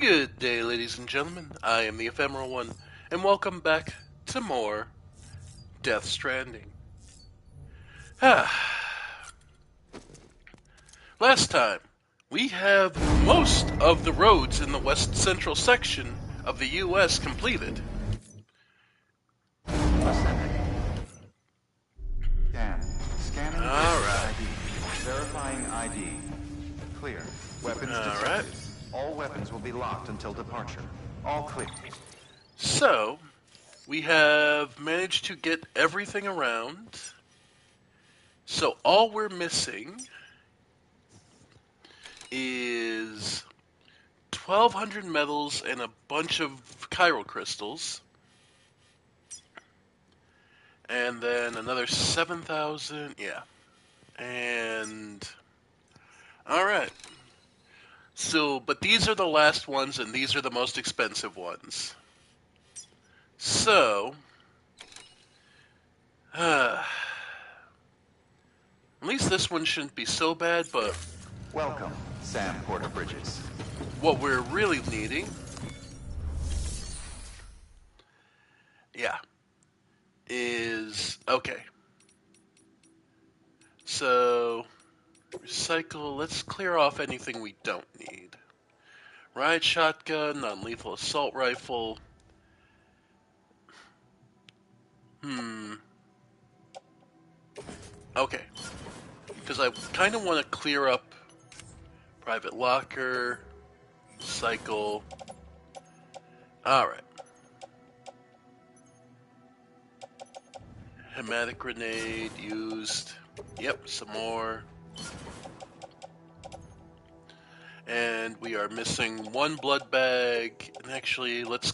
Good day, ladies and gentlemen. I am the Ephemeral One, and welcome back to more Death Stranding. Last time, we have most of the roads in the west central section of the U.S. completed. Scanning Alright. ID. Verifying ID. Clear. Weapons Alright. detected. All weapons will be locked until departure. All clear. So, we have managed to get everything around. So all we're missing is 1,200 metals and a bunch of chiral crystals. And then another 7,000, yeah. And, alright. So, but these are the last ones, and these are the most expensive ones. So, at least this one shouldn't be so bad, but Welcome, Sam Porter Bridges. what we're really needing, yeah, is, okay. So, recycle, let's clear off anything we don't need. Riot shotgun, non-lethal assault rifle. Okay. Because I kind of want to clear up private locker, cycle. Alright. Hematic grenade used. Yep, some more. And we are missing one blood bag. And actually, let's...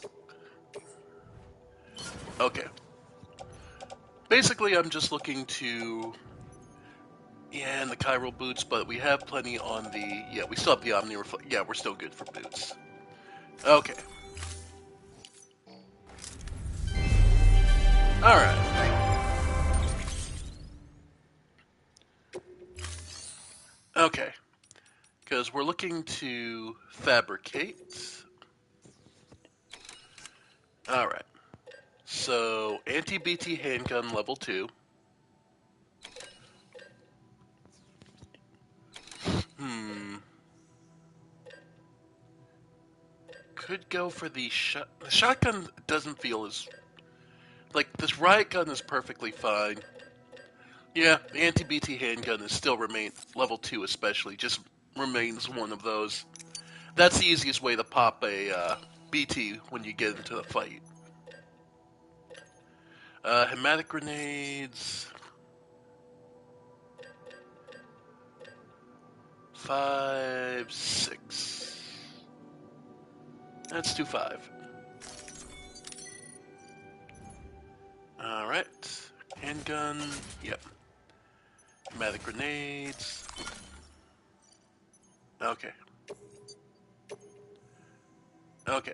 Okay. Basically, I'm just looking to... Yeah, and the chiral boots, but we have plenty on the... Yeah, we still have the Omni Reflect. Yeah, we're still good for boots. Okay. Alright. Okay. Because we're looking to fabricate. Alright. So, anti-BT handgun level 2. Could go for the shotgun doesn't feel as... Like, this riot gun is perfectly fine. Yeah, the anti-BT handgun is still level 2 especially, just remains one of those. That's the easiest way to pop a BT when you get into the fight. Hematic grenades... 5, 6. Let's do 5. Alright. Handgun, yep. Hematic grenades. Okay. Okay.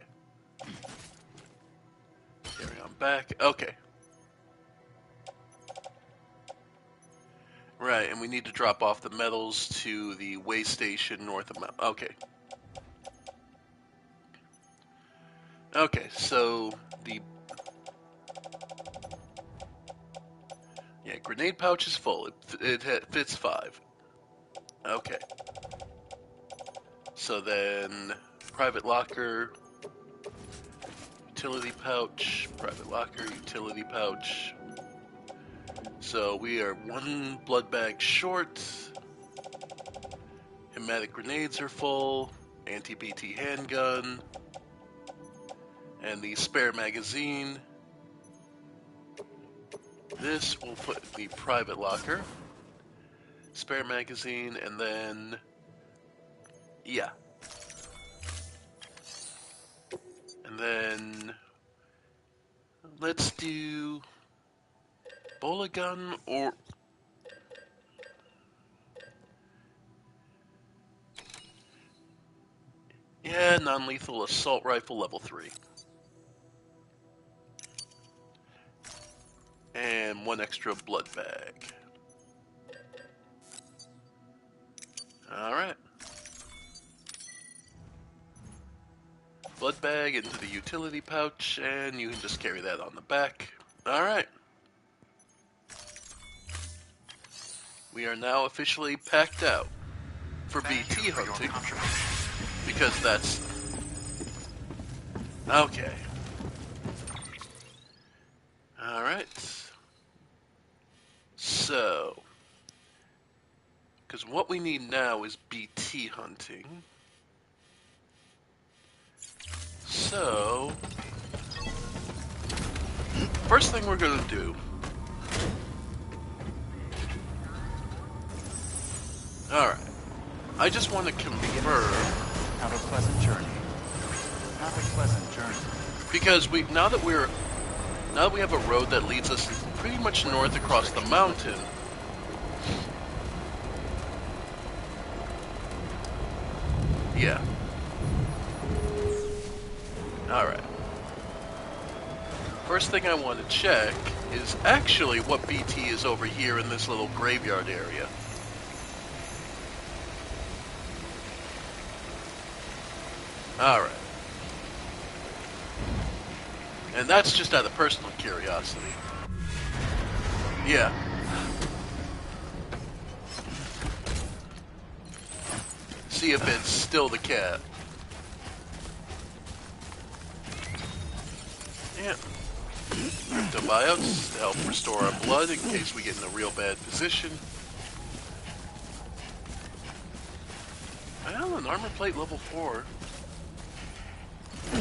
Carry on back. Okay. Right, and we need to drop off the metals to the way station north of Mount. Okay. Okay, so the... Yeah, grenade pouch is full. It fits 5. Okay. So then, private locker, utility pouch, private locker, utility pouch. So we are 1 blood bag short. Hematic grenades are full. Anti-BT handgun. And the spare magazine. This will put the private locker. Spare magazine, and then... Yeah. And then... Let's do... Bola gun or... Yeah, non-lethal assault rifle level 3. And 1 extra blood bag. Alright. blood bag into the utility pouch, and you can just carry that on the back. Alright. We are now officially packed out for BT hunting, because that's... Okay. Alright. So... because what we need now is BT hunting. So... first thing we're gonna do... Alright. I just want to confirm... Have a pleasant journey. Have a pleasant journey. because now that we have a road that leads us pretty much north across the mountain. Yeah. Alright. First thing I want to check is actually what BT is over here in this little graveyard area. Alright. And that's just out of personal curiosity. Yeah. See if it's still the cat. Yeah. Cryptobiotes to help restore our blood in case we get in a real bad position. Well, an armor plate level 4.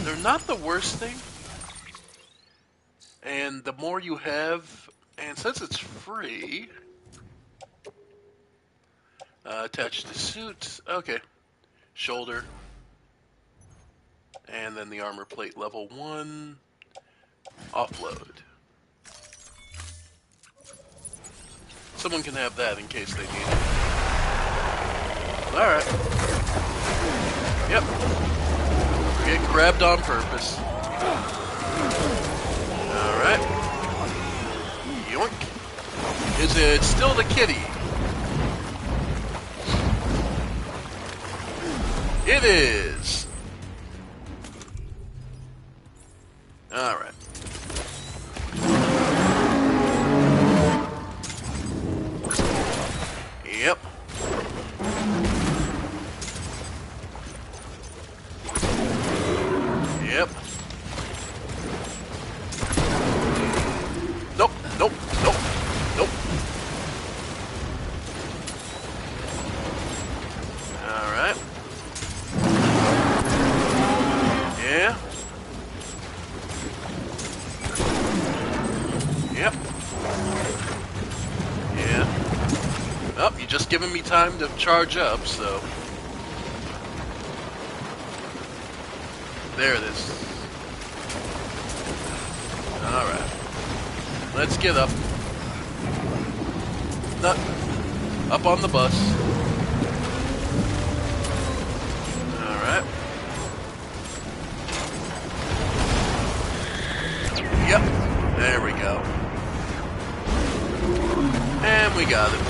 They're not the worst thing. And the more you have, and since it's free, attached to suit, okay, shoulder, and then the armor plate level 1, offload. Someone can have that in case they need it. Alright. Yep. We're getting grabbed on purpose. Alright. Yoink. Is it still the kitty? It is! Alright. Yep. Yep. Nope, nope, nope, nope. Alright. Yeah. Yep. Yeah. Oh, you're just giving me time to charge up, so... there it is. Alright. Let's get up. Up on the bus. Alright. Yep. There we go. And we got it.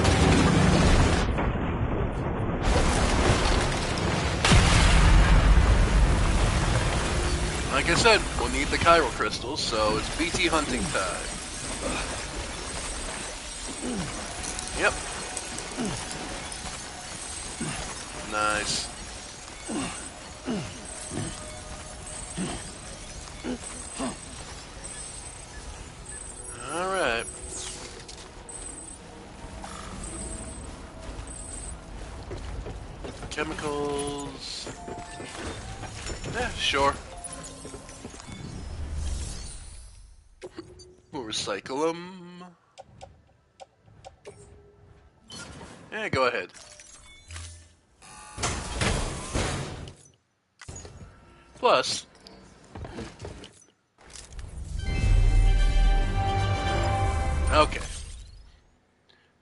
Like I said, we'll need the chiral crystals, so it's BT hunting time. Yep. Nice. Alright. Chemicals. Yeah, sure. We'll recycle them. Yeah, go ahead. Plus, okay.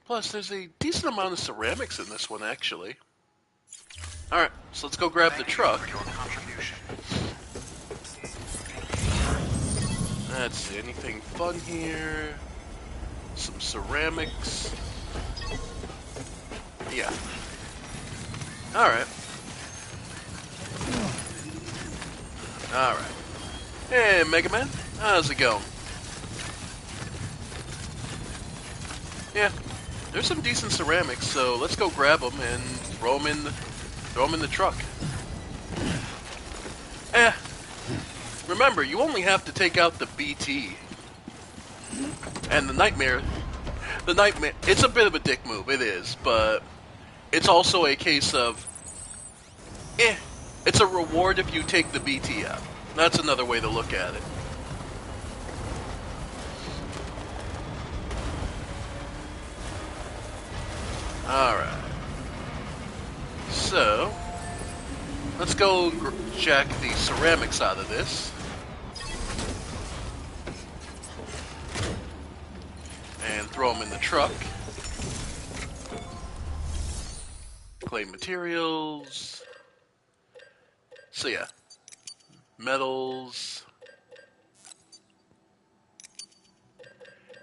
Plus, there's a decent amount of ceramics in this one, actually. Alright, so let's go grab the truck. Let's see, anything fun here? Some ceramics. Yeah. Alright. Alright. Hey, Mega Man. How's it going? Yeah, there's some decent ceramics, so let's go grab them and throw them in the truck. Remember, you only have to take out the BT. And the nightmare, it's a bit of a dick move, it is, but it's also a case of, it's a reward if you take the BT out. That's another way to look at it. Alright. So, let's go jack the ceramics out of this. And throw them in the truck. Clay materials. So yeah. Metals.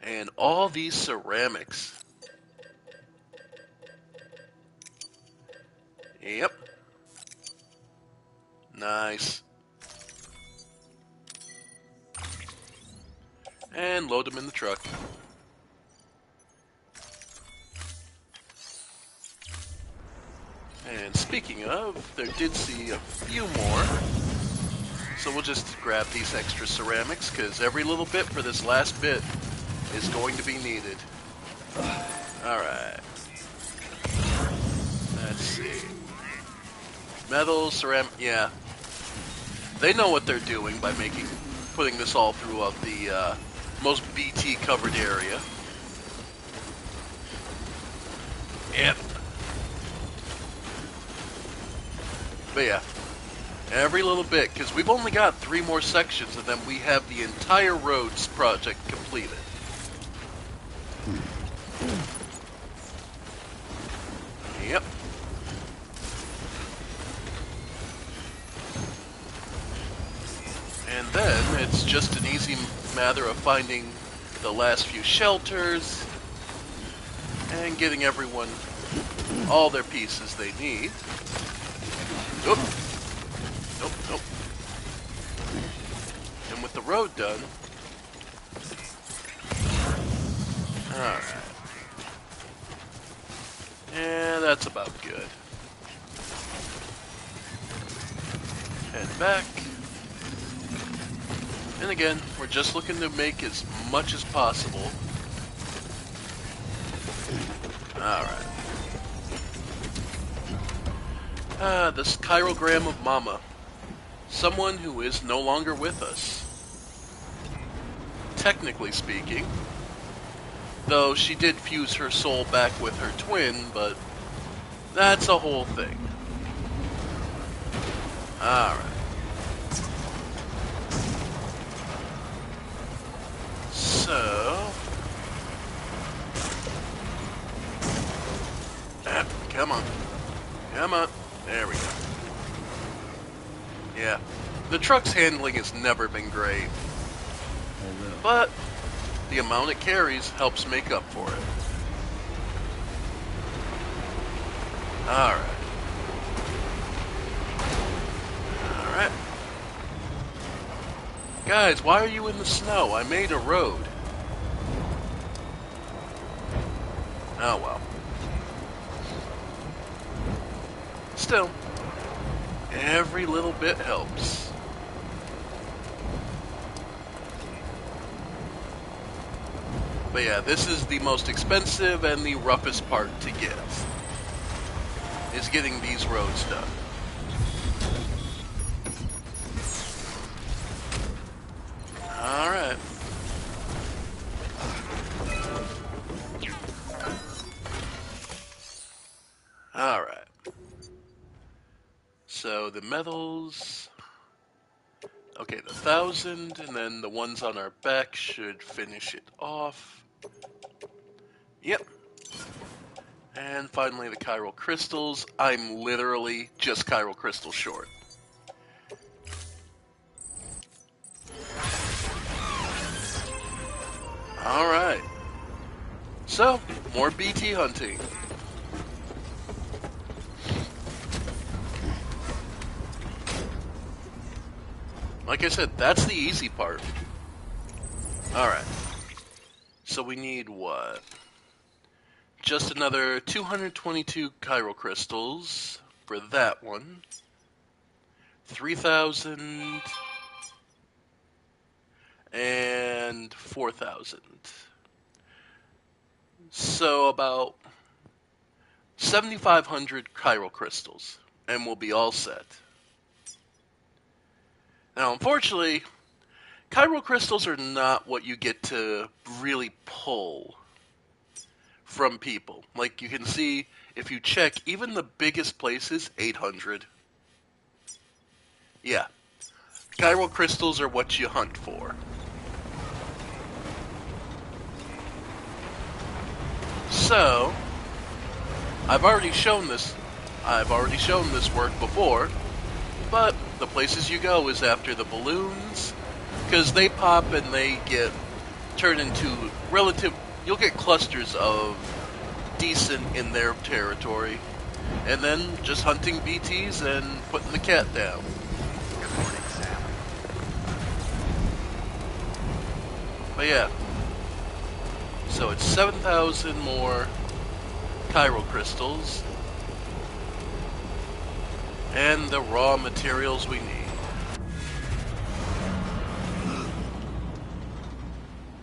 And all these ceramics. Yep. Nice. And load them in the truck. And speaking of, there did see a few more. So we'll just grab these extra ceramics, because every little bit for this last bit is going to be needed. Alright. Let's see. Metal, ceramic, yeah. They know what they're doing by putting this all throughout the most BT covered area. Yep. But yeah, every little bit, because we've only got 3 more sections, and then we have the entire roads project completed. Yep. And then it's just an easy matter of finding the last few shelters and getting everyone all their pieces they need. Nope. Nope, nope. And with the road done... Alright. Yeah, that's about good. Head back. And again, we're just looking to make as much as possible. Alright. This chirogram of Mama. Someone who is no longer with us. Technically speaking. Though she did fuse her soul back with her twin, but that's a whole thing. Alright. So... come on. Come on. There we go. Yeah. The truck's handling has never been great. But the amount it carries helps make up for it. Alright. Alright. Guys, why are you in the snow? I made a road. Oh well. Still, every little bit helps. But yeah, this is the most expensive and the roughest part to get, is getting these roads done. Alright. Alright. So the metals... Okay, the 1,000, and then the ones on our back should finish it off. Yep. And finally the chiral crystals. I'm literally just chiral crystal short. Alright. So, more BT hunting. Like I said, that's the easy part. Alright. So we need what? Just another 222 chiral crystals for that one. 3,000 and 4,000. So about 7,500 chiral crystals, and we'll be all set. Now, unfortunately, chiral crystals are not what you get to really pull from people. Like you can see, if you check even the biggest places, 800. Yeah, chiral crystals are what you hunt for. So, I've already shown this work before, but the places you go is after the balloons, because they pop and they get turned into you'll get clusters of decent in their territory, and then just hunting BTs and putting the cat down. Good morning, Sam. But yeah, so it's 7,000 more chiral crystals, and the raw materials we need.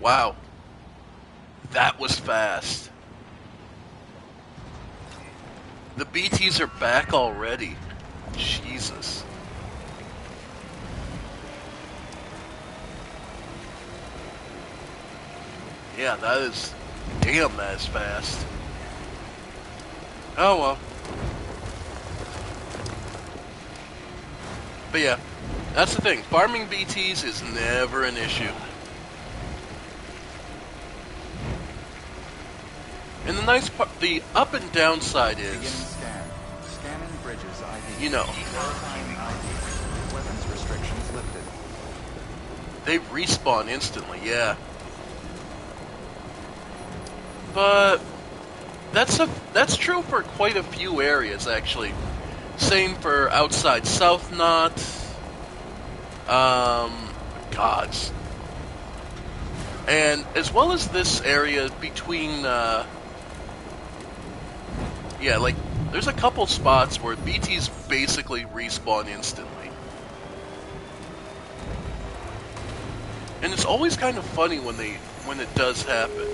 Wow, that was fast. The BTs are back already. Jesus. Yeah, that is... Damn, that is fast. Oh well. But yeah, that's the thing. Farming BTs is never an issue. And the nice part, the up and down side Beginning is, scan. Scanning bridges ID. you know, Verifying ID. Weapons restrictions lifted. they respawn instantly, yeah. But that's true for quite a few areas, actually. Same for outside South Knot. Gods. And as well as this area between, yeah, like, there's a couple spots where BTs basically respawn instantly. And it's always kind of funny when it does happen.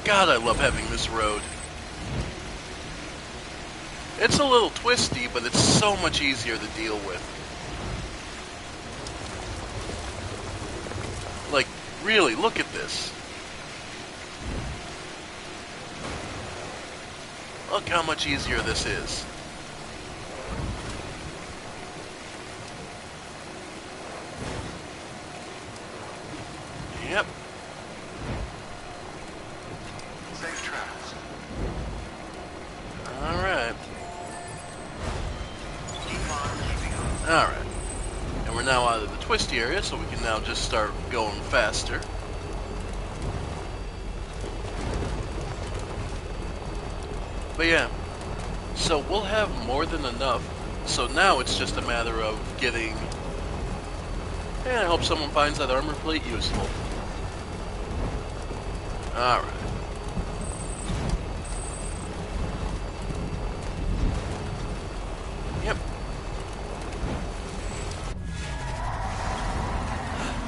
God, I love having this road. It's a little twisty, but it's so much easier to deal with. Like, really, look at this. Look how much easier this is. Yep. Safe travels. Alright. Keep on keeping on. Alright. And we're now out of the twisty area, so we can now just start going faster. But yeah, so we'll have more than enough. So now it's just a matter of getting... And I hope someone finds that armor plate useful. Alright. Yep.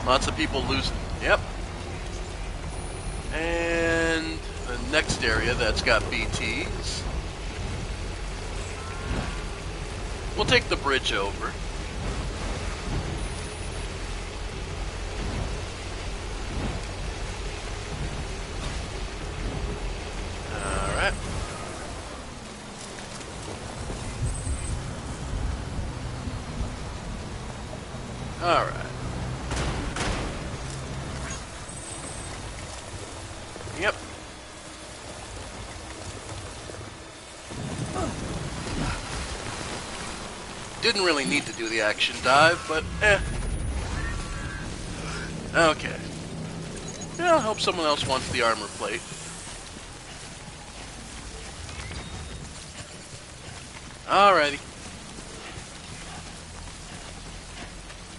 Lots of people lose... Yep. And the next area that's got BTs. We'll take the bridge over. Alright. Alright. Yep. Didn't really need to do the action dive, but Okay. Yeah, I hope someone else wants the armor plate. Alrighty.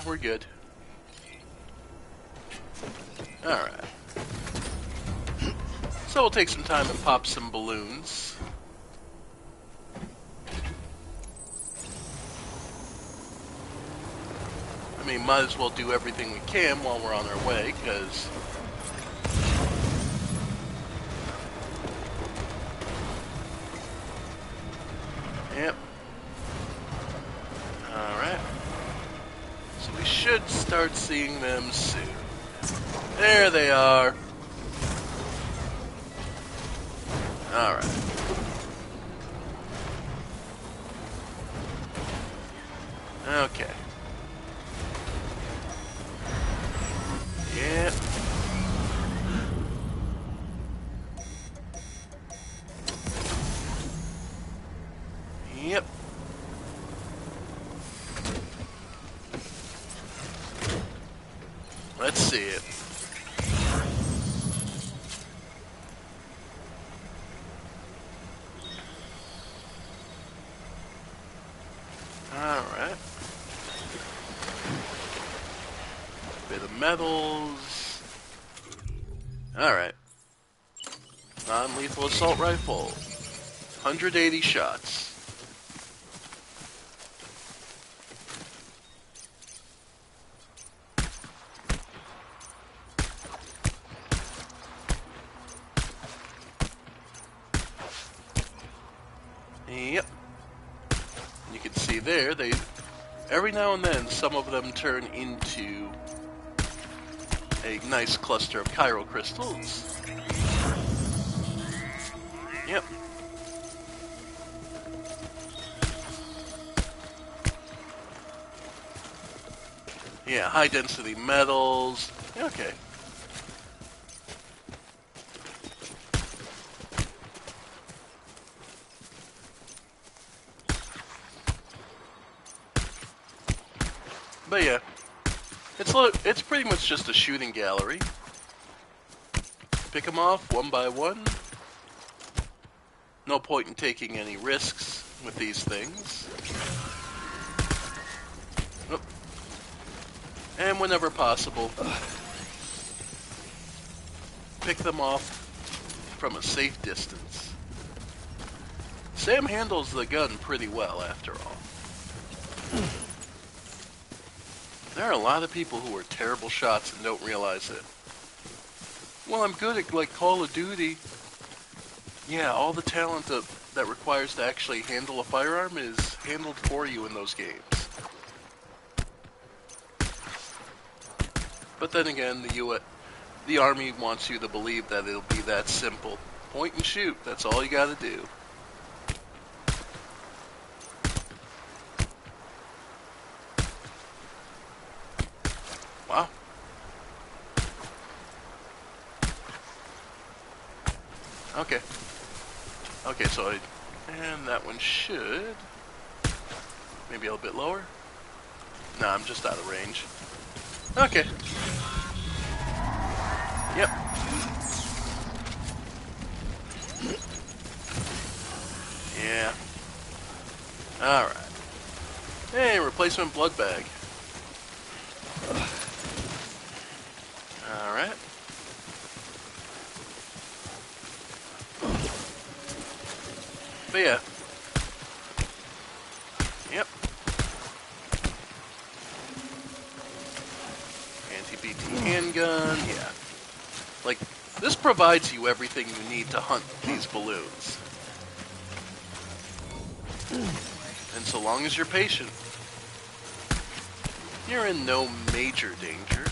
Yeah, we're good. Alright. So we'll take some time and pop some balloons. I mean, might as well do everything we can while we're on our way, because... Yep. Alright. So we should start seeing them soon. There they are. Alright. Okay. Yep. Yep. Let's see it. Alright. Bit of metals. Alright. Non-lethal assault rifle. 180 shots. Yep. You can see there, every now and then some of them turn into a nice cluster of chiral crystals. Yep. Yeah, high density metals. Okay. But yeah, it's pretty much just a shooting gallery. Pick them off one by one. No point in taking any risks with these things. Oop. And whenever possible, pick them off from a safe distance. Sam handles the gun pretty well, after all. There are a lot of people who are terrible shots and don't realize it. Well, I'm good at, like, Call of Duty. Yeah, all the talent that requires to actually handle a firearm is handled for you in those games. But then again, the Army wants you to believe that it'll be that simple. Point and shoot, that's all you gotta do. Wow. Okay. Okay, so and that one should... Maybe a little bit lower? Nah, I'm just out of range. Okay. Yep. Yeah. Alright. Hey, replacement blood bag. Alright. But yeah. Yep. Anti-BT handgun, yeah. Like, this provides you everything you need to hunt these balloons. And so long as you're patient, you're in no major danger.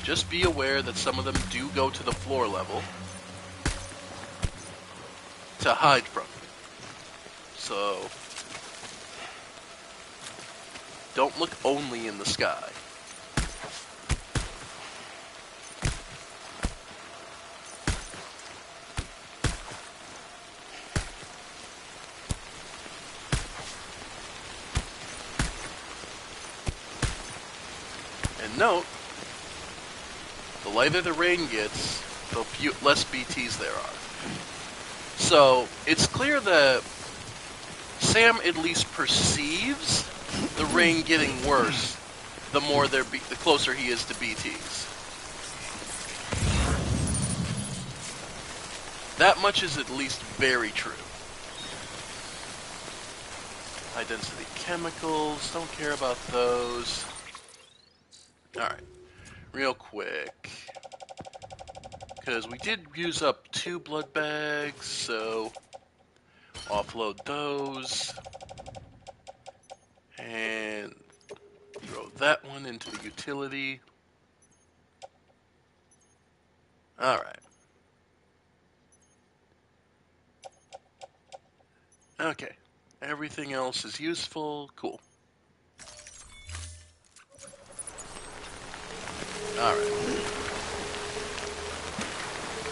Just be aware that some of them do go to the floor level to hide from you. So, don't look only in the sky. And note, the lighter the rain gets, the less BTs there are. So, it's clear that Sam at least perceives the rain getting worse the more the closer he is to BTs. That much is at least very true. High density chemicals, don't care about those. Alright, real quick. Because we did use up 2 blood bags, so offload those. And throw that one into the utility. Alright. Okay. Everything else is useful. Cool. Alright.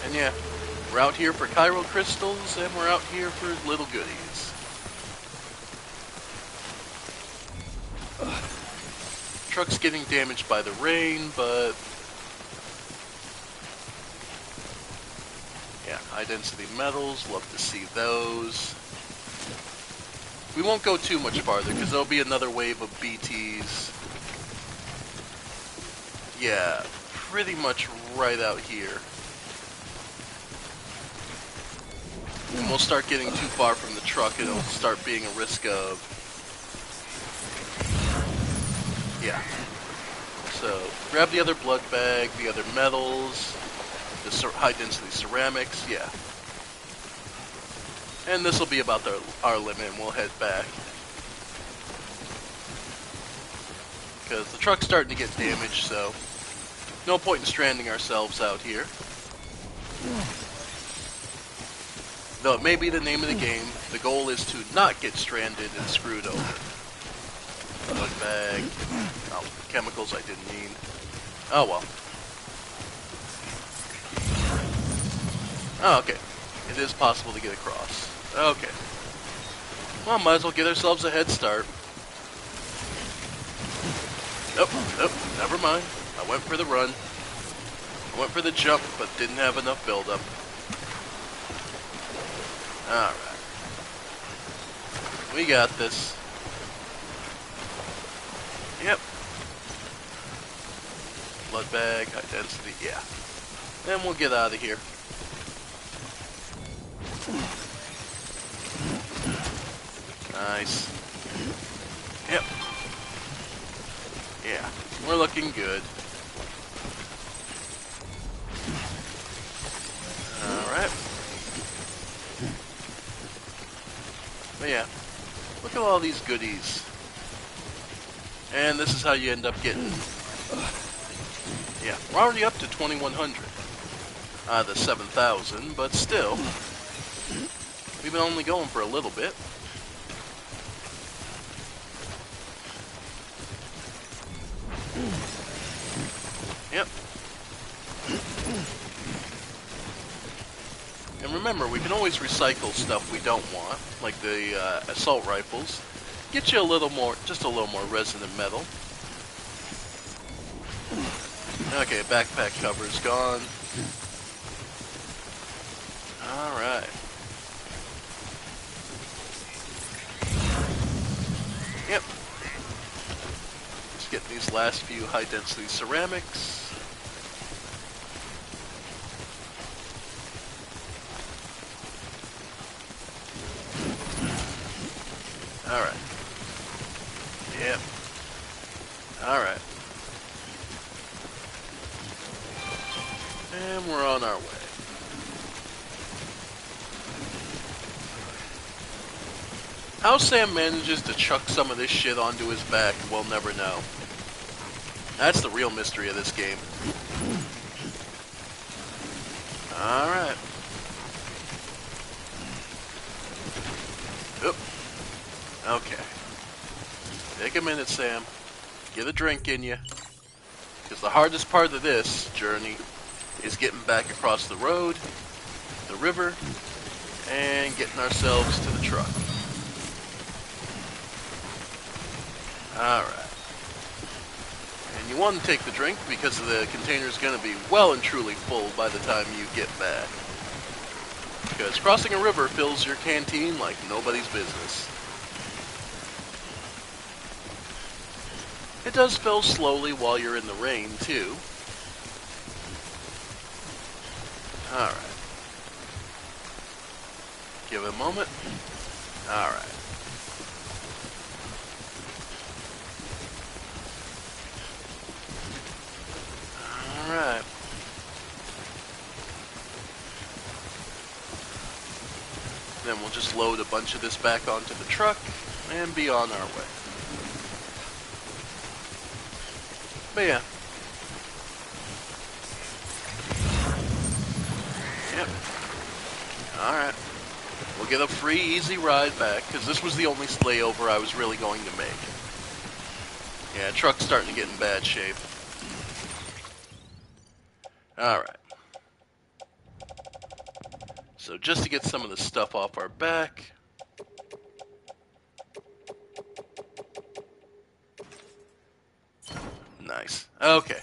And yeah, we're out here for chiral crystals, and we're out here for little goodies. Truck's getting damaged by the rain, but yeah, high density metals, love to see those. We won't go too much farther, because there'll be another wave of BTs. Yeah, pretty much right out here. And we'll start getting too far from the truck, and it'll start being a risk of... Yeah. So, grab the other blood bag, the other metals, the high-density ceramics, yeah. And this will be about our limit, and we'll head back. Because the truck's starting to get damaged, so no point in stranding ourselves out here. Though it may be the name of the game, the goal is to not get stranded and screwed over. Blood bag. Oh, chemicals I didn't mean. Oh well. Oh, okay. It is possible to get across. Okay. Well, might as well get ourselves a head start. Nope, nope, never mind. I went for the run. I went for the jump, but didn't have enough buildup. Alright. We got this. Yep. Blood bag, high density, yeah. Then we'll get out of here. Nice. Yep. Yeah, we're looking good. Alright. But yeah, look at all these goodies. And this is how you end up getting... Yeah, we're already up to 2,100. The 7,000, but still. We've been only going for a little bit. Yep. And remember, we can always recycle stuff we don't want, like the assault rifles. Get you a little more, just a little more resonant metal. Okay, backpack cover's gone. Alright. Yep. Just get these last few high-density ceramics. Alright. Yep. Alright. And we're on our way. How Sam manages to chuck some of this shit onto his back, we'll never know. That's the real mystery of this game. Alright. Oop. Okay. Take a minute, Sam. Get a drink in you. Because the hardest part of this journey is getting back across the road, the river, and getting ourselves to the truck. Alright. And you want to take the drink because the container's going to be well and truly full by the time you get back. Because crossing a river fills your canteen like nobody's business. It does fill slowly while you're in the rain, too. Alright. Give it a moment. Alright. Alright. Then we'll just load a bunch of this back onto the truck and be on our way. But yeah. Yep. Alright. We'll get a free, easy ride back, because this was the only layover I was really going to make. Yeah, truck's starting to get in bad shape. Alright. So just to get some of the stuff off our back. Nice. Okay.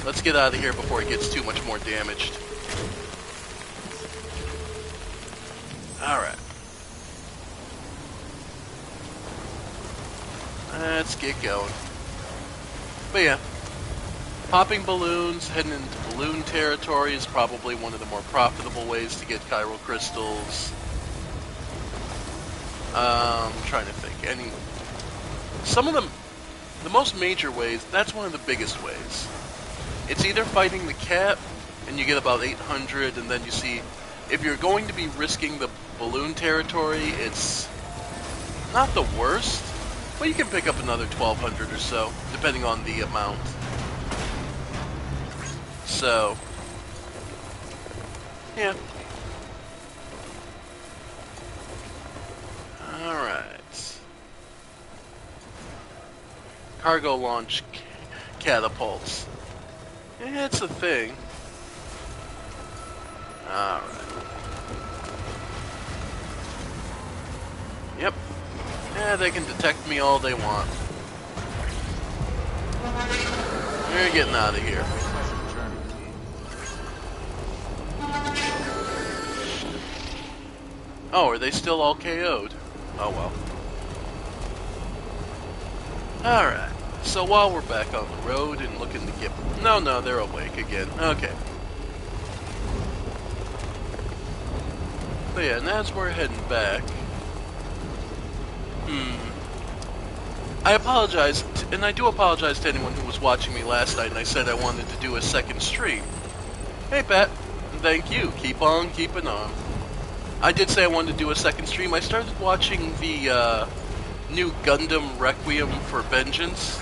Let's get out of here before it gets too much more damaged. Alright. Let's get going. But yeah. Popping balloons, heading into balloon territory is probably one of the more profitable ways to get chiral crystals. I'm trying to think. Some of them, the most major ways, that's one of the biggest ways. It's either fighting the cat, and you get about 800, and then you see, if you're going to be risking the balloon territory, it's not the worst, but you can pick up another 1200 or so, depending on the amount. So, yeah. Alright. Cargo launch catapults. Yeah, it's a thing. Alright. Yep. Yeah, they can detect me all they want. We're getting out of here. Oh, are they still all KO'd? Oh well. Alright, so while we're back on the road and looking to get... No, they're awake again. Okay. But yeah, and as we're heading back... I apologize, and I do apologize to anyone who was watching me last night and I said I wanted to do a second stream. Hey Pat, thank you. Keep on keeping on. I did say I wanted to do a second stream. I started watching the new Gundam Requiem for Vengeance.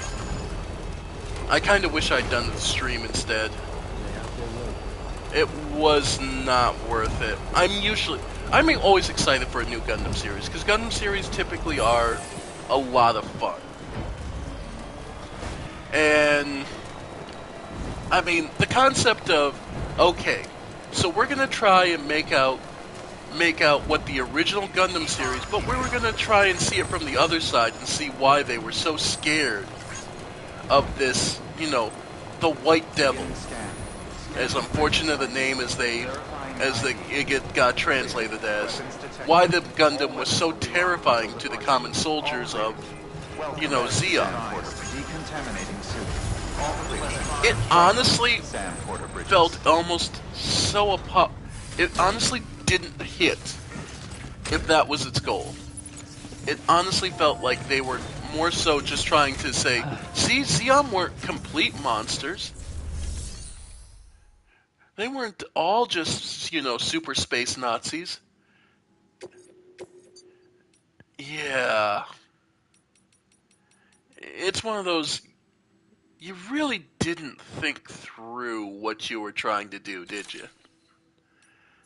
I kind of wish I'd done the stream instead. It was not worth it. I'm always excited for a new Gundam series, because Gundam series typically are a lot of fun. And, I mean, the concept of, okay, so we're going to try and make out what the original Gundam series, but we were going to try and see it from the other side and see why they were so scared of this, the White Devil. As unfortunate a name as it got translated as. Why the Gundam was so terrifying to the common soldiers of, Zeon. It honestly felt almost so it honestly didn't hit if that was its goal. It honestly felt like they were more so just trying to say, see, Zeon weren't complete monsters. They weren't all just, super space Nazis. Yeah. It's one of those, you really didn't think through what you were trying to do, did you?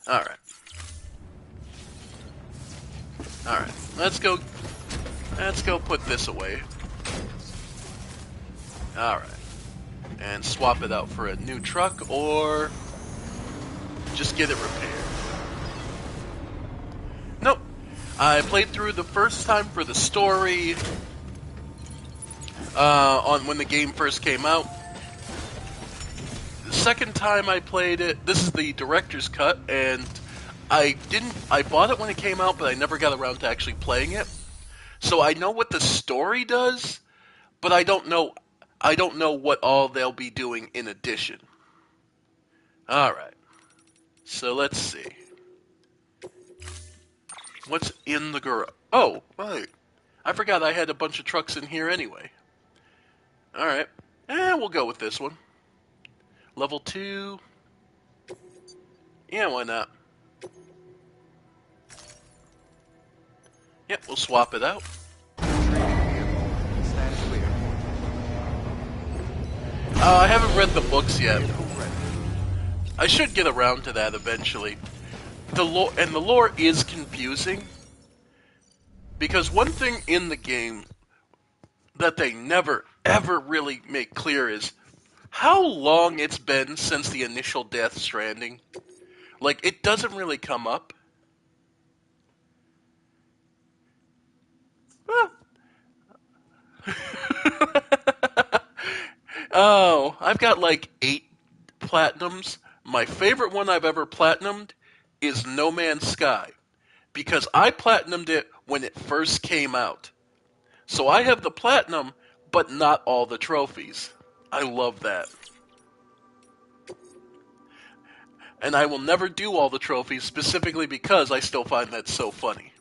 Alright. Alright, let's go put this away. Alright. And swap it out for a new truck, or just get it repaired. Nope. I played through the first time for the story on when the game first came out. The second time I played it, this is the director's cut, and I bought it when it came out, but I never got around to actually playing it. So I know what the story does, but I don't know. I don't know what all they'll be doing in addition. All right. So let's see. What's in the garage? Oh, right. I forgot I had a bunch of trucks in here anyway. All right. We'll go with this one. Level 2. Yeah, why not? Yep, we'll swap it out. Stand clear. I haven't read the books yet. I should get around to that eventually. The lore is confusing because one thing in the game that they never ever really make clear is how long it's been since the initial Death Stranding. Like, it doesn't really come up. Well. Oh, I've got like 8 platinums. My favorite one I've ever platinumed is No Man's Sky, because I platinumed it when it first came out. So I have the platinum, but not all the trophies. I love that. And I will never do all the trophies, specifically because I still find that so funny.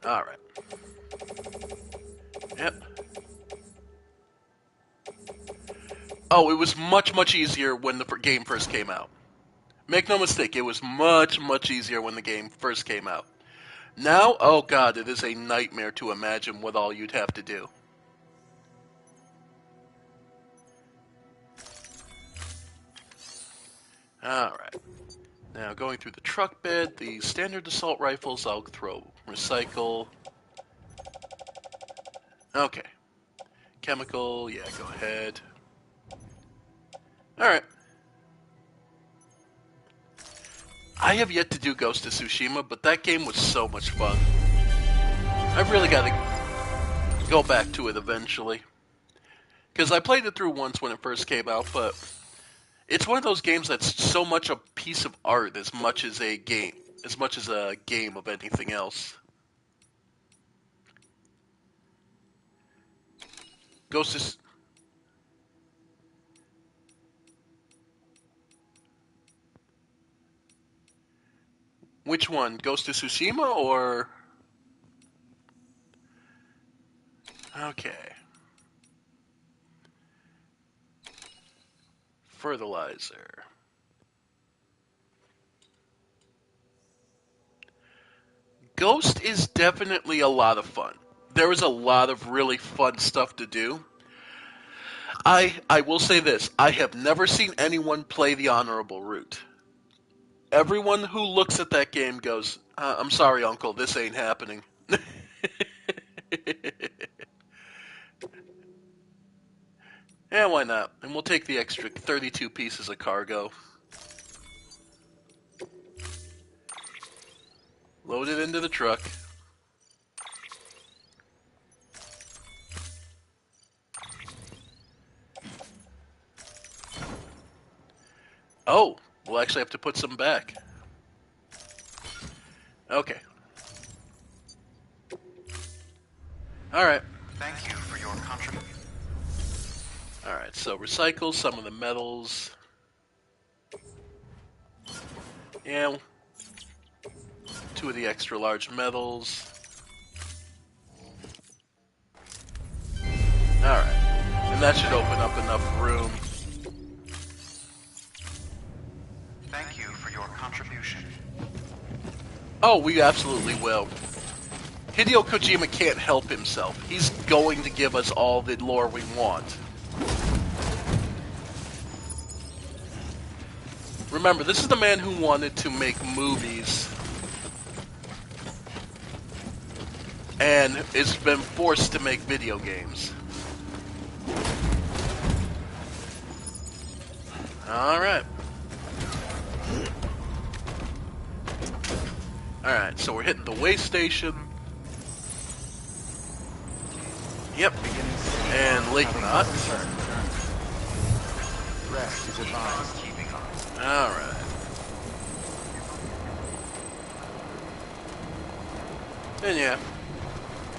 Alright. Yep. Oh, it was much, much easier when the game first came out. Make no mistake, it was much, much easier when the game first came out. Now, oh god, it is a nightmare to imagine what all you'd have to do. Alright. Now, going through the truck bed, the standard assault rifles I'll throw. Recycle. Okay. Chemical, yeah, go ahead. Alright. I have yet to do Ghost of Tsushima, but that game was so much fun. I've really got to go back to it eventually. Because I played it through once when it first came out, but it's one of those games that's so much a piece of art as much as a game of anything else. Ghost of... Which one? Ghost of Tsushima or... Okay. Fertilizer. Ghost is definitely a lot of fun. There is a lot of really fun stuff to do. I will say this. I have never seen anyone play the honorable route. Everyone who looks at that game goes, I'm sorry, Uncle, this ain't happening. Yeah, why not? And we'll take the extra 32 pieces of cargo. Load it into the truck. Oh, we'll actually have to put some back. Okay. Alright. Thank you for your contribution. Alright, so recycle some of the metals. Yeah. 2 of the extra large metals. Alright. And that should open up enough room. Thank you for your contribution. Oh, we absolutely will. Hideo Kojima can't help himself. He's going to give us all the lore we want. Remember, this is the man who wanted to make movies and has been forced to make video games. Alright. Alright, so we're hitting the way station. Yep. And Lake Knot. Rest is advised. Alright. And yeah.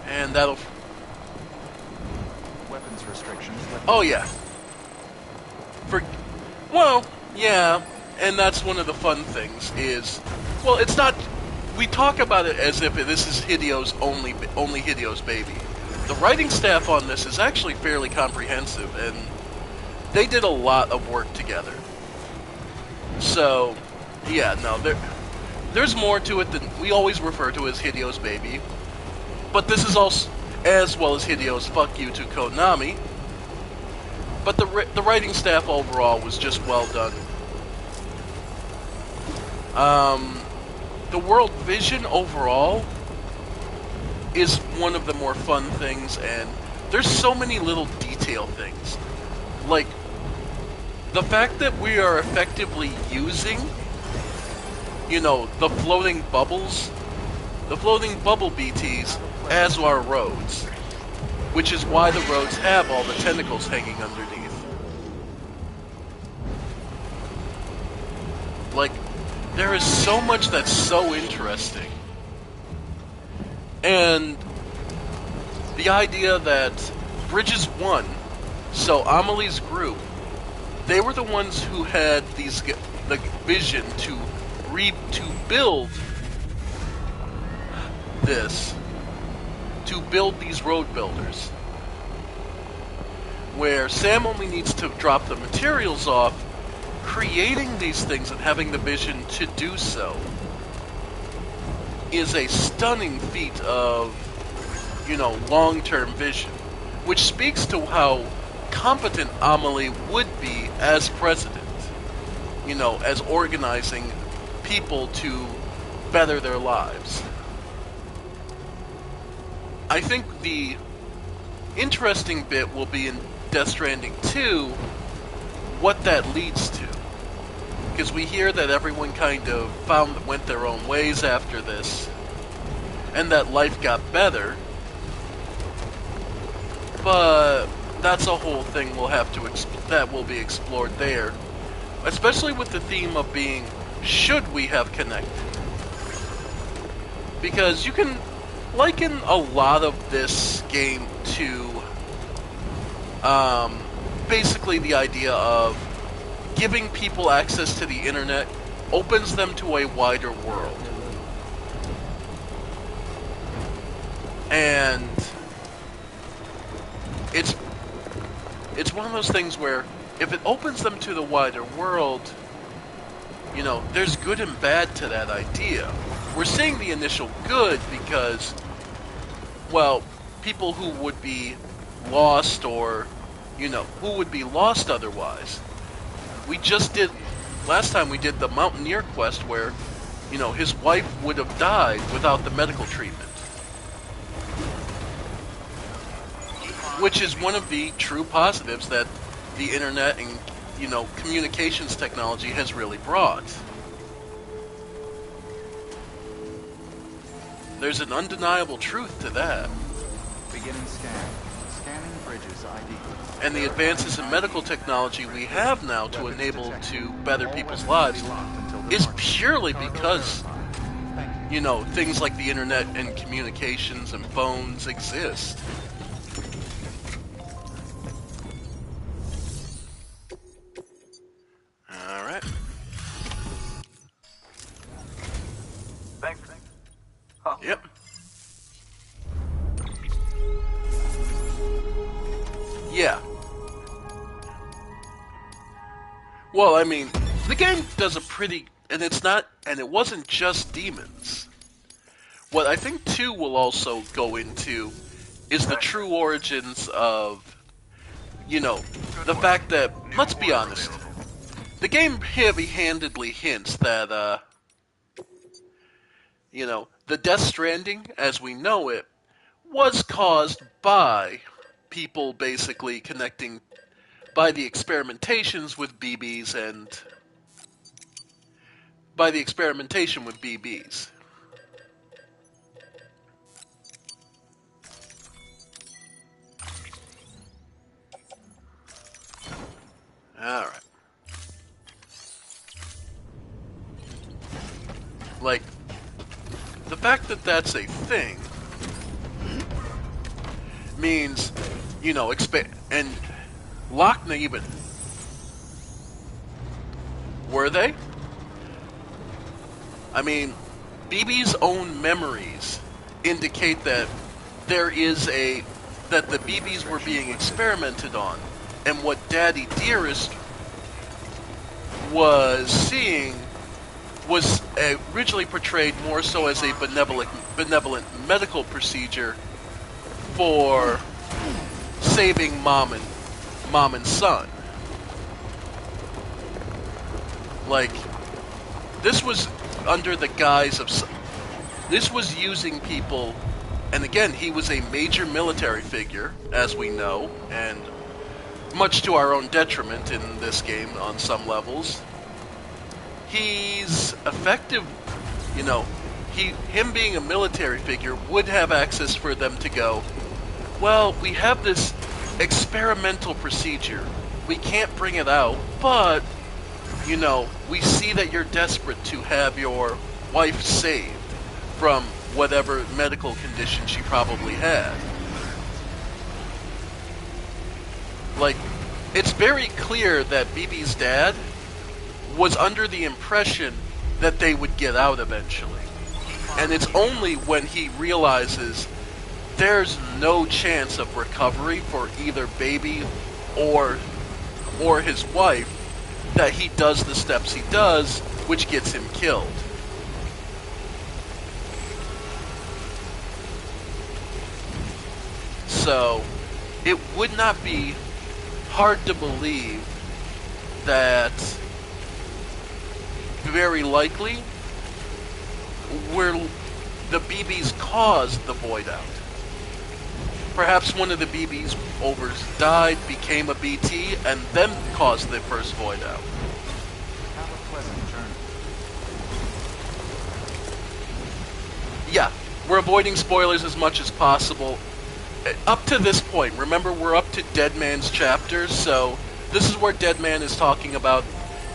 And that'll... weapons restrictions lifted. Oh yeah. Well, yeah, and that's one of the fun things is, well, it's not. We talk about it as if this is Hideo's only Hideo's baby. The writing staff on this is actually fairly comprehensive, and they did a lot of work together. So, yeah, no, there's more to it than we always refer to as Hideo's baby. But this is also, as well as Hideo's fuck you to Konami. But the writing staff overall was just well done. The world vision overall is one of the more fun things, and there's so many little detail things. Like, the fact that we are effectively using, the floating bubbles, the floating bubble BTs as our roads. Which is why the roads have all the tentacles hanging underneath. Like, there is so much that's so interesting. And the idea that Bridges won, so Amelie's group, they were the ones who had the vision to build this. To build these road builders, where Sam only needs to drop the materials off, creating these things and having the vision to do so is a stunning feat of, long-term vision, which speaks to how competent Amelie would be as president, as organizing people to better their lives. I think the interesting bit will be in Death Stranding 2, what that leads to. Because we hear that everyone kind of went their own ways after this, and that life got better. But that's a whole thing that will be explored there. Especially with the theme of being, should we have connected? Because you can liken a lot of this game to basically the idea of giving people access to the internet opens them to a wider world. And it's one of those things where if it opens them to the wider world, there's good and bad to that idea. We're seeing the initial good because, well, people who would be lost or, who would be lost otherwise. Last time we did the Mountaineer quest where, his wife would have died without the medical treatment. Which is one of the true positives that the internet and, communications technology has really brought. There's an undeniable truth to that. Beginning scan. Scanning Bridges ID. And the advances in medical technology we have now to enable to better people's lives is purely because, things like the internet and communications and phones exist. Alright. Thanks. Yep. Yeah. Well, I mean, the game does a pretty, and it wasn't just demons. What I think 2 will also go into is the true origins of, the fact that, let's be honest, the game heavy-handedly hints that, the Death Stranding, as we know it, was caused by people basically connecting by the experimentations with BBs and by the experimentation with BBs. Alright. Like, the fact that that's a thing means you know, and Lochner even were they? I mean, BB's own memories indicate that that the BBs were being experimented on, and what Daddy Dearest was seeing was originally portrayed more so as a benevolent medical procedure for saving mom and son. Like, this was under the guise of... This was using people... And again, he was a major military figure, as we know, and much to our own detriment in this game on some levels. He's effective, you know, him being a military figure would have access for them to go, well, we have this experimental procedure. We can't bring it out, but, you know, we see that you're desperate to have your wife saved from whatever medical condition she probably had. Like, it's very clear that BB's dad was under the impression that they would get out eventually. And it's only when he realizes there's no chance of recovery for either baby or his wife that he does the steps he does, which gets him killed. So, it would not be hard to believe that very likely the BBs caused the void out. Perhaps one of the BBs died, became a BT, and then caused the first void out. Have a pleasant journey. Yeah, we're avoiding spoilers as much as possible. Up to this point, remember we're up to Dead Man's chapter, so this is where Dead Man is talking about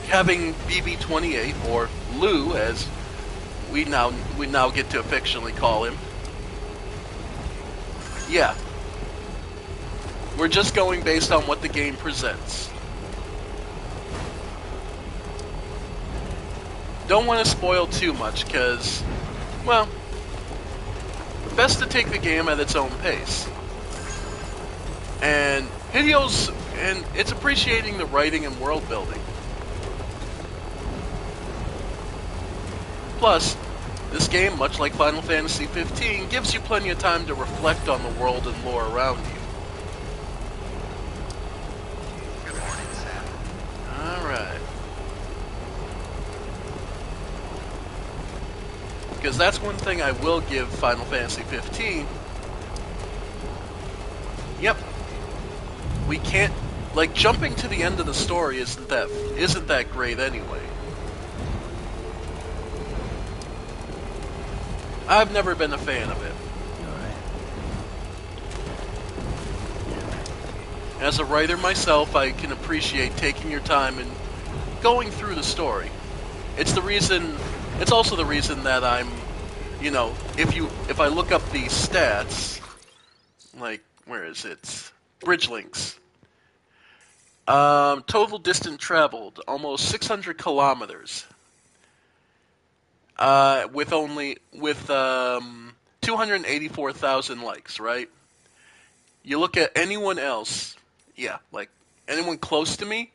having BB-28, or Lou, as we now get to affectionately call him. Yeah. We're just going based on what the game presents. Don't want to spoil too much, because, well, best to take the game at its own pace. And it's appreciating the writing and world building. Plus, this game, much like Final Fantasy 15, gives you plenty of time to reflect on the world and lore around you. Good morning, Sam. Alright. Because that's one thing I will give Final Fantasy 15. Yep. We can't... Like, jumping to the end of the story isn't that great anyway. I've never been a fan of it. As a writer myself, I can appreciate taking your time and going through the story. It's also the reason that I'm, you know, if I look up the stats, like, where is it? Bridge links. Total distance traveled, almost 600 kilometers. With 284,000 likes, right? You look at anyone else, yeah, like anyone close to me,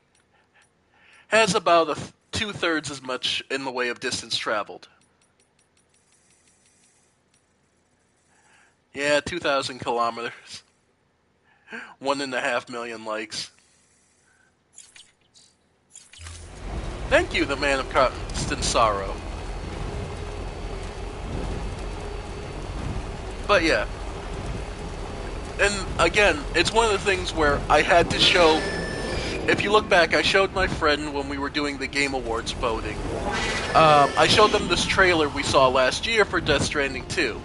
has about 2/3 as much in the way of distance traveled. Yeah, 2,000 kilometers. 1.5 million likes. Thank you, the man of constant sorrow. But yeah. And again, it's one of the things where I had to show... If you look back, I showed my friend when we were doing the Game Awards voting. I showed them this trailer we saw last year for Death Stranding 2.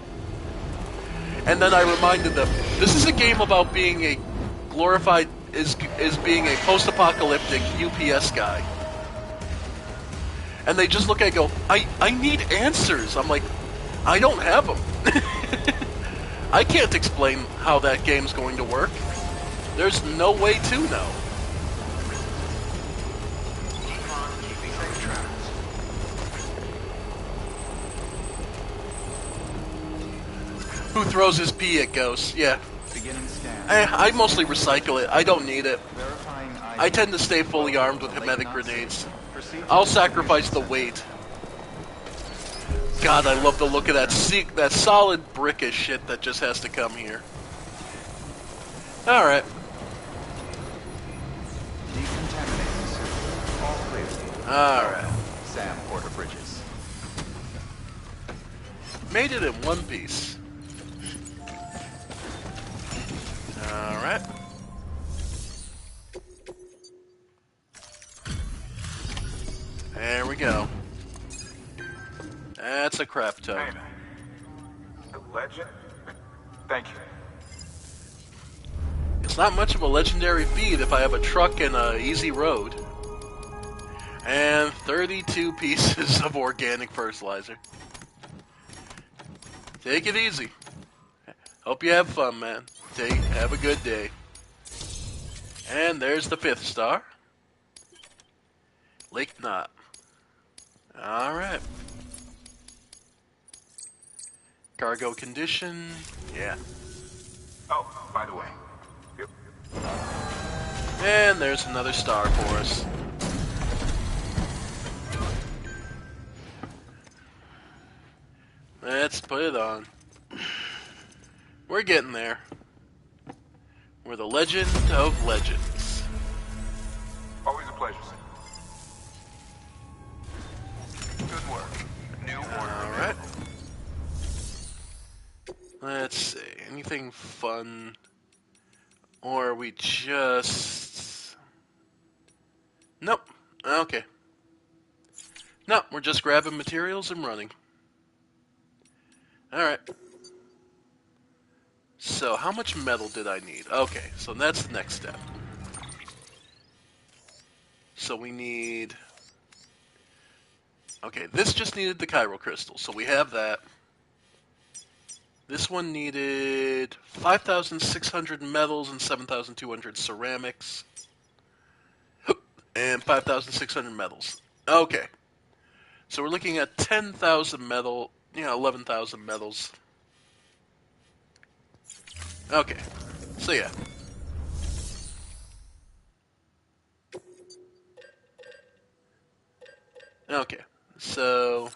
And then I reminded them, this is a game about being a glorified... is being a post-apocalyptic UPS guy. And they just look at it and go, I need answers. I'm like, I don't have them. I can't explain how that game's going to work. There's no way to know. Keep on keeping safe travels. Who throws his pee at ghosts? Yeah. Beginning scan. I mostly recycle it. I don't need it. Verifying ID. I tend to stay fully armed with hermetic grenades. I'll sacrifice the weight. God, I love the look of that solid brick of shit that just has to come here. Alright. Decontaminating suit. All clear. Alright. Sam Porter Bridges. Made it in one piece. Alright. There we go. That's a crap toad. Hey, the legend? Thank you. It's not much of a legendary feat if I have a truck and a easy road. And 32 pieces of organic fertilizer. Take it easy. Hope you have fun, man. Have a good day. And there's the 5th star. Lake Knot. Alright. Cargo condition. Yeah. Oh, by the way. Yep. And there's another star for us. Let's put it on. We're getting there. We're the legend of legends. Always a pleasure, sir. Good work. New order. Alright. Let's see. Anything fun? Or are we just... Nope. Okay. No, we're just grabbing materials and running. Alright. So, how much metal did I need? Okay, so that's the next step. So we need... Okay, this just needed the chiral crystal, so we have that. This one needed 5,600 metals and 7,200 ceramics. And 5,600 metals. Okay. So we're looking at 10,000 metal, 11,000 metals. Okay. So yeah. Okay. So...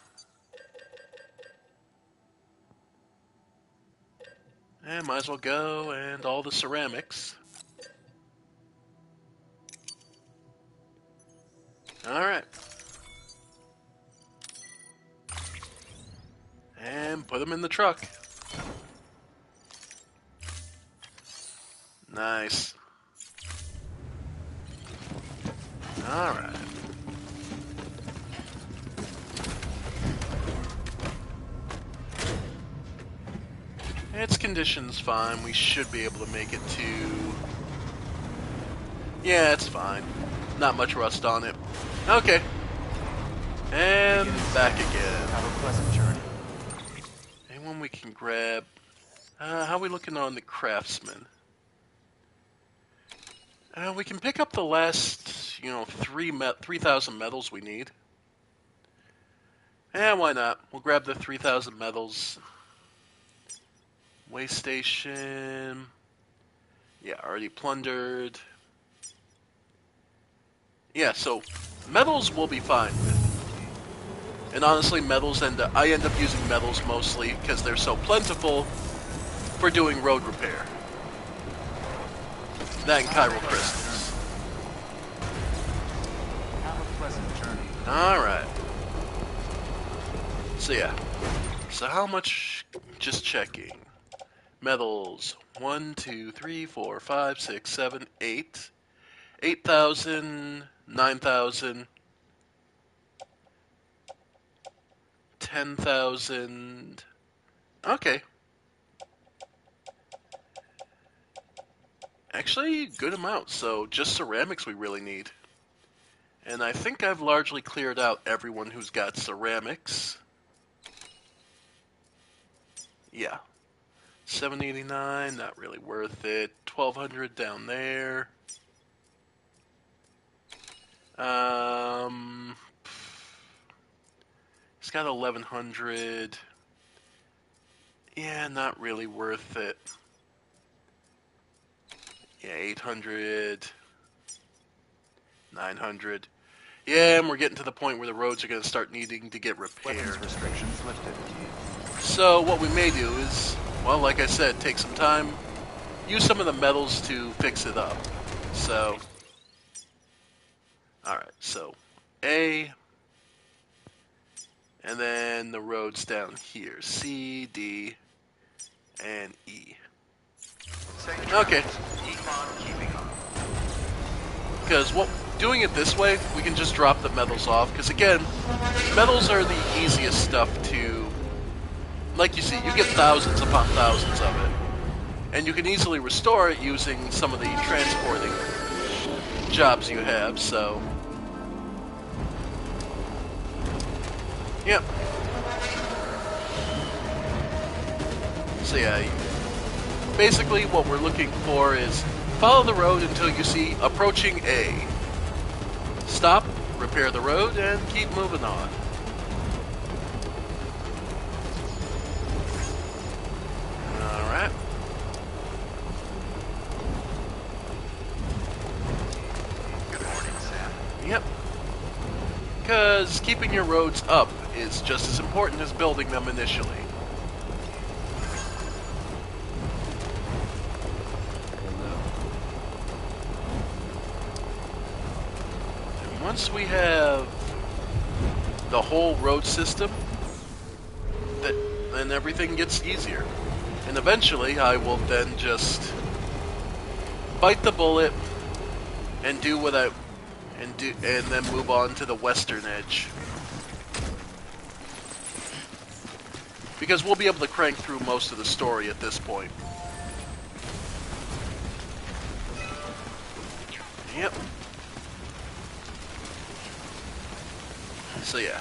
And might as well go, and all the ceramics. Alright. And put them in the truck. Nice. Alright. Its condition's fine. We should be able to make it to... Yeah, it's fine. Not much rust on it. Okay. And back again. Have a pleasant journey. Anyone we can grab? How are we looking on the craftsman? We can pick up the last, 3,000 metals we need. Why not? We'll grab the 3,000 metals. Way station. Yeah, already plundered. Yeah, so metals will be fine with. And honestly, I end up using metals mostly because they're so plentiful for doing road repair. That and chiral crystals. Have a pleasant journey. Alright. So yeah. So how much, just checking. Metals, 1, 2, 3, 4, 5, 6, 7, 8. 8,000, 9,000. 10,000. Okay. Actually, good amount. So just ceramics we really need. And I think I've largely cleared out everyone who's got ceramics. Yeah. 789, not really worth it. 1200 down there. It's got 1100. Yeah, not really worth it. Yeah, 800. 900. Yeah, and we're getting to the point where the roads are going to start needing to get repaired. Weapons restrictions lifted. So what we may do is, well, like I said, take some time, use some of the metals to fix it up. So, alright, so A, and then the roads down here, C, D, and E. Okay. Because doing it this way, we can just drop the metals off. Because again, metals are the easiest stuff to, like you see, you get thousands upon thousands of it. And you can easily restore it using some of the transporting jobs you have, so. Yep. So yeah, basically what we're looking for is follow the road until you see approaching A. Stop, repair the road, and keep moving on. Alright. Good morning, Sam. Yep. Because keeping your roads up is just as important as building them initially. Once we have the whole road system, then everything gets easier. And eventually I will then just bite the bullet and do what and then move on to the western edge. Because we'll be able to crank through most of the story at this point. Yep. So yeah.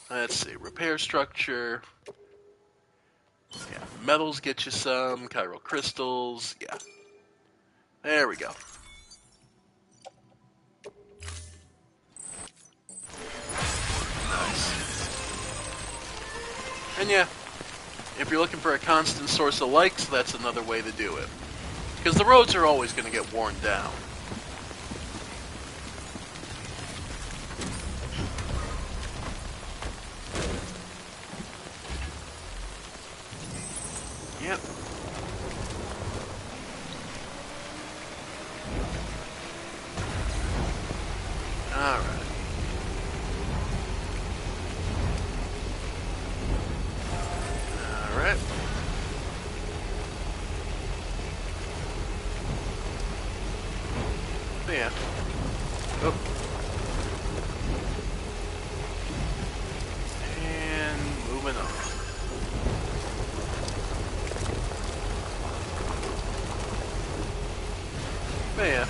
Let's see, repair structure. Yeah, metals get you some, chiral crystals, yeah. There we go. Nice. And yeah, if you're looking for a constant source of likes, that's another way to do it. Because the roads are always going to get worn down. Yep. Alright. Alright. Yeah. Oh. And moving on. But yeah.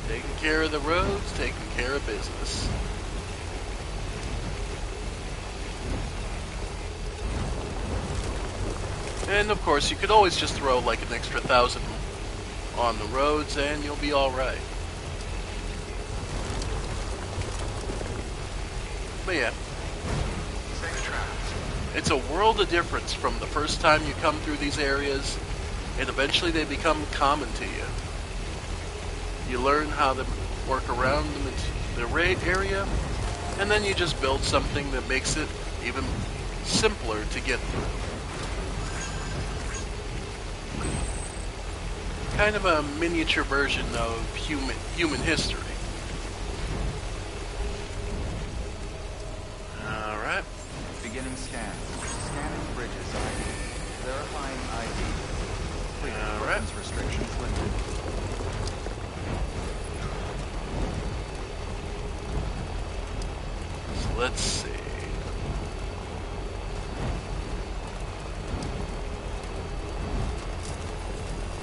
Taking care of the roads, taking care of business. And of course, you could always just throw like an extra 1,000 on the roads and you'll be alright. But yeah. It's a world of difference from the first time you come through these areas, and eventually they become common to you. You learn how to work around the area, and then you just build something that makes it even simpler to get through. Kind of a miniature version of human history. Alright. Beginning scan. Scanning bridges ID. Verifying ID. Alright. Weapons restrictions lifted. So let's see.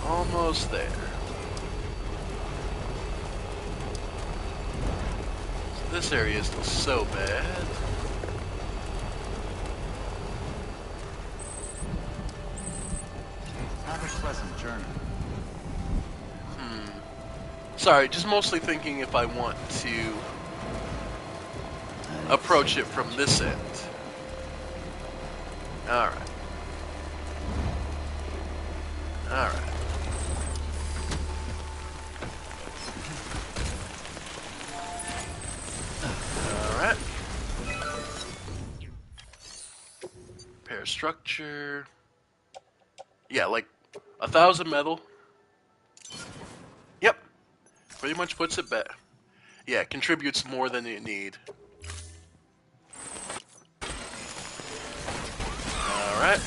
Almost there. So this area isn't so bad. journey. Sorry, just mostly thinking if I want to approach it from this end. Alright. Alright. Alright. Repair structure. Yeah, like 1,000 metal. Yep. Pretty much puts it back. Yeah, contributes more than you need. Alright.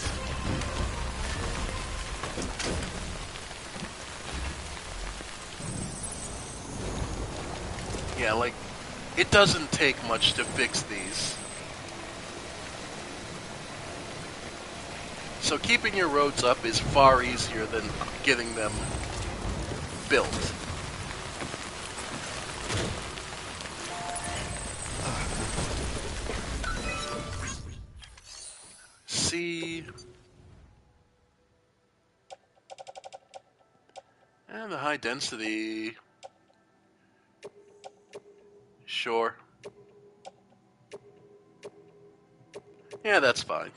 Yeah, like, it doesn't take much to fix these. So keeping your roads up is far easier than getting them built. See... And the high density... Sure. Yeah, that's fine.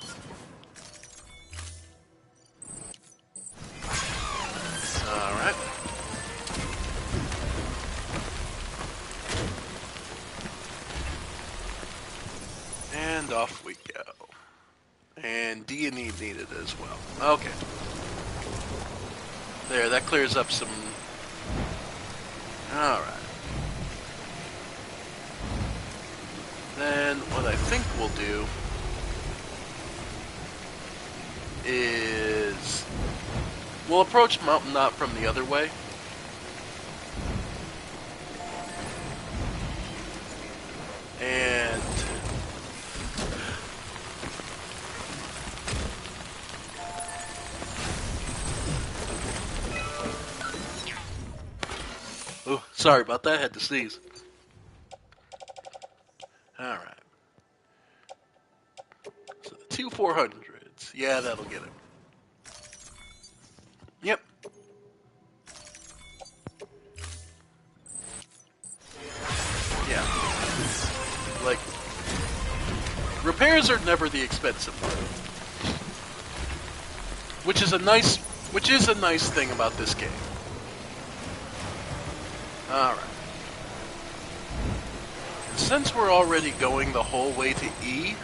Alright. And off we go. And D&E needed as well. Okay. There, that clears up some... Alright. Then, what I think we'll do is... We'll approach Mountain Knot from the other way. And... Oh, sorry about that, I had to sneeze. Alright. So the two 400s. Yeah, that'll get it. Yep. Yeah. Like, repairs are never the expensive part. Which is a nice thing about this game. Alright. Since we're already going the whole way to E,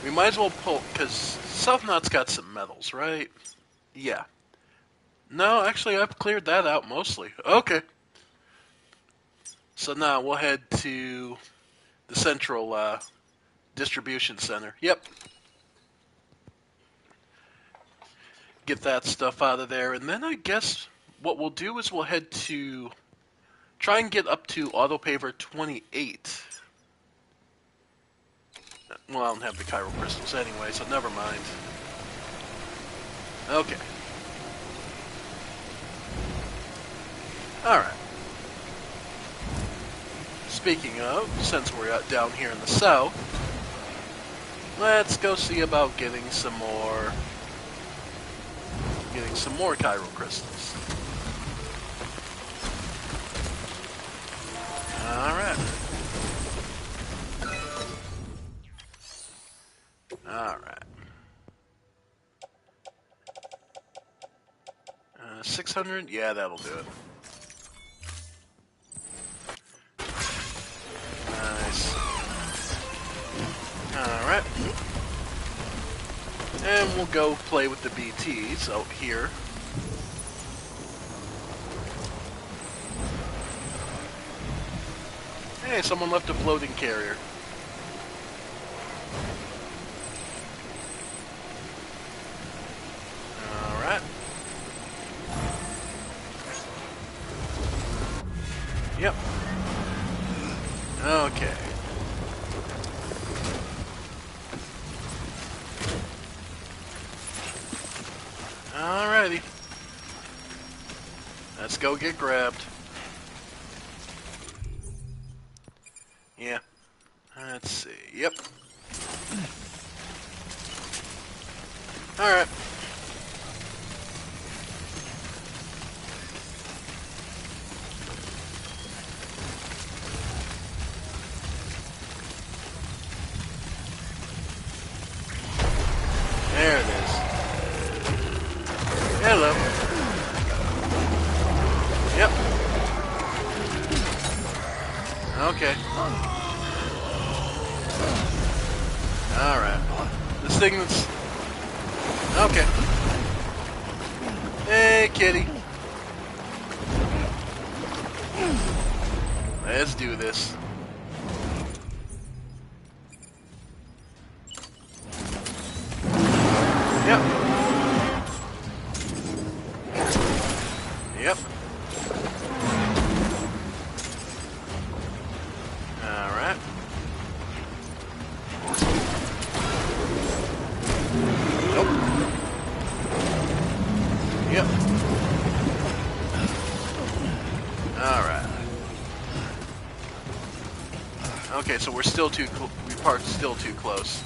we might as well pull, because South Knot's got some metals, right? Yeah. No, actually, I've cleared that out mostly. Okay. So now we'll head to the central distribution center. Yep. Get that stuff out of there, and then I guess what we'll do is we'll head to... Try and get up to Autopaver 28. Well, I don't have the Chiral Crystals anyway, so never mind. Okay. Alright. Speaking of, since we're down here in the south, let's go see about getting some more Chiral Crystals. Alright. Alright. 600? Yeah, that'll do it. Nice. Alright. And we'll go play with the BTs out here. Hey, someone left a floating carrier. Alright. Yep. Okay. Alrighty. Let's go get grabbed. Yeah. Let's see. Yep. Alright. Okay. Alright. This thing that's... Okay. Hey, kitty. Let's do this. Yep. Yep. Alright. Nope. Yep. Alright. Okay, so we're still too we parked still too close.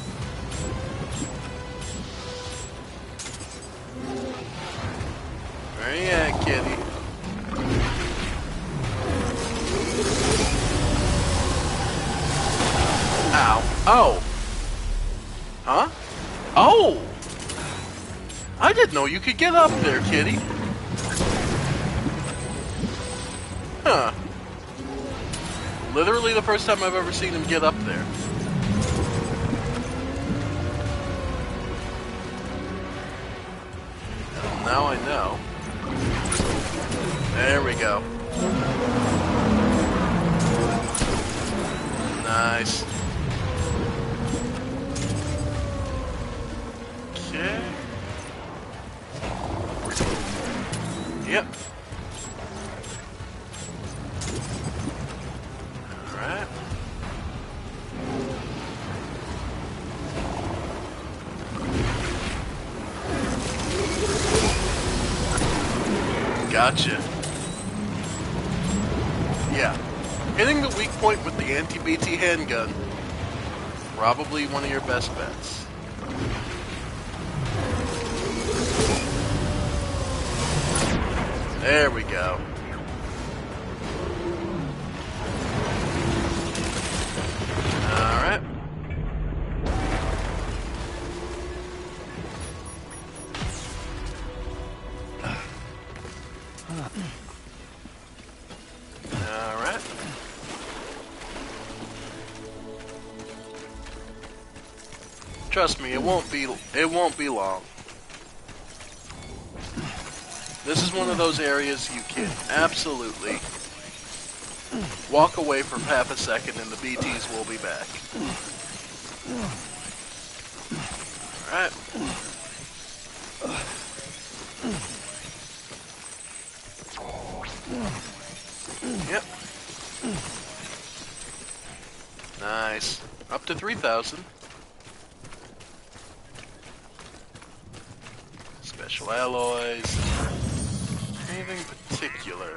Where you at, kitty? Ow. Oh. Huh? Oh! I didn't know you could get up there, kitty. Huh. Literally the first time I've ever seen him get up there. Now I know. There we go. Nice. Okay. Yep. Alright. Gotcha. Yeah. Hitting the weak point with the anti-BT handgun, probably one of your best bets. There we go. Alright. Alright. Trust me, it won't be long. This is one of those areas you can absolutely walk away for half a second and the BTs will be back. Alright. Yep. Nice. Up to 3,000. Special alloys. Anything particular?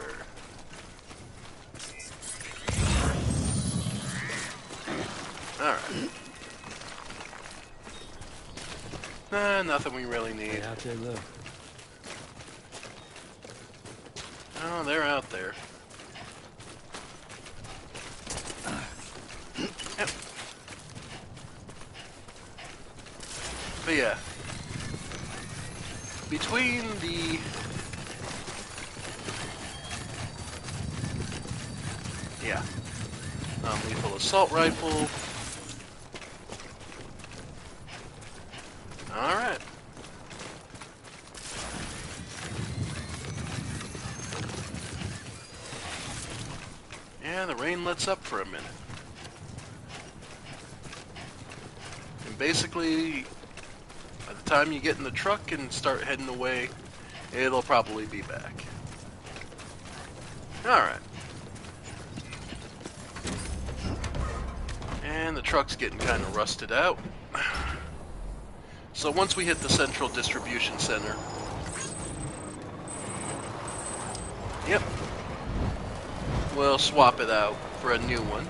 Alright. Nah, nothing we really need. Hey, out there, look. Oh, they're out there. Yep. But yeah. Between the... Yeah. Lethal assault rifle. Alright. Yeah, the rain lets up for a minute. And basically, by the time you get in the truck and start heading away, it'll probably be back. Alright. And the truck's getting kind of rusted out. So once we hit the central distribution center... Yep. We'll swap it out for a new one.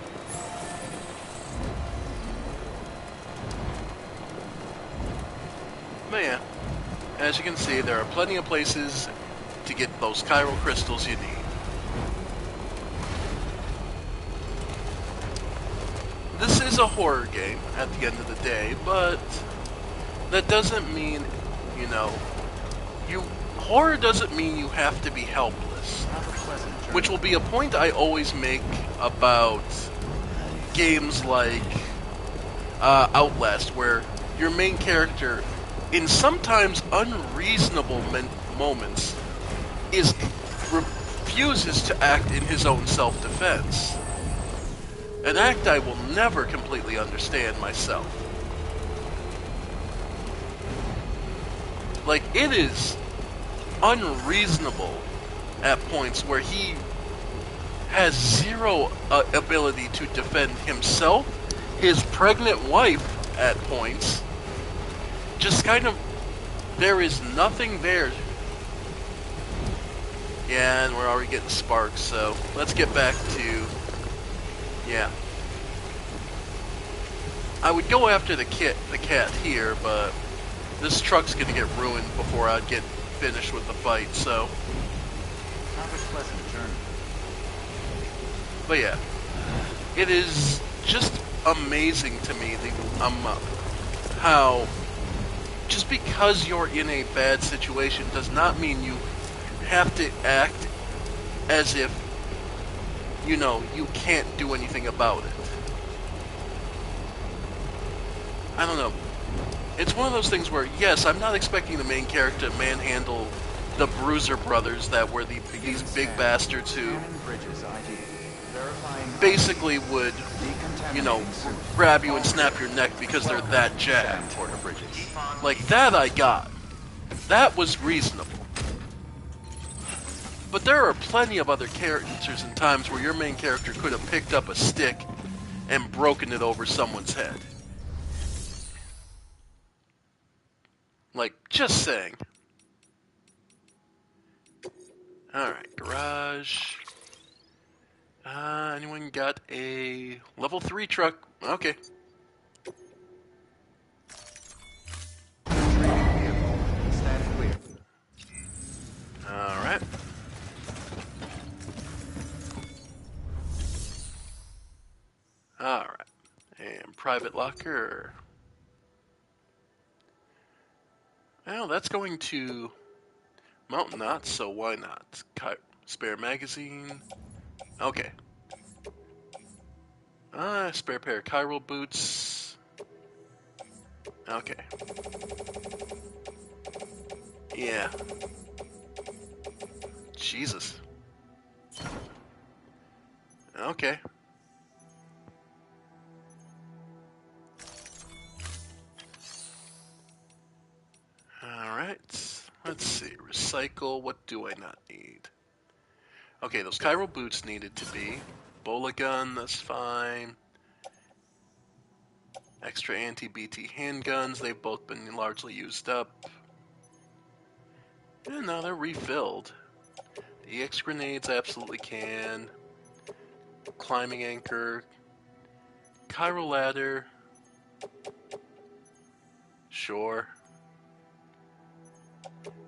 But yeah, as you can see, there are plenty of places to get those chiral crystals you need. This is a horror game at the end of the day, but that doesn't mean, you know, horror doesn't mean you have to be helpless. Have a pleasant journey. Which will be a point I always make about games like Outlast, where your main character, in sometimes unreasonable moments, refuses to act in his own self-defense. An act I will never completely understand myself. Like, it is unreasonable at points where he has zero ability to defend himself, his pregnant wife at points. Just kind of, there is nothing there. Yeah, and we're already getting sparks, so let's get back to, yeah. I would go after the cat here, but this truck's gonna get ruined before I'd get finished with the fight, so. Have a pleasant journey. But yeah, it is just amazing to me how just because you're in a bad situation does not mean you have to act as if, you know, you can't do anything about it. I don't know. It's one of those things where, yes, I'm not expecting the main character to manhandle the Bruiser brothers that were these big bastards who basically would, you know, grab you and snap your neck because they're that jacked. Like, that I got. That was reasonable. But there are plenty of other characters and times where your main character could have picked up a stick and broken it over someone's head. Like, just saying. Alright, garage. Anyone got a level 3 truck? Okay. Stand clear. Alright. Alright. And private locker. Well, that's going to Mountain Knots, so why not? Spare magazine. Okay. Spare pair of chiral boots. Okay. Yeah. Jesus. Okay. Alright. Let's see. Recycle. What do I not need? Okay, those chiral boots needed to be. Bola gun, that's fine. Extra anti-BT handguns, they've both been largely used up. Yeah, no, they're refilled. The EX grenades absolutely can. Climbing anchor. Chiral ladder. Sure.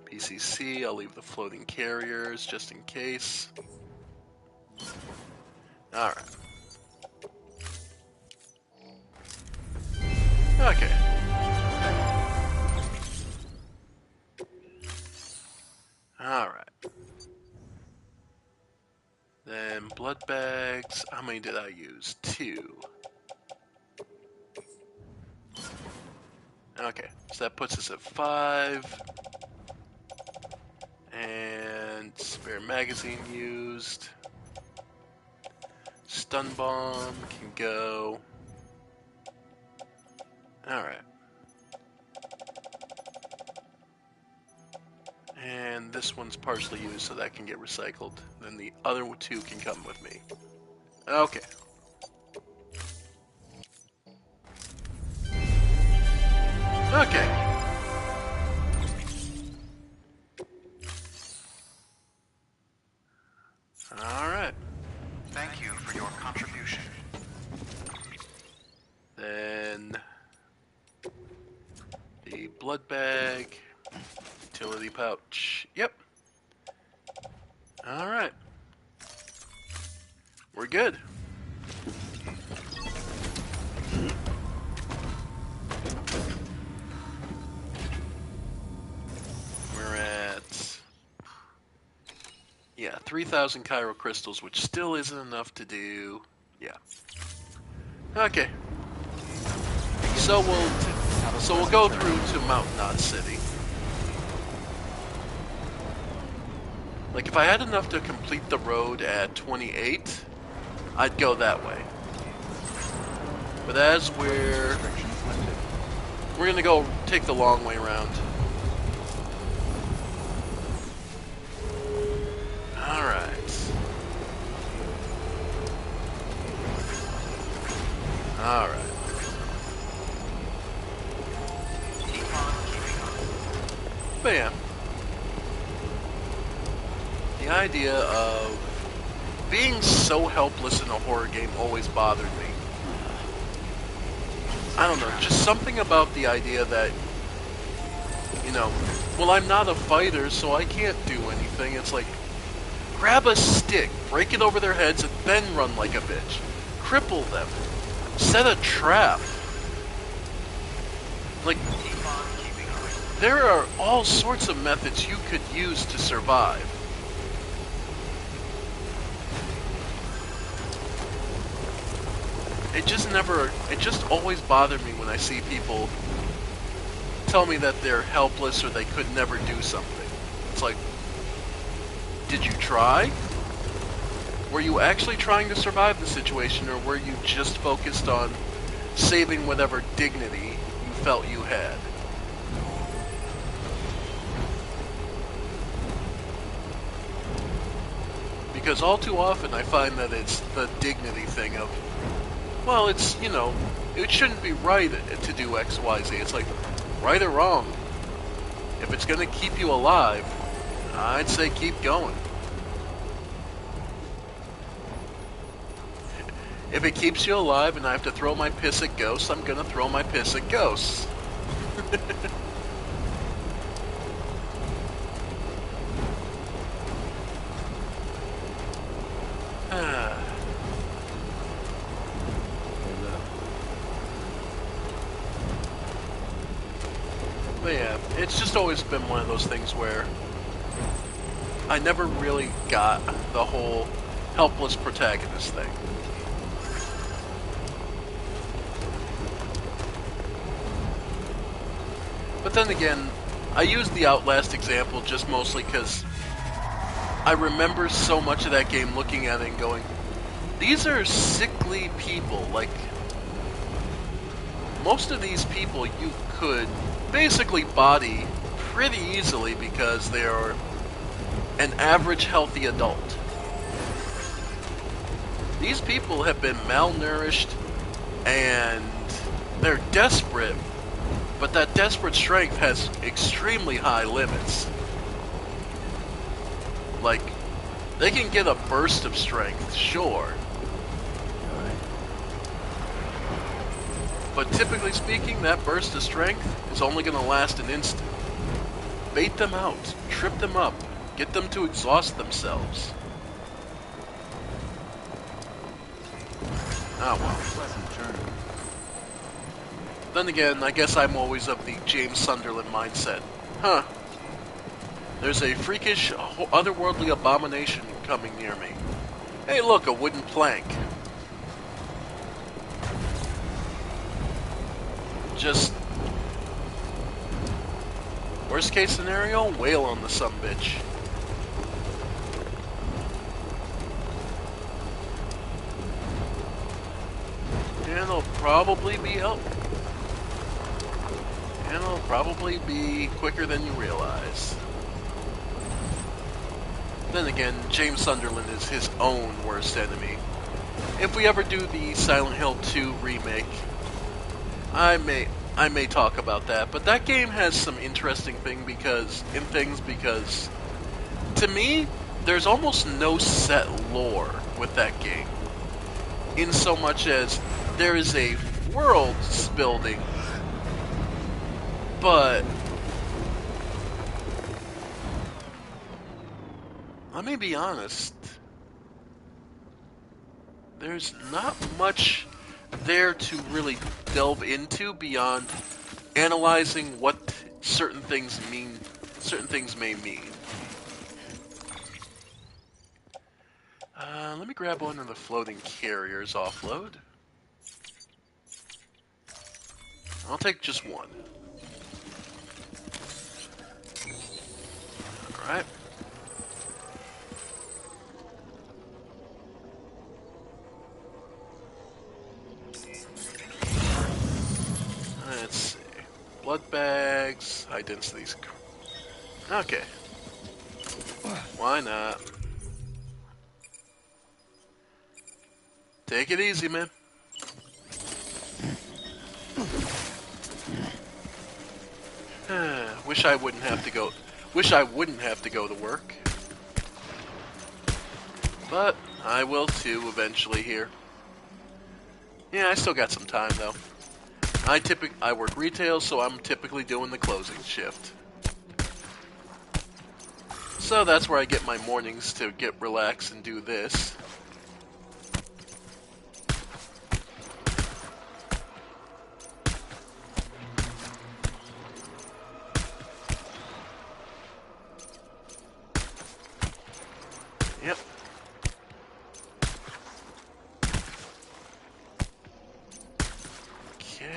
PCC, I'll leave the floating carriers just in case. Alright. Okay. Alright. Then blood bags. How many did I use? 2. Okay, so that puts us at 5. And spare magazine used. Stun bomb can go. Alright. And this one's partially used, so that can get recycled. Then the other 2 can come with me. Okay. Okay. Alright. Thank you for your contribution. Then the blood bag, utility pouch. Yep. Alright. We're good. We're at, yeah, 3,000 chiral crystals, which still isn't enough to do, yeah. Okay. So we'll go through to Mount Knot City. Like, if I had enough to complete the road at 28, I'd go that way. But as we're gonna go take the long way around. Alright. Alright. But yeah. The idea of being so helpless in a horror game always bothered me. I don't know, just something about the idea that, you know, well, I'm not a fighter, so I can't do anything. It's like, grab a stick, break it over their heads, and then run like a bitch. Cripple them. Set a trap. Like, there are all sorts of methods you could use to survive. It just always bothered me when I see people tell me that they're helpless or they could never do something. It's like, did you try? Were you actually trying to survive the situation, or were you just focused on saving whatever dignity you felt you had? Because all too often I find that it's the dignity thing of, well, it's, you know, it shouldn't be right to do X, Y, Z. It's like, right or wrong. If it's going to keep you alive, I'd say keep going. If it keeps you alive and I have to throw my piss at ghosts, I'm going to throw my piss at ghosts. But yeah, it's just always been one of those things where I never really got the whole helpless protagonist thing. But then again, I use the Outlast example just mostly because I remember so much of that game looking at it and going, these are sickly people. Like, most of these people you could basically body pretty easily because they are an average healthy adult. These people have been malnourished and they're desperate, but that desperate strength has extremely high limits. Like, they can get a burst of strength, sure. But typically speaking, that burst of strength is only going to last an instant. Bait them out, trip them up, get them to exhaust themselves. Oh well. Pleasant journey. Then again, I guess I'm always of the James Sunderland mindset. Huh. There's a freakish, otherworldly abomination coming near me. Hey look, a wooden plank. Just... worst case scenario, wail on the sumbitch. And it'll probably be And it'll probably be quicker than you realize. Then again, James Sunderland is his own worst enemy. If we ever do the Silent Hill 2 remake, I may talk about that, but that game has some interesting things because to me, there's almost no set lore with that game. In so much as there is a world building, but let me be honest, there's not much there to really delve into beyond analyzing what certain things may mean. Let me grab one of the floating carriers offload. I'll take just one. Alright. Let's see. Blood bags, high densities. Okay. Why not? Take it easy, man. Wish I wouldn't have to go. Wish I wouldn't have to go to work. But I will too eventually here. Yeah, I still got some time though. I work retail, so I'm typically doing the closing shift. So that's where I get my mornings to get relaxed and do this. Yep. Okay.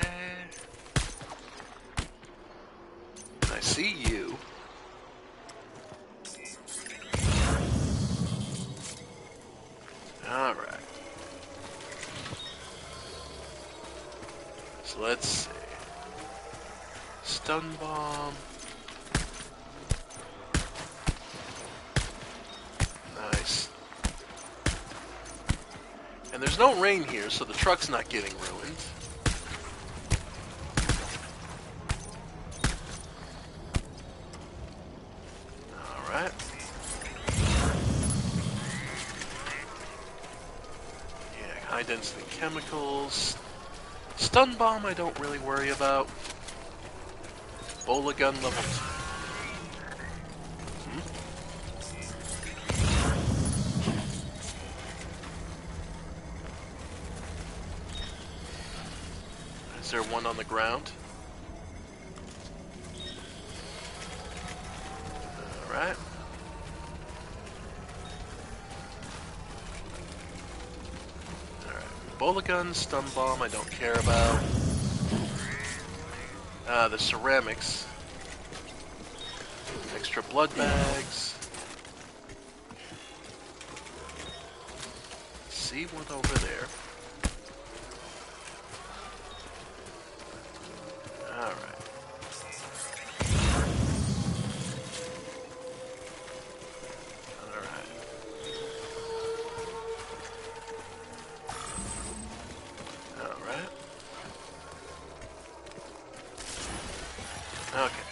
I see you. Alright. So let's see. Stun bomb. Nice. And there's no rain here, so the truck's not getting ruined. Alright. Yeah, high density chemicals. Stun bomb I don't really worry about. Bola gun level 2. Is there one on the ground? Alright. Alright. Bola gun, stun bomb I don't care about. The ceramics. Extra blood bags. See one over there. Alright. Alright. Alright. Okay.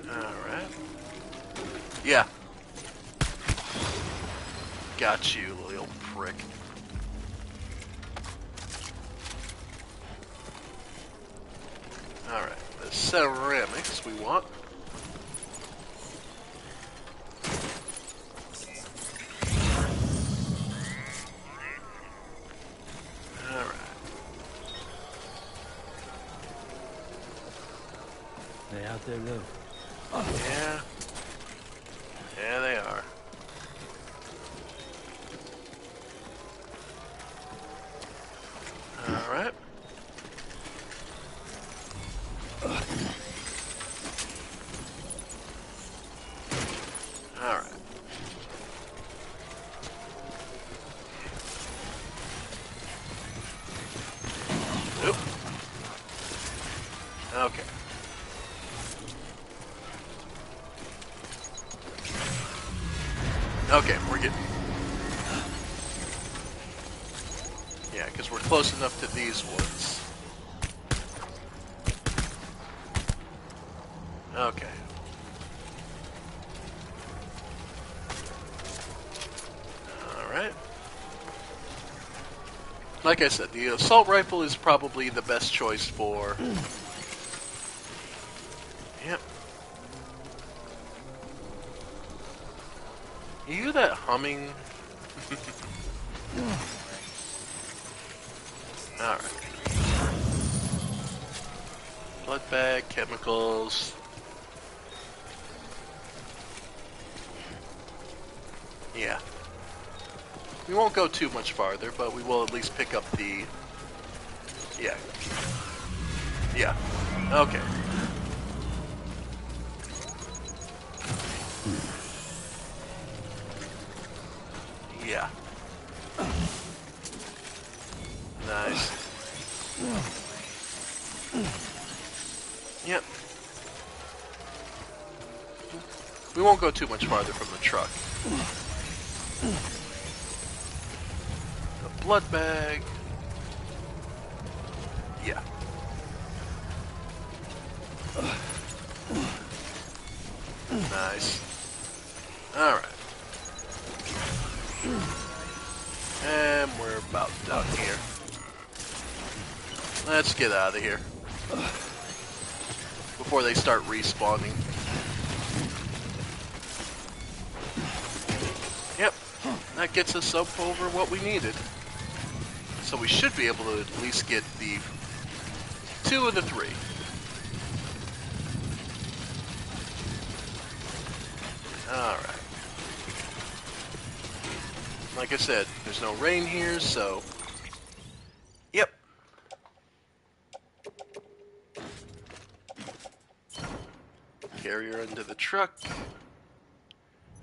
Alright. Yeah. Got you, little prick. Alright, the ceramics we want. Alright. They out there, look. Yeah. Yeah, they are. Alright. Alright. Oop. Okay. Okay, we're getting... Yeah, because we're close enough to these ones. Okay. Alright. Like I said, the assault rifle is probably the best choice for... Yep. You hear that humming? Alright. Blood bag, chemicals. Yeah. We won't go too much farther, but we will at least pick up the... Yeah. Yeah. Okay. Yeah. Nice. Yep. We won't go too much farther from the truck. The blood bag. Yeah. Nice. Alright. And we're about done here. Let's get out of here. Before they start respawning. Yep. That gets us up over what we needed. So we should be able to at least get the 2 of the 3. Alright. Like I said, there's no rain here, so... Yep. Carrier into the truck.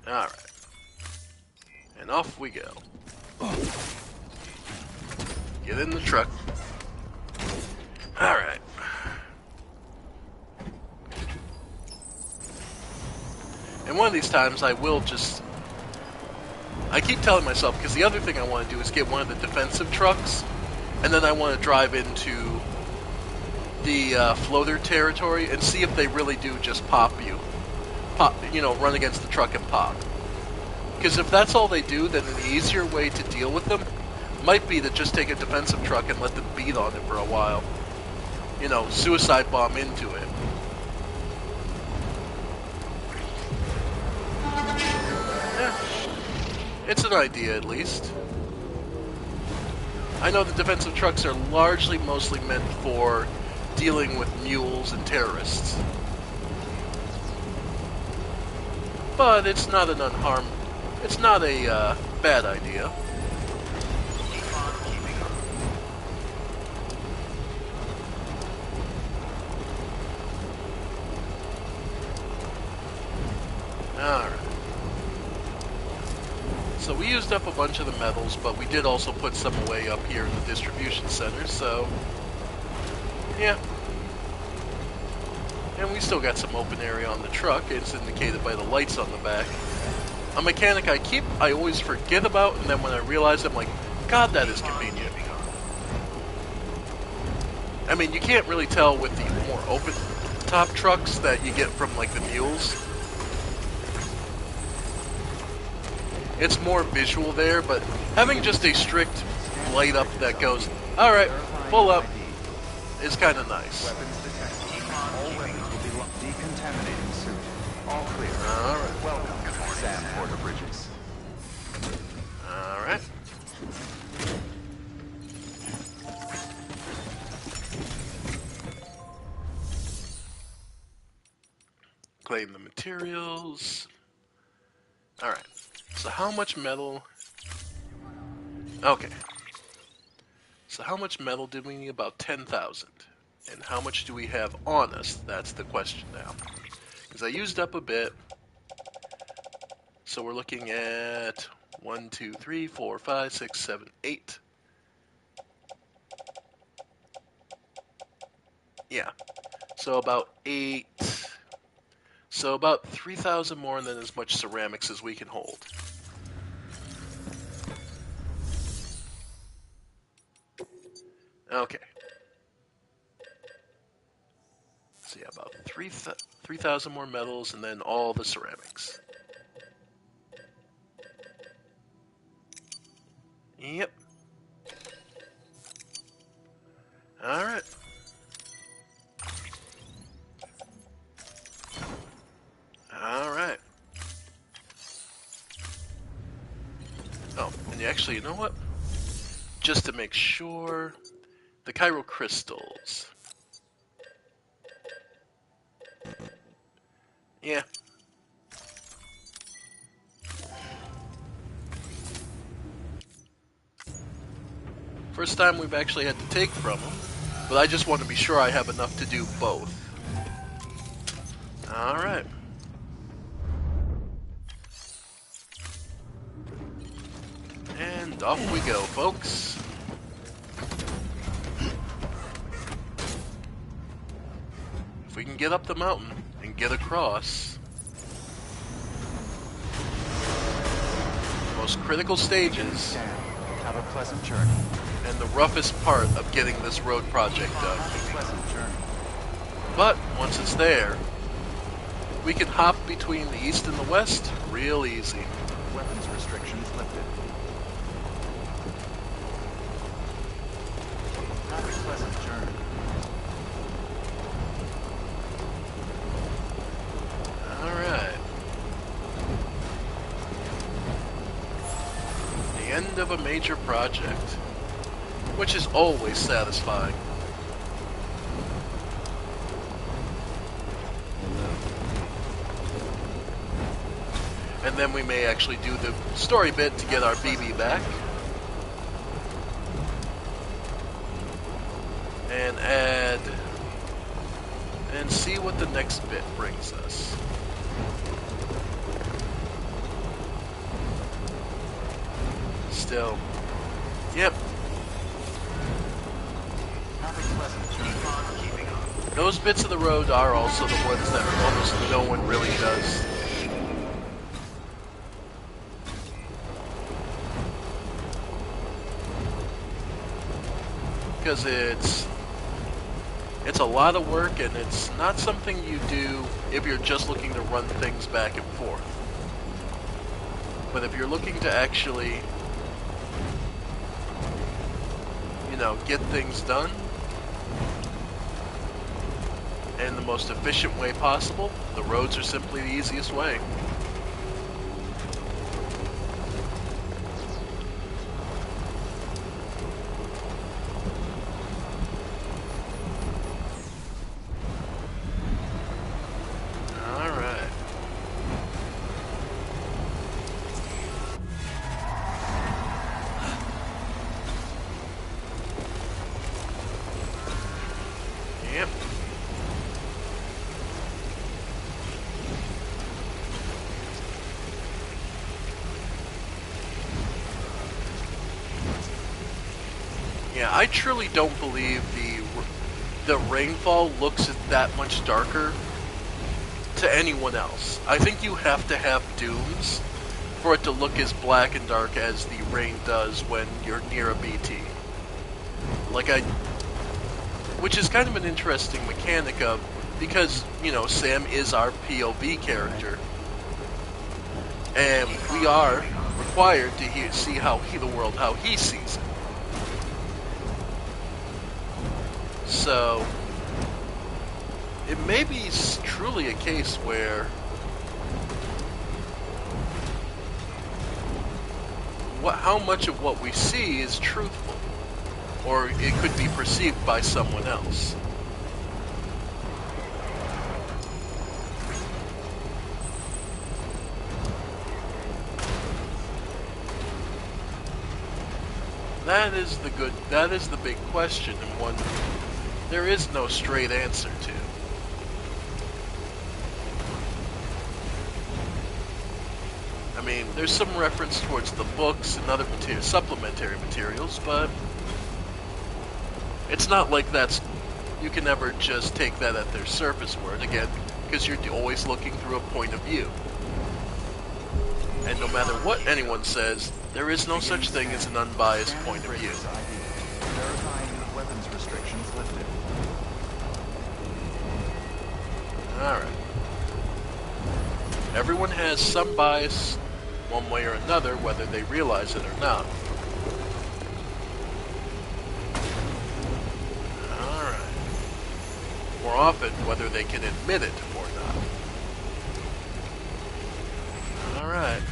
Alright. And off we go. Get in the truck. Alright. And one of these times I will just... I keep telling myself, because the other thing I want to do is get one of the defensive trucks, and then I want to drive into the floater territory and see if they really do just pop you. Pop, you know, run against the truck and pop. Because if that's all they do, then an easier way to deal with them might be to just take a defensive truck and let them beat on it for a while. You know, suicide bomb into it. Yeah. It's an idea, at least. I know the defensive trucks are mostly meant for dealing with mules and terrorists. But it's not an it's not a bad idea. Alright. So we used up a bunch of the metals, but we did also put some away up here in the distribution center, so... Yeah. And we still got some open area on the truck. It's indicated by the lights on the back. A mechanic I always forget about, and then when I realize it, I'm like, God, that is convenient. I mean, you can't really tell with the more open top trucks that you get from, like, the mules. It's more visual there, but having just a strict light up that goes, alright, pull up, is kind of nice. Weapons detected. All weapons will be decontaminating soon. All clear. Alright. Welcome, Sam Porter Bridges. Alright. Claim the materials. Alright. So how much metal... Okay. So how much metal did we need? About 10,000. And how much do we have on us? That's the question now. Because I used up a bit. So we're looking at 1, 2, 3, 4, 5, 6, 7, 8. Yeah. So about 8. So about 3,000 more and then as much ceramics as we can hold. Okay. So yeah, about 3,000 more metals and then all the ceramics. Yep. Alright. Alright. Oh, and actually, you know what? Just to make sure, the chiral crystals. Yeah. First time we've actually had to take from him. But I just want to be sure I have enough to do both. Alright. And off we go, folks. If we can get up the mountain and get across, the most critical stages Have a pleasant journey. and the roughest part of getting this road project done. Have a pleasant journey. But once it's there, we can hop between the east and the west real easy. Weapons restrictions lifted. Have a pleasant journey. Alright. The end of a major project, which is always satisfying. And then we may actually do the story bit to get our BB back. And add... and see what the next bit brings us. Still. Yep. Have a pleasant journey. Those bits of the road are also the ones that almost no one really does. Because it's a lot of work, and it's not something you do if you're just looking to run things back and forth. But if you're looking to actually, you know, get things done in the most efficient way possible, the roads are simply the easiest way. Yep. Yeah, I truly don't believe the rainfall looks that much darker to anyone else. I think you have to have dunes for it to look as black and dark as the rain does when you're near a BT. Which is kind of an interesting mechanic of, because, you know, Sam is our POV character, and we are required to see the world how he sees it. So, it may be truly a case where how much of what we see is truthful, or it could be perceived by someone else. That is the big question, and one there is no straight answer to. I mean, there's some reference towards the books and other supplementary materials, but it's not like you can never just take that at their surface word, again, because you're always looking through a point of view. And no matter what anyone says, there is no such thing as an unbiased point of view. Verifying weapons restrictions lifted. Alright. Everyone has some bias, one way or another, whether they realize it or not. Alright. More often, whether they can admit it or not. Alright.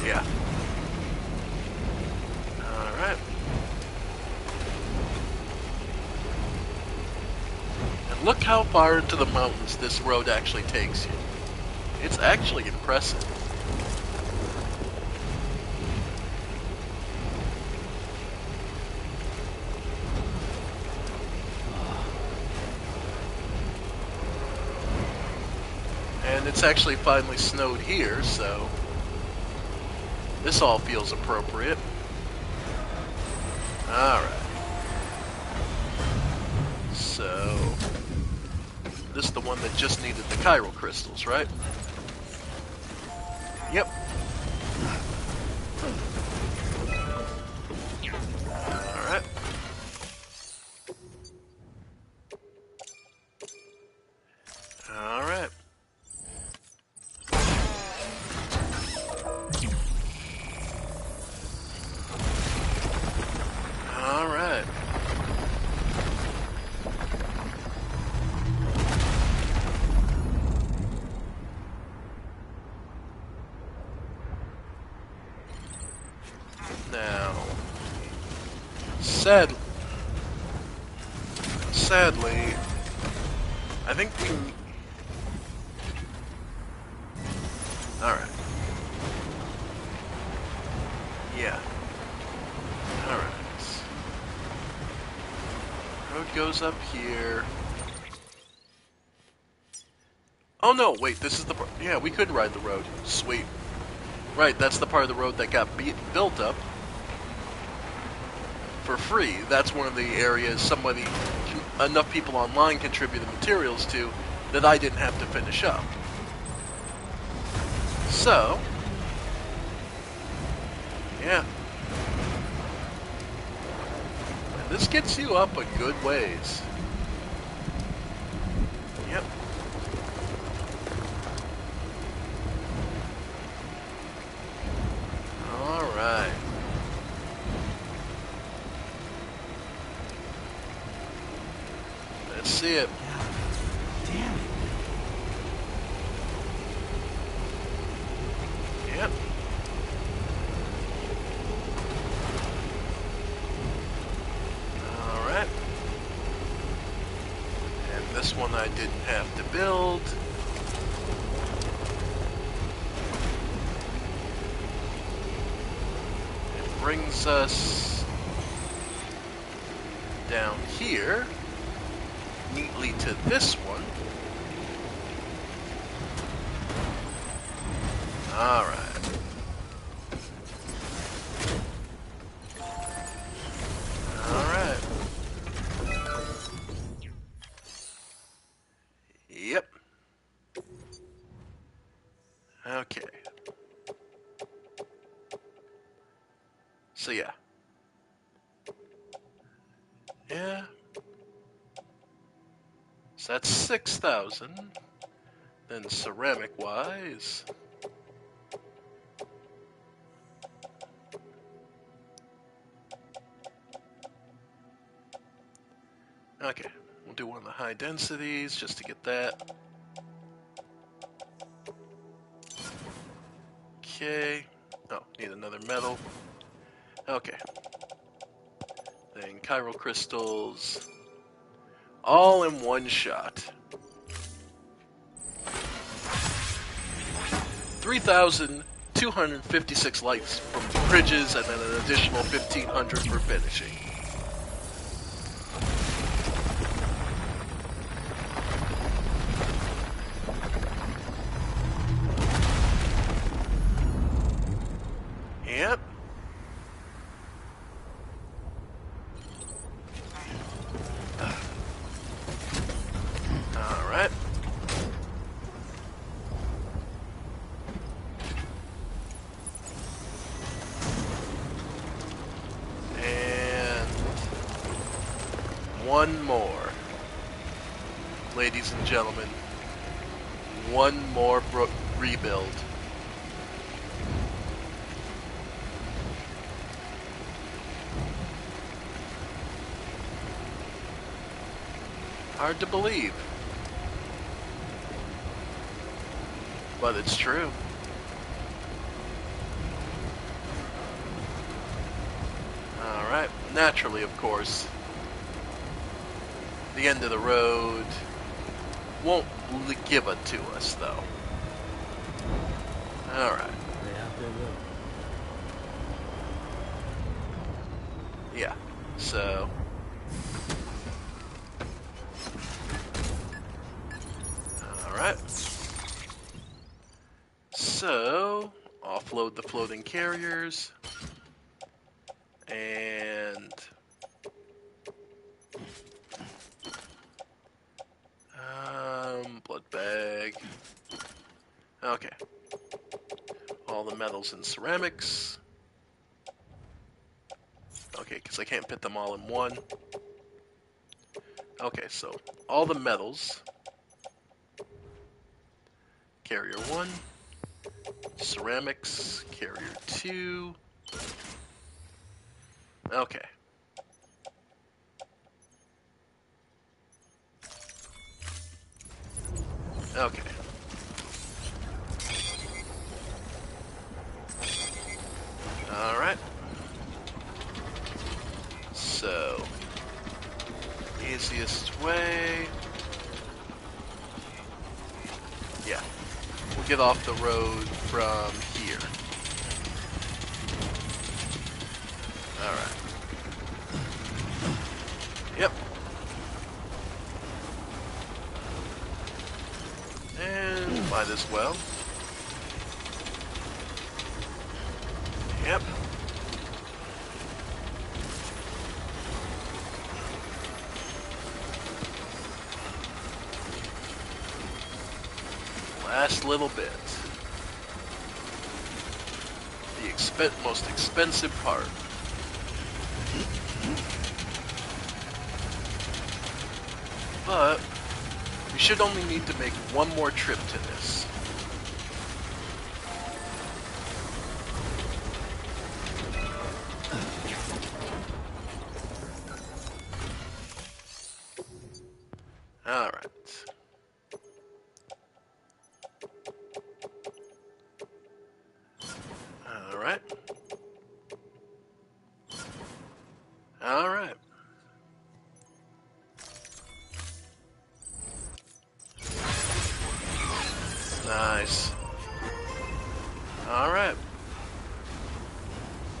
Yeah. Alright. And look how far into the mountains this road actually takes you. It's actually impressive. And it's actually finally snowed here, so this all feels appropriate. Alright. So, this is the one that just needed the chiral crystals, right? Yep. Alright. Alright. Alright. Now, sadly, I think we... Alright. Yeah. Alright. Road goes up here. Oh no, wait, this is the part... Yeah, we could ride the road. Sweet. Right, that's the part of the road that got built up for free. That's one of the areas enough people online contributed materials to that I didn't have to finish up. So, yeah. And this gets you up a good ways. Yep. Alright. Let's see it. Damn it. Yep. Alright. And this one I didn't have to build. It brings us down here, neatly to this one. Alright. Alright. Yep. Okay. So yeah. Yeah. So that's 6,000. Then ceramic-wise... Okay, we'll do one of the high densities just to get that. Okay. Oh, need another metal. Okay. Then chiral crystals. All in one shot. 3,256 lights from bridges and then an additional 1,500 for finishing. Yep. Alright. And one more. Ladies and gentlemen. One more rebuild. Hard to believe. But it's true. Alright, naturally, of course. The end of the road won't give it to us, though. Alright. They out there low. Yeah, so... Alright. offload the floating carriers. And... blood bag. Okay. All the metals and ceramics. Okay, because I can't put them all in one. Okay, so all the metals. Carrier 1. Ceramics. Carrier 2. Okay. Okay. Alright. So, easiest way... Yeah. We'll get off the road from here. Alright. Yep. And might as well. Yep. Last little bit. The most expensive part. But we should only need to make one more trip to this. Alright. Alright. Alright. Nice. Alright.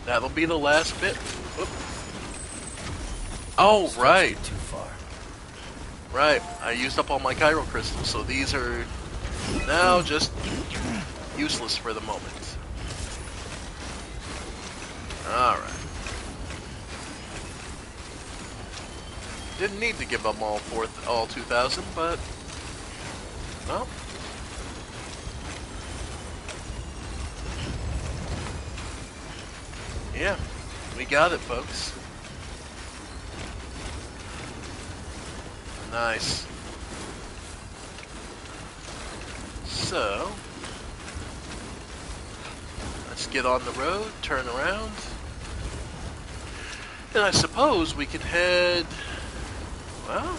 That'll be the last bit. Oop. Oh, right. Too far. Right. I used up all my Gyro crystals, so these are now just useless for the moment. Alright. Didn't need to give them all 2,000, but... well... yeah, we got it, folks. Nice. So, let's get on the road, turn around, and I suppose we can head, well,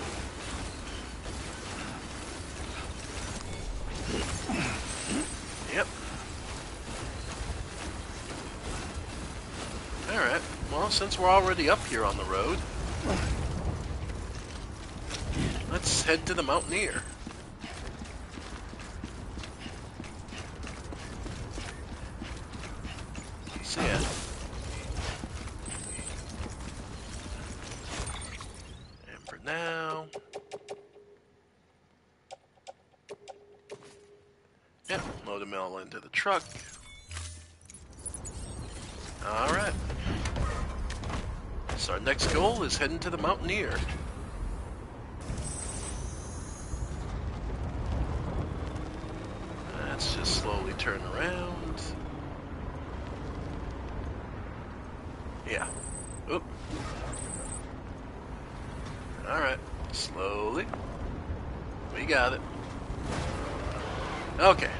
yep. Alright, well, since we're already up here on the road, let's head to the Mountaineer. So yeah. And for now... yep, load them all into the truck. Alright. So our next goal is heading to the Mountaineer. Let's just slowly turn around. Yeah. Oop. Alright. Slowly. We got it. Okay.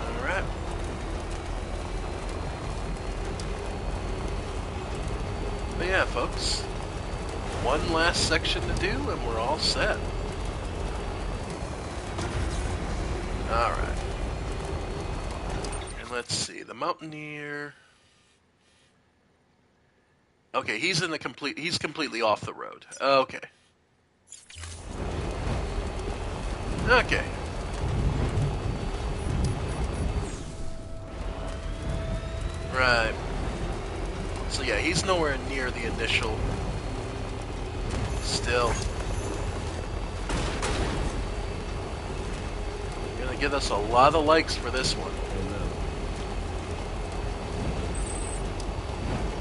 Alright. But yeah, folks. One last section to do and we're all set. Alright. And let's see, the Mountaineer... okay, he's completely off the road. Okay. Okay. Right. So yeah, he's nowhere near the initial. Still. Gonna gonna get us a lot of likes for this one.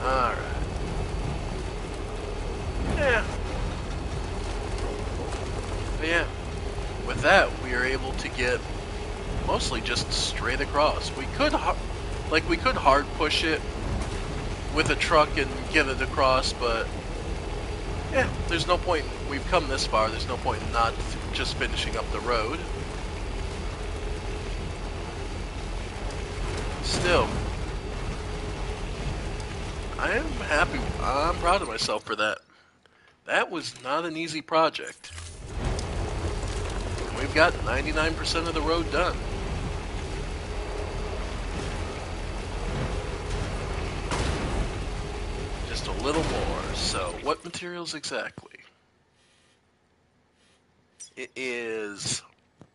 Alright. Yeah. But yeah. With that, we are able to get mostly just straight across. We could hard push it with a truck and get it across, but yeah, there's no point. We've come this far. There's no point in not just finishing up the road. Still, I am happy. I'm proud of myself for that. That was not an easy project. We've got 99% of the road done. Just a little more. So, what materials exactly? It is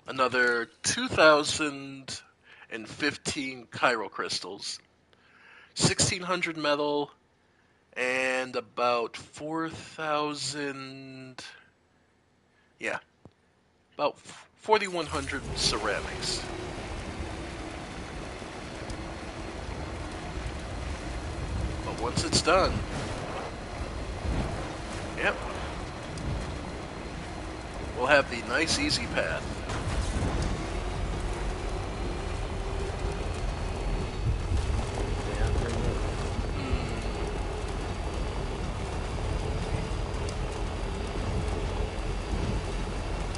another 2,015 chiral crystals, 1,600 metal, and about 4,000, yeah, about 4,100 ceramics. But once it's done, yep, we'll have the nice easy path.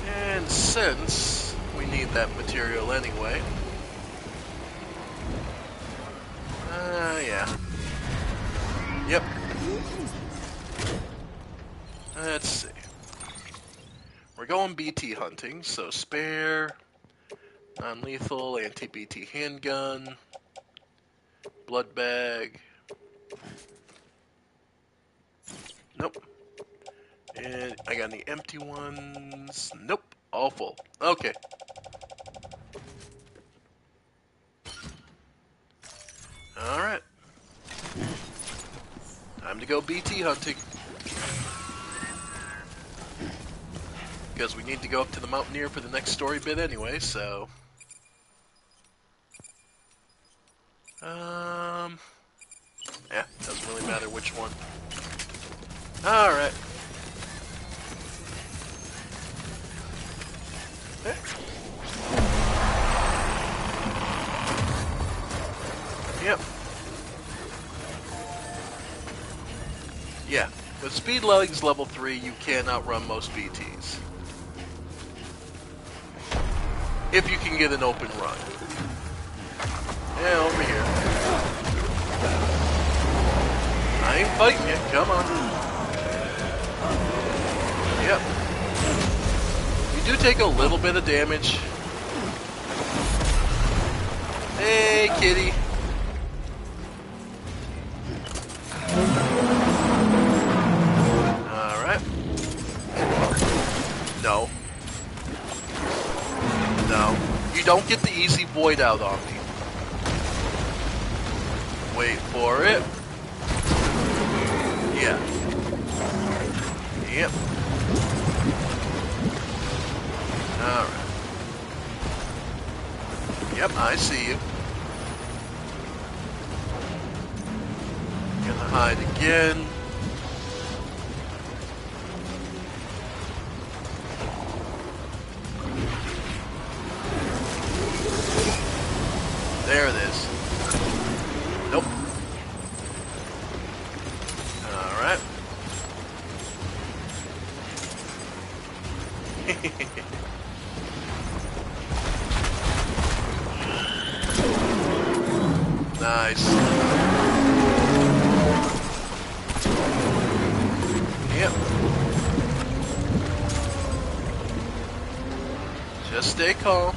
And since we need that material anyway, yeah. Yep. Let's see. We're going BT hunting, so spare, non-lethal, anti-BT handgun, blood bag. Nope. And I got any empty ones? Nope. All full. Okay. Alright. Time to go BT hunting. Because we need to go up to the Mountaineer for the next story bit anyway, so... Yeah, doesn't really matter which one. Alright. Yep. Yeah, with speed legs level 3, you can outrun most BTs. If you can get an open run. Yeah, over here. I ain't fighting you, come on. Yep. You do take a little bit of damage. Hey, kitty. Alright. No. No. You don't get the easy void out on me. Wait for it. Yeah. Yep. Alright. Yep, I see you. Gonna hide again. There it is. Nope. Alright. Nice. Yep. Just stay calm.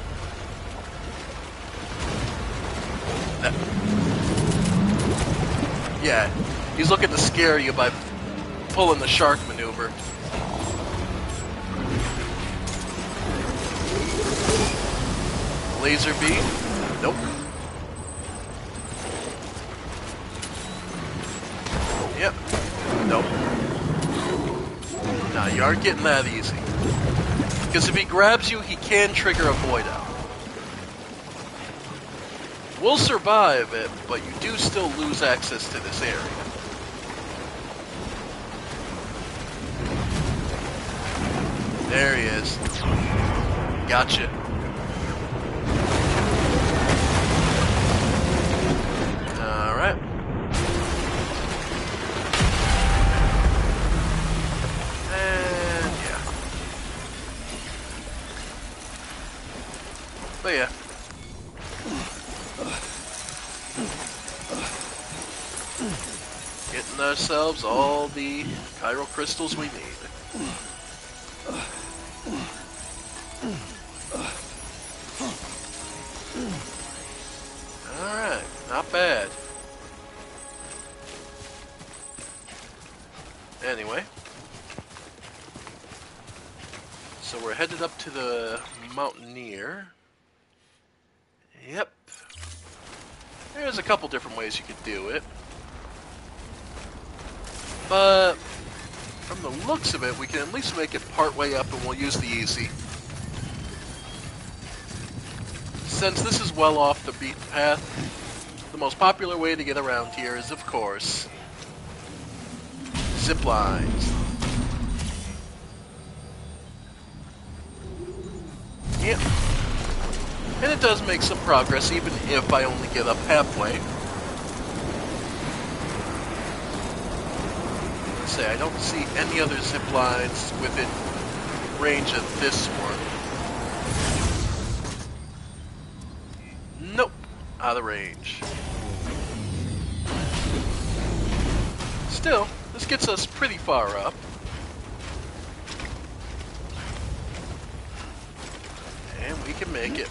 Yeah, he's looking to scare you by pulling the shark maneuver. Laser beam? Nope. Yep. Nope. Nah, you aren't getting that easy. Because if he grabs you, he can trigger a void out. We'll survive it, but you do still lose access to this area. There he is. Gotcha. Alright. And yeah. But yeah. Getting ourselves all the chiral crystals we need. Alright, not bad. Anyway. So we're headed up to the Mountaineer. Yep. There's a couple different ways you could do it. But from the looks of it, we can at least make it part way up and we'll use the easy. Since this is well off the beaten path, the most popular way to get around here is, of course, zip lines. Yep. And it does make some progress, even if I only get up halfway. Let's say I don't see any other zip lines within range of this one. Nope, out of range. Still, this gets us pretty far up. And we can make it.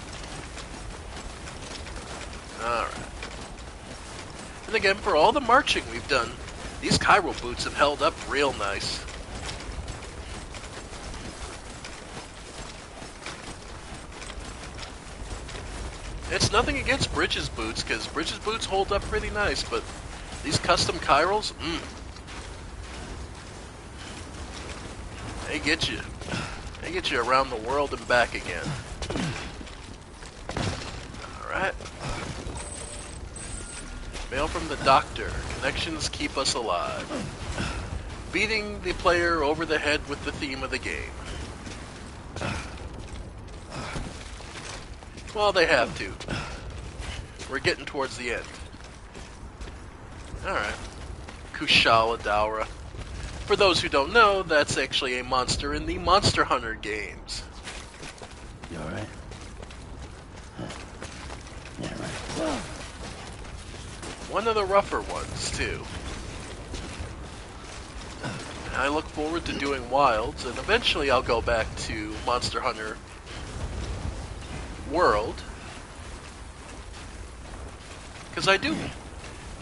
Alright. And again, for all the marching we've done, these chiral boots have held up real nice. It's nothing against Bridges boots, because Bridges boots hold up pretty nice, but these custom chirals, they get you. They get you around the world and back again. Alright. Mail from the doctor. Connections keep us alive. Beating the player over the head with the theme of the game. Well, they have to. We're getting towards the end. Alright. Kushala Daura. For those who don't know, that's actually a monster in the Monster Hunter games. You alright? Yeah, right. One of the rougher ones, too. And I look forward to doing Wilds, and eventually I'll go back to Monster Hunter World. Because I do.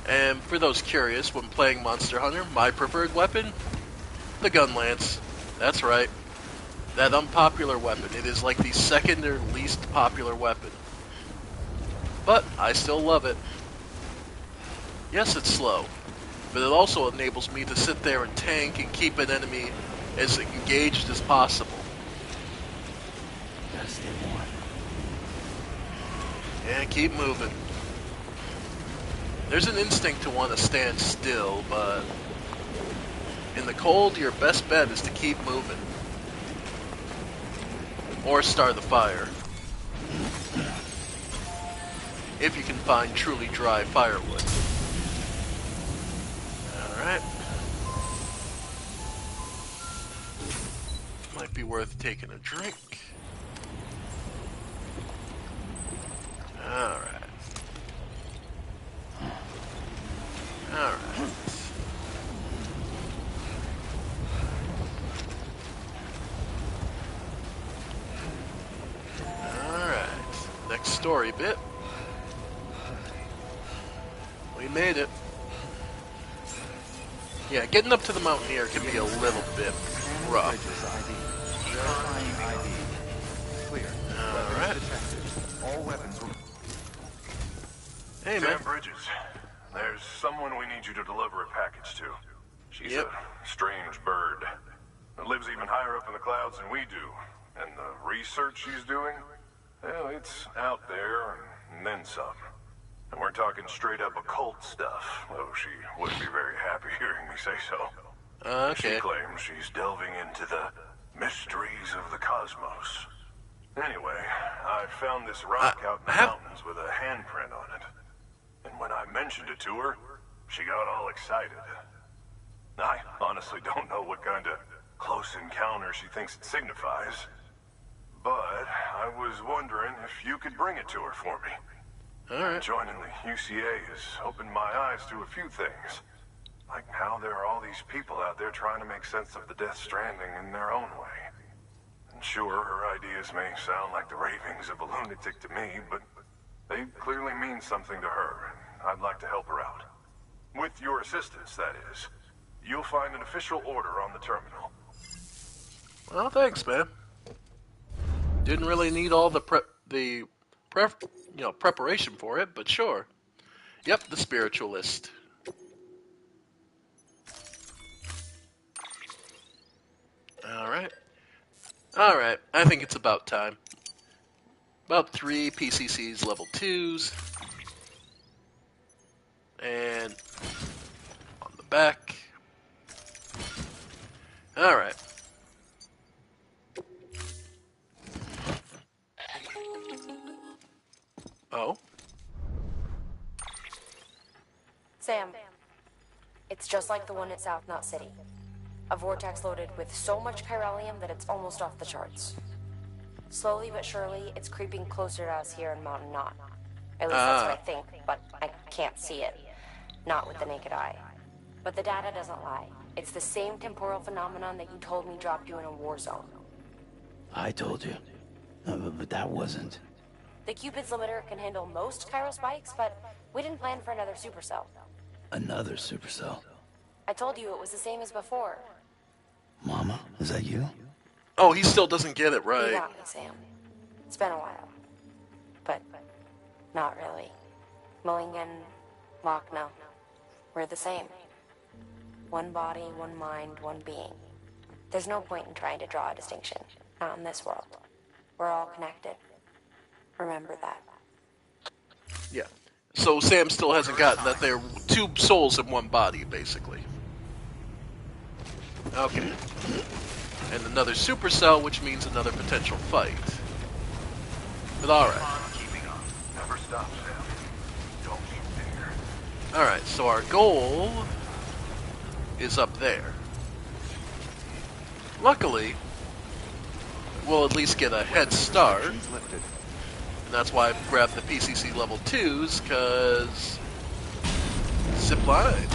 And for those curious, when playing Monster Hunter, my preferred weapon? The gun lance. That's right. That unpopular weapon. It is like the second or least popular weapon. But I still love it. Yes, it's slow, but it also enables me to sit there and tank and keep an enemy as engaged as possible. Gotta stay warm. And keep moving. There's an instinct to want to stand still, but in the cold, your best bet is to keep moving. Or start the fire. If you can find truly dry firewood. Alright. Might be worth taking a drink. Alright. Alright. Alright. Next story bit. We made it. Yeah, getting up to the Mountaineer can be a little bit rough. Clear. Alright. All weapons were... Hey, man. Sam Bridges, there's someone we need you to deliver a package to. She's Yep. a strange bird that lives even higher up in the clouds than we do. And the research she's doing, well, it's out there and then some. And we're talking straight up occult stuff, though she wouldn't be very happy hearing me say so. Okay. She claims she's delving into the mysteries of the cosmos. Anyway, I found this rock out in the mountains with a handprint on it. And when I mentioned it to her, she got all excited. I honestly don't know what kind of close encounter she thinks it signifies. But I was wondering if you could bring it to her for me. Alright. Joining the UCA has opened my eyes to a few things. Like how there are all these people out there trying to make sense of the Death Stranding in their own way. And sure, her ideas may sound like the ravings of a lunatic to me, but they clearly mean something to her, and I'd like to help her out. With your assistance, that is. You'll find an official order on the terminal. Well, thanks, man. Didn't really need all the preparation for it, but sure. Yep, the spiritualist. Alright. Alright, I think it's about time. About 3 PCCs level 2s. And on the back. Alright. Oh? Sam, it's just like the one at South Knot City. A vortex loaded with so much chiralium that it's almost off the charts. Slowly but surely, it's creeping closer to us here in Mountain Knot. At least that's what I think, but I can't see it. Not with the naked eye. But the data doesn't lie. It's the same temporal phenomenon that you told me dropped you in a war zone. I told you. But that wasn't. The Cupid's limiter can handle most chiral spikes, but we didn't plan for another supercell. Another supercell. I told you it was the same as before. Mama, is that you? Oh, he still doesn't get it You right. got me, Sam. It's been a while. But not really. Mulligan, Lochner, we're the same. One body, one mind, one being. There's no point in trying to draw a distinction. Not in this world. We're all connected. Remember that. Yeah. So Sam still hasn't gotten that they're 2 souls in one body, basically. Okay. And another supercell, which means another potential fight. But alright. Keeping up. Never stop, Sam. Don't you dare. Alright, so our goal is up there. Luckily, we'll at least get a head start. Restrictions lifted. And that's why I've grabbed the PCC level 2s, because zip line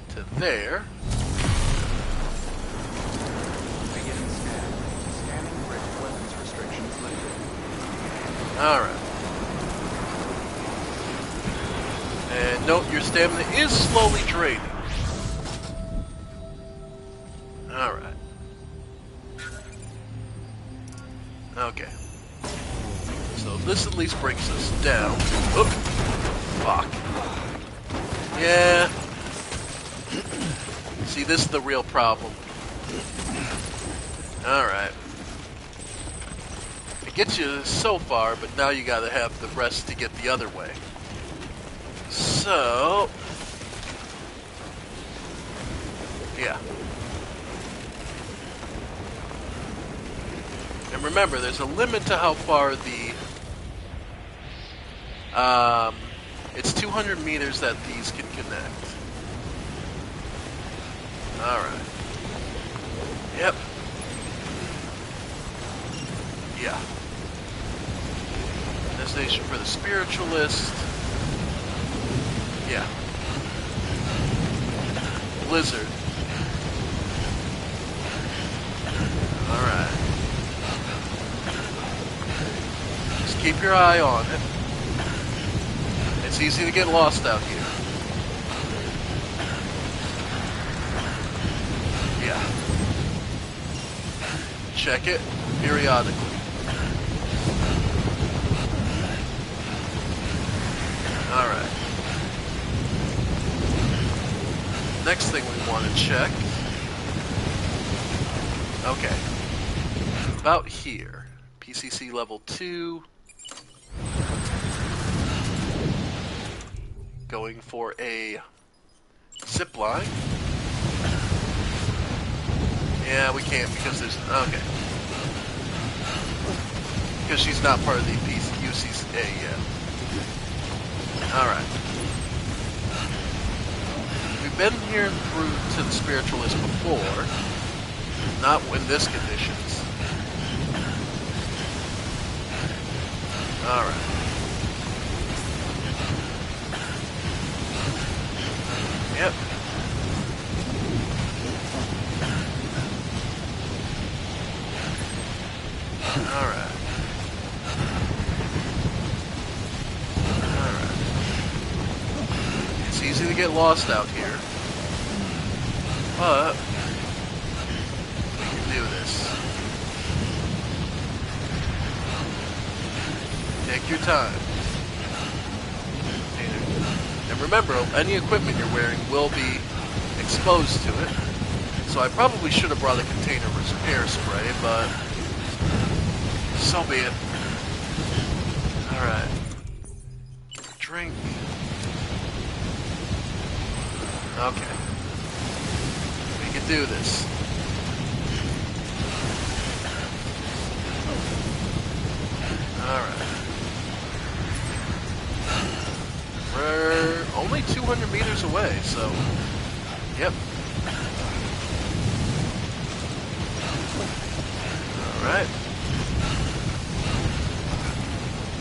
to there. Beginning scan. Scanning bridge weapons restrictions lifted. Alright. And note your stamina is slowly draining. Alright. Okay. So this at least brings us down. Oop. Fuck. Yeah. See, this is the real problem. Alright. It gets you so far, but now you gotta have the rest to get the other way. So... yeah. And remember, there's a limit to how far the... it's 200 meters that these can connect. Alright. Yep. Yeah. Destination for the spiritualist. Yeah. Blizzard. Alright. Just keep your eye on it. It's easy to get lost out here. Yeah. Check it periodically. Alright. Next thing we want to check. Okay. About here. PCC level 2. Going for a zip line. Yeah, we can't because there's... Okay. Because she's not part of the UCA yet. Alright. We've been here through to the Spiritualist before. Not in this conditions. Alright. Yep. Alright. Alright. It's easy to get lost out here. But we can do this. Take your time. And remember, any equipment you're wearing will be exposed to it. So I probably should have brought a container of air spray, but so be it. Alright. Drink. Okay. We can do this. Alright. We're only 200 meters away, so... Yep. Alright.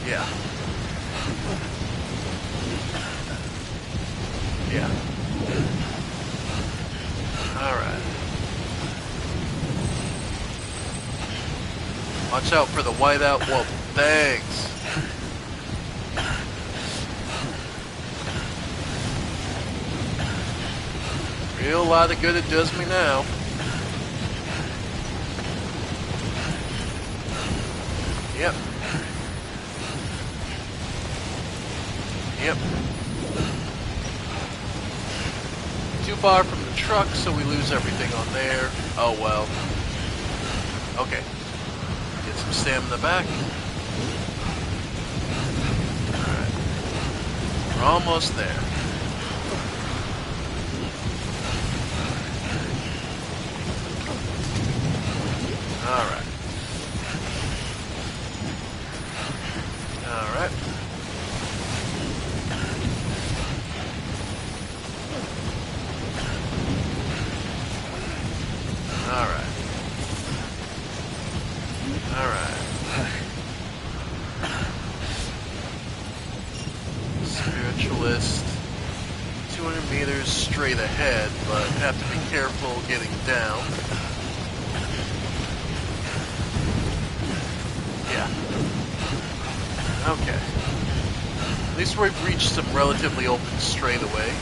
Yeah. Yeah. Alright. Watch out for the whiteout. Whoa, thanks. Real lot of good it does me now. Yep. Yep. Too far from the truck, so we lose everything on there. Oh well. Okay. Get some stamina back. Alright. We're almost there. Alright. Alright. Alright. Alright. Spiritualist. 200 meters straight ahead, but have to be careful getting down. Yeah. Okay. At least we've reached some relatively open straightaway.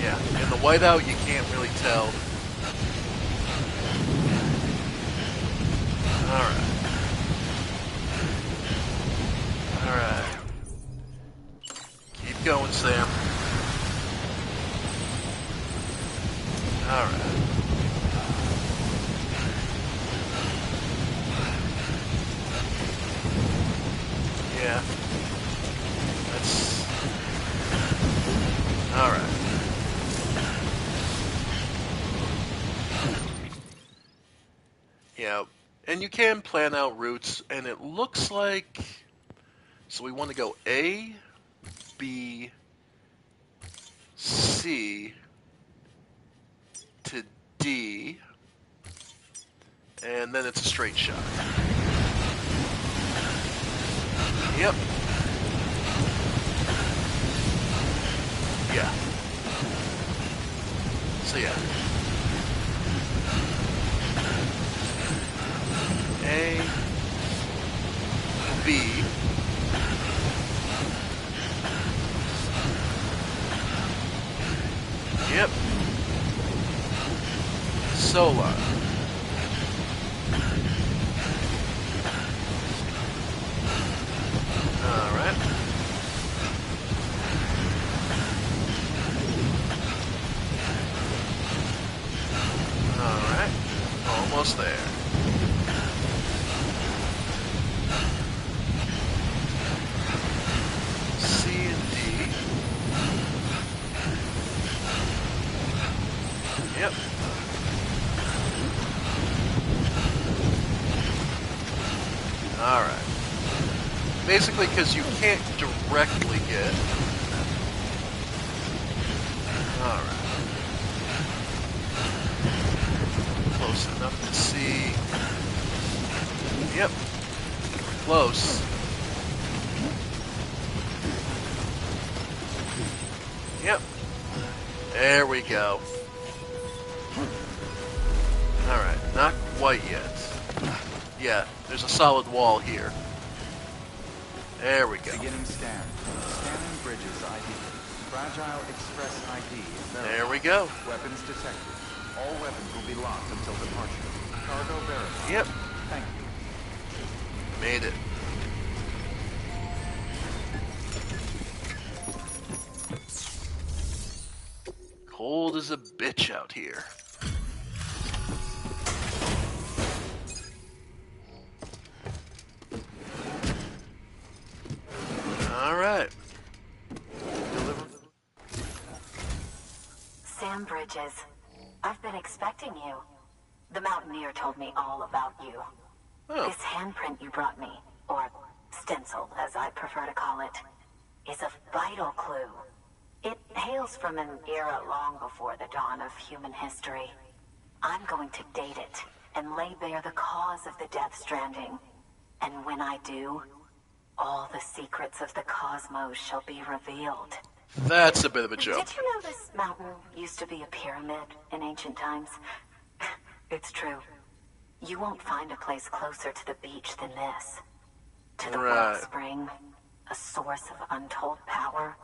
Yeah, in the whiteout you can't really tell. Alright. Alright. Keep going, Sam. Alright. Yeah. That's... Alright. Yeah, and you can plan out routes, and it looks like... So we want to go A, B, C, to D, and then it's a straight shot. Yep. Yeah. So yeah. A, B, yep, Solar. Alright. Alright, almost there. Yep. Alright. Basically, because you can't directly get... Alright. Close enough to see... Yep. Close. Yep. There we go. Alright, not quite yet. Yeah, there's a solid wall here. There we go. Beginning scan. Scanning bridges ID. Fragile Express ID. There we go. Weapons detected. All weapons will be locked until departure. Cargo verified. Yep. Thank you. Made it. Cold as a bitch out here. Alright. Sam Bridges, I've been expecting you. The Mountaineer told me all about you. Oh. This handprint you brought me, or stencil as I prefer to call it, is a vital clue. It hails from an era long before the dawn of human history. I'm going to date it and lay bare the cause of the Death Stranding. And when I do, all the secrets of the cosmos shall be revealed. That's a bit of a joke. Did you know this mountain used to be a pyramid in ancient times? It's true. You won't find a place closer to the beach than this. To the wellspring, a source of untold power.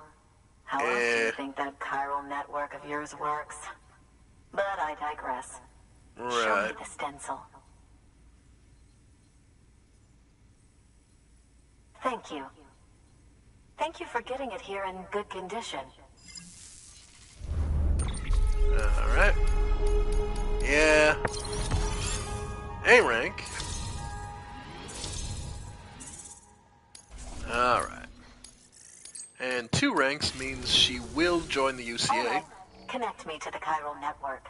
How else do you think that chiral network of yours works? But I digress. Show me the stencil. Thank you. Thank you for getting it here in good condition. Alright. Yeah. A rank. Alright. And 2 ranks means she will join the UCA. Right. Connect me to the chiral network.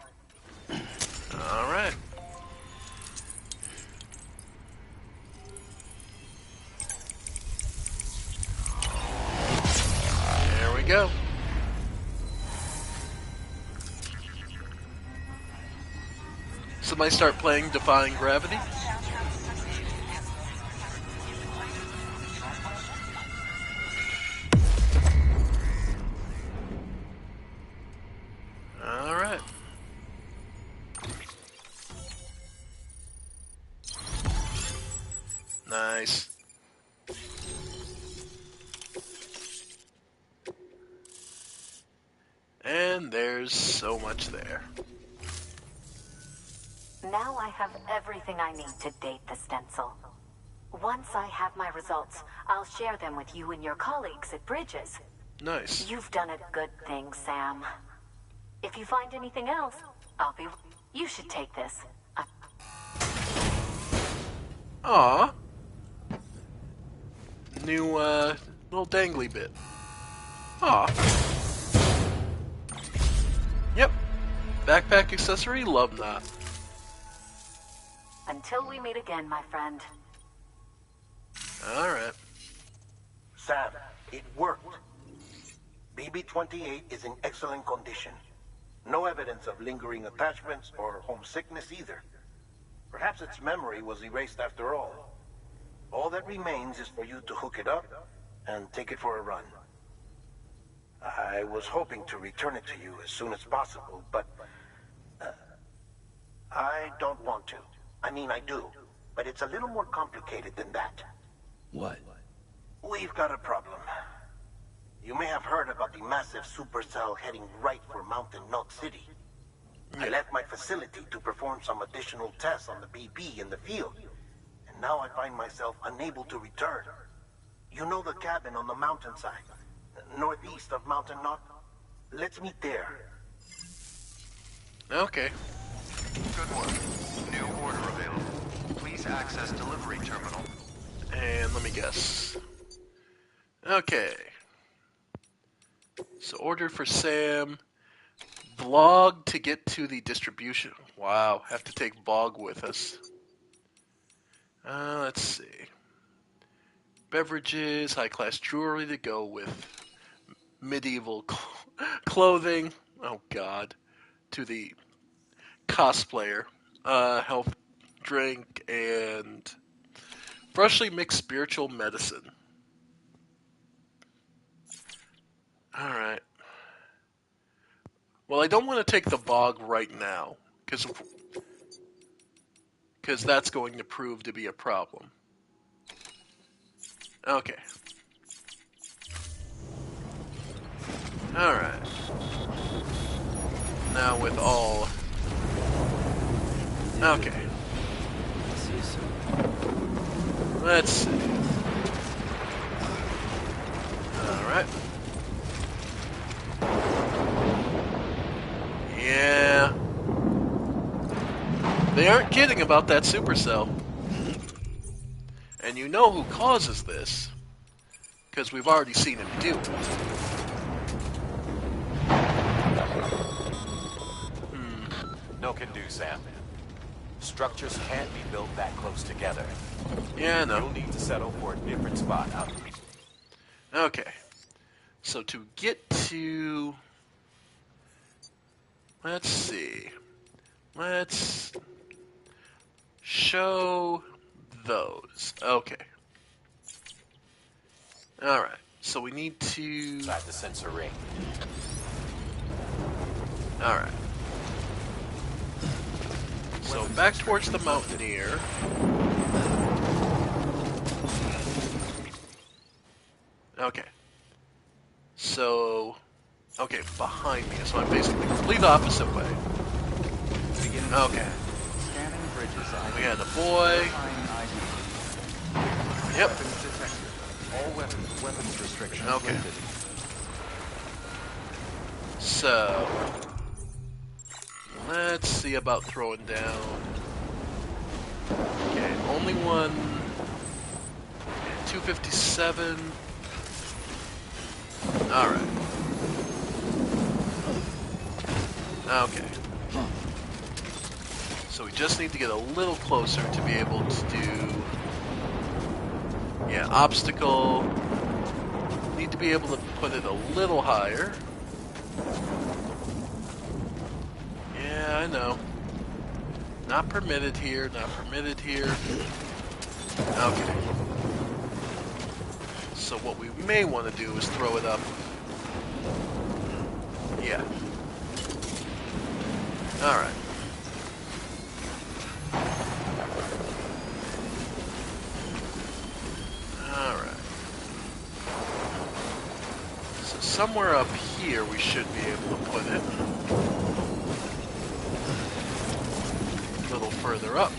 Alright. There we go. Somebody start playing Defying Gravity? Alright. Nice. And there's so much there. Now I have everything I need to date the stencil. Once I have my results, I'll share them with you and your colleagues at Bridges. Nice. You've done a good thing, Sam. If you find anything else, I'll be... You should take this. Aw. New, little dangly bit. Aw. Yep. Backpack accessory, love that. Until we meet again, my friend. Alright. Sam, it worked. BB-28 is in excellent condition. No evidence of lingering attachments or homesickness either. Perhaps its memory was erased after all. All that remains is for you to hook it up and take it for a run. I was hoping to return it to you as soon as possible, but I don't want to. I mean, I do, but it's a little more complicated than that. What? We've got a problem. You may have heard about the massive supercell heading right for Mountain Knot City. I left my facility to perform some additional tests on the BB in the field, and now I find myself unable to return. You know the cabin on the mountainside, northeast of Mountain Knot? Let's meet there. Okay. Good work. New order available. Please access delivery terminal. And let me guess. Okay. So order for Sam. Vlog to get to the distribution. Wow, have to take Vlog with us. Let's see. Beverages, high-class jewelry to go with medieval clothing. Oh, God. To the cosplayer. Health drink and freshly mixed spiritual medicine. Alright. Well, I don't want to take the Vlog right now, because that's going to prove to be a problem. Okay. Alright. Now with all... Okay. See you soon. Let's see. Alright. Yeah. They aren't kidding about that supercell. And you know who causes this, because we've already seen him do it. No can do, Sam. Structures can't be built that close together. Yeah, I know. You'll need to settle for a different spot out. Okay. So to get to... Let's see. Let's show those. Okay. Alright. So we need to... Inside the sensor ring. Alright. So back towards the Mountaineer. Okay. So... Okay, behind me. So I'm basically the complete opposite way. Okay. Scanning bridges. We had a boy. Yep. Weapons detected. All weapons restrictions Okay. lifted. So... Let's see about throwing down. Okay, only one. 257. Alright. Okay. So we just need to get a little closer to be able to do... Yeah, obstacle. Need to be able to put it a little higher. Yeah, I know. Not permitted here, not permitted here. Okay. So what we may want to do is throw it up. Yeah. Alright. Alright. So somewhere up here we should be able to put it. A little further up.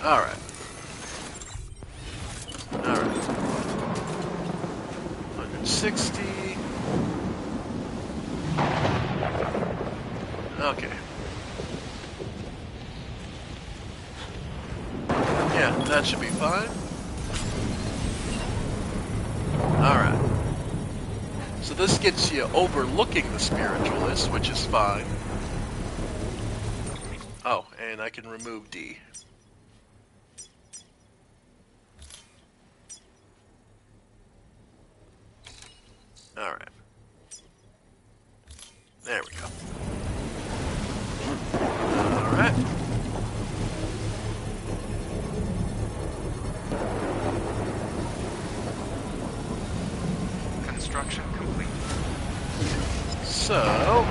Alright. Alright. 160. Okay. Yeah, that should be fine. Alright. So this gets you overlooking the spiritualist, which is fine. Oh, and I can remove D. Alright. There we go. Alright. Construction complete. So...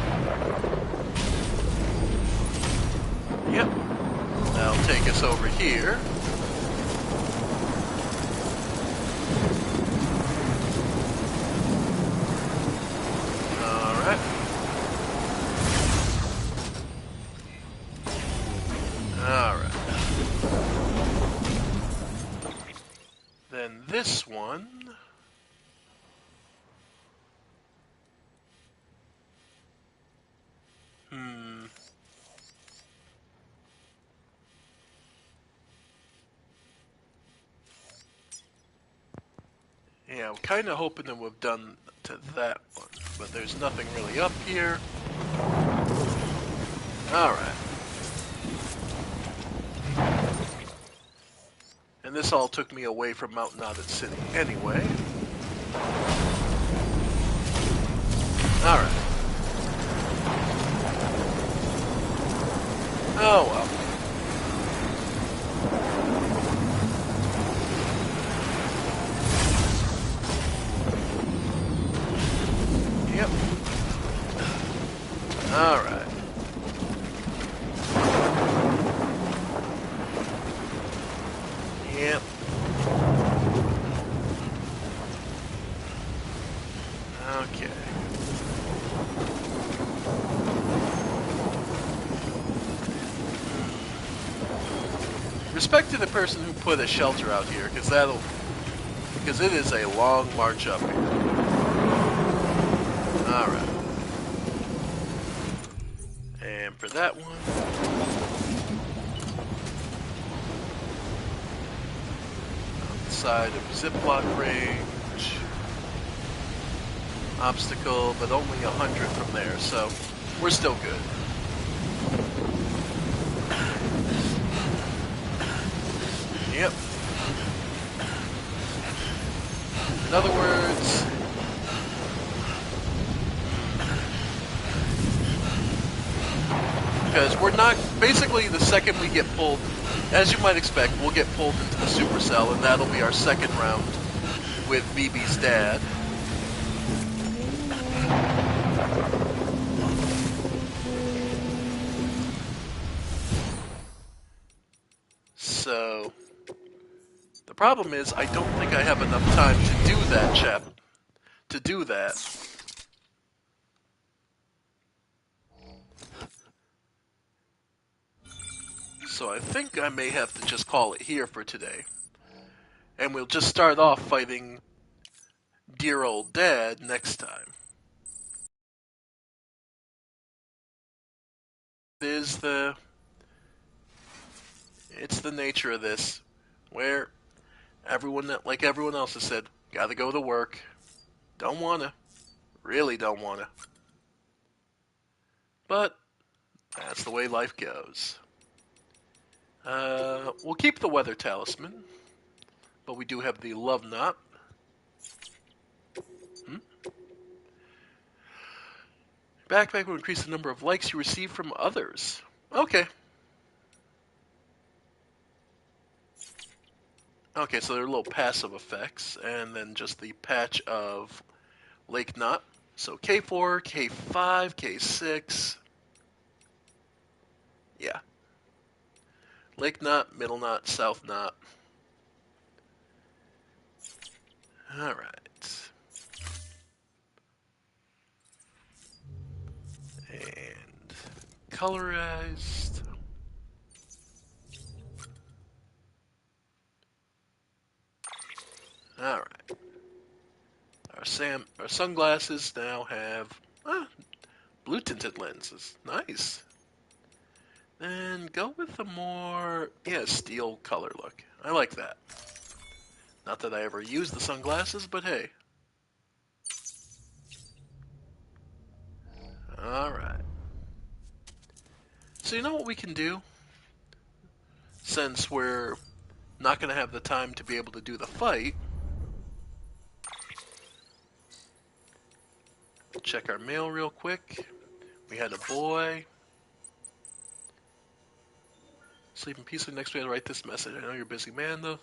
Yep. That'll take us over here. Alright. Alright. Then this one... Yeah, I'm kind of hoping that we've done to that one, but there's nothing really up here. Alright. And this all took me away from Mountain Knotted City anyway. Alright. Oh well. Yep. Alright. Yep. Okay. Respect to the person who put a shelter out here, because it is a long march up here. Alright. And for that one, outside of ziplock range, obstacle, but only 100 from there, so we're still good. Yep. In other words, because we're not, basically the second we get pulled, as you might expect, we'll get pulled into the supercell, and that'll be our second round with BB's dad. So, the problem is, I don't think I have enough time to do that, chap. To do that. So I think I may have to just call it here for today. And we'll just start off fighting dear old dad next time. It's the nature of this, where everyone, like everyone else has said, gotta go to work. Don't wanna. Really don't wanna. But that's the way life goes. We'll keep the weather talisman, but we do have the love knot. Backpack will increase the number of likes you receive from others. Okay. Okay, so they're little passive effects, and then just the patch of Lake Knot. So K4, K5, K6. Yeah. Lake Knot, Middle Knot, South Knot. Alright. And colorized. Alright. Our sunglasses now have blue tinted lenses. Nice. Then go with the more, steel color look. I like that. Not that I ever use the sunglasses, but hey. Alright. So you know what we can do? Since we're not going to have the time to be able to do the fight, check our mail real quick. We had a boy. Sleeping peacefully next week to write this message. I know you're a busy man, though.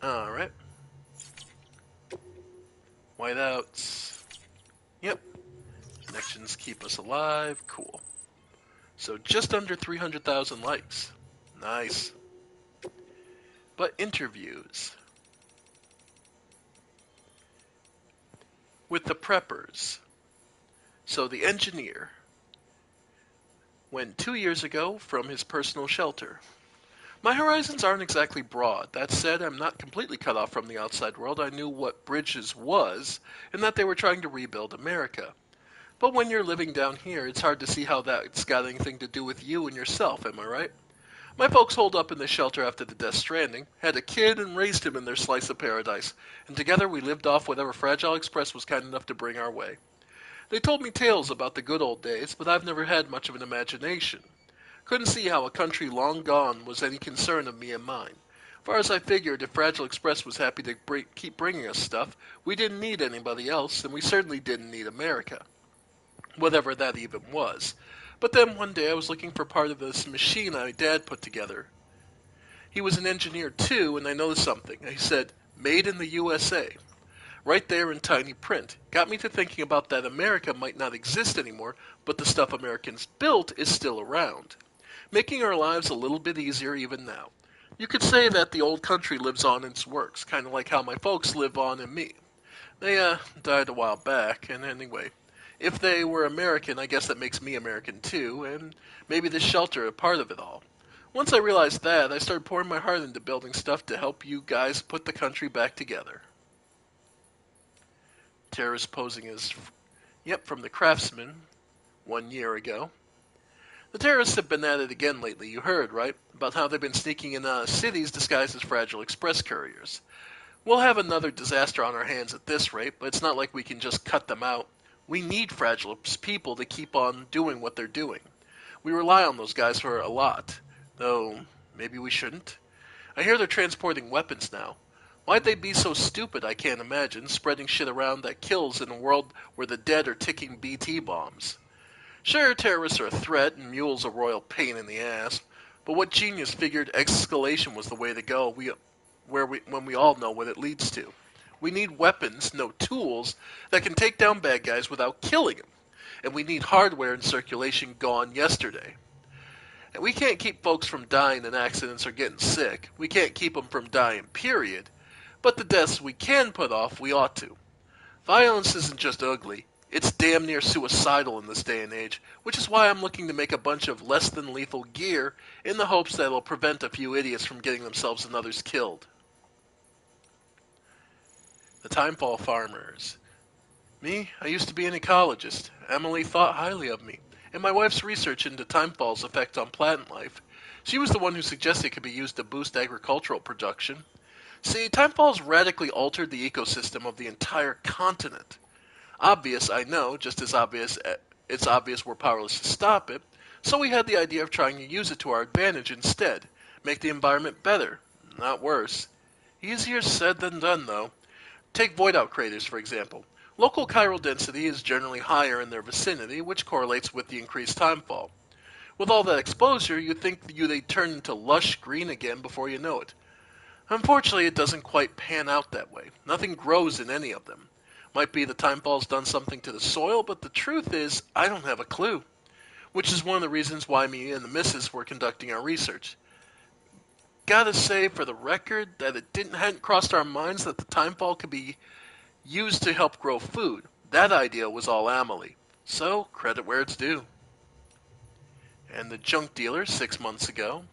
Alright. Whiteouts. Yep. Connections keep us alive. Cool. So just under 300,000 likes. Nice. But interviews. With the preppers. So the engineer went 2 years ago from his personal shelter. My horizons aren't exactly broad. That said, I'm not completely cut off from the outside world. I knew what Bridges was, and that they were trying to rebuild America. But when you're living down here, it's hard to see how that's got anything to do with you and yourself, am I right? My folks holed up in the shelter after the Death Stranding, had a kid, and raised him in their slice of paradise, and together we lived off whatever Fragile Express was kind enough to bring our way. They told me tales about the good old days, but I've never had much of an imagination. Couldn't see how a country long gone was any concern of me and mine. Far as I figured, if Fragile Express was happy to keep bringing us stuff, we didn't need anybody else, and we certainly didn't need America. Whatever that even was. But then one day I was looking for part of this machine my dad put together. He was an engineer too, and I noticed something. He said, "Made in the USA." Right there in tiny print. Got me to thinking about that America might not exist anymore, but the stuff Americans built is still around, making our lives a little bit easier even now. You could say that the old country lives on in its works, kind of like how my folks live on in me. They, died a while back, and anyway, if they were American, I guess that makes me American too, and maybe this shelter a part of it all. Once I realized that, I started pouring my heart into building stuff to help you guys put the country back together. Terrorist posing as, from the Craftsman, 1 year ago. The terrorists have been at it again lately, you heard, right? About how they've been sneaking in cities disguised as Fragile Express couriers. We'll have another disaster on our hands at this rate, but it's not like we can just cut them out. We need Fragile people to keep on doing what they're doing. We rely on those guys for a lot, though maybe we shouldn't. I hear they're transporting weapons now. Why'd they be so stupid, I can't imagine, spreading shit around that kills in a world where the dead are ticking BT bombs. Sure, terrorists are a threat and mules a royal pain in the ass, but what genius figured escalation was the way to go when we all know what it leads to? We need weapons, no tools, that can take down bad guys without killing them. And we need hardware in circulation gone yesterday. And we can't keep folks from dying in accidents or getting sick. We can't keep them from dying, period. But the deaths we can put off, we ought to. Violence isn't just ugly. It's damn near suicidal in this day and age, which is why I'm looking to make a bunch of less-than-lethal gear in the hopes that it'll prevent a few idiots from getting themselves and others killed. The Timefall Farmers. Me, I used to be an ecologist. Emily thought highly of me, and my wife's research into Timefall's effect on plant life. She was the one who suggested it could be used to boost agricultural production. See, Timefall's radically altered the ecosystem of the entire continent. Obvious, I know, just as obvious it's obvious we're powerless to stop it, so we had the idea of trying to use it to our advantage instead, make the environment better, not worse. Easier said than done, though. Take void-out craters, for example. Local chiral density is generally higher in their vicinity, which correlates with the increased timefall. With all that exposure, you'd think they'd turn into lush green again before you know it. Unfortunately, it doesn't quite pan out that way. Nothing grows in any of them. Might be the timefall's done something to the soil, but the truth is, I don't have a clue. Which is one of the reasons why me and the missus were conducting our research. Gotta say, for the record, that it hadn't crossed our minds that the timefall could be used to help grow food. That idea was all Amelie. So, credit where it's due. And the junk dealer 6 months ago.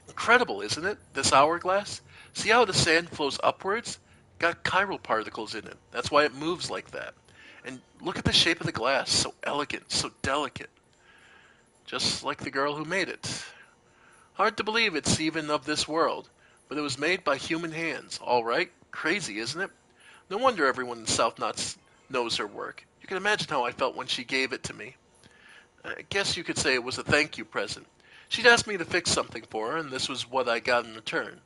Incredible, isn't it? This hourglass? See how the sand flows upwards? Got chiral particles in it. That's why it moves like that. And look at the shape of the glass. So elegant, so delicate. Just like the girl who made it. Hard to believe it's even of this world. But it was made by human hands. All right? Crazy, isn't it? No wonder everyone in South Knots knows her work. You can imagine how I felt when she gave it to me. I guess you could say it was a thank you present. She'd asked me to fix something for her, and this was what I got in return.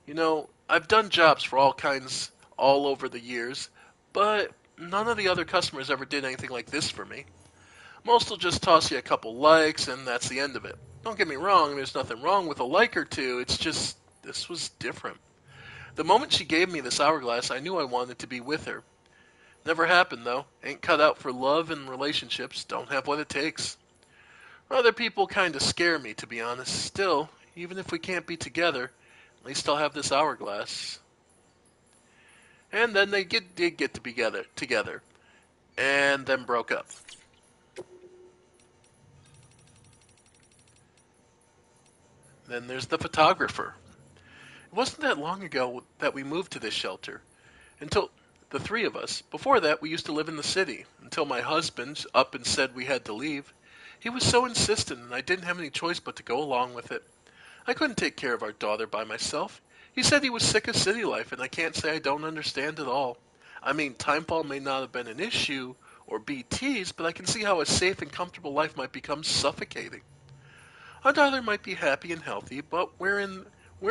You know, I've done jobs for all kinds all over the years, but none of the other customers ever did anything like this for me. Most will just toss you a couple likes, and that's the end of it. Don't get me wrong, there's nothing wrong with a like or two, it's just, this was different. The moment she gave me this hourglass, I knew I wanted to be with her. Never happened, though. Ain't cut out for love and relationships, don't have what it takes. Other people kind of scare me, to be honest. Still, even if we can't be together, at least I'll have this hourglass. And then they did get to be together, and then broke up. Then there's the photographer. It wasn't that long ago that we moved to this shelter. Until the three of us. Before that, we used to live in the city, until my husband up and said we had to leave. He was so insistent, and I didn't have any choice but to go along with it. I couldn't take care of our daughter by myself. He said he was sick of city life, and I can't say I don't understand it all. I mean, timefall may not have been an issue or be teased, but I can see how a safe and comfortable life might become suffocating. Our daughter might be happy and healthy, but we're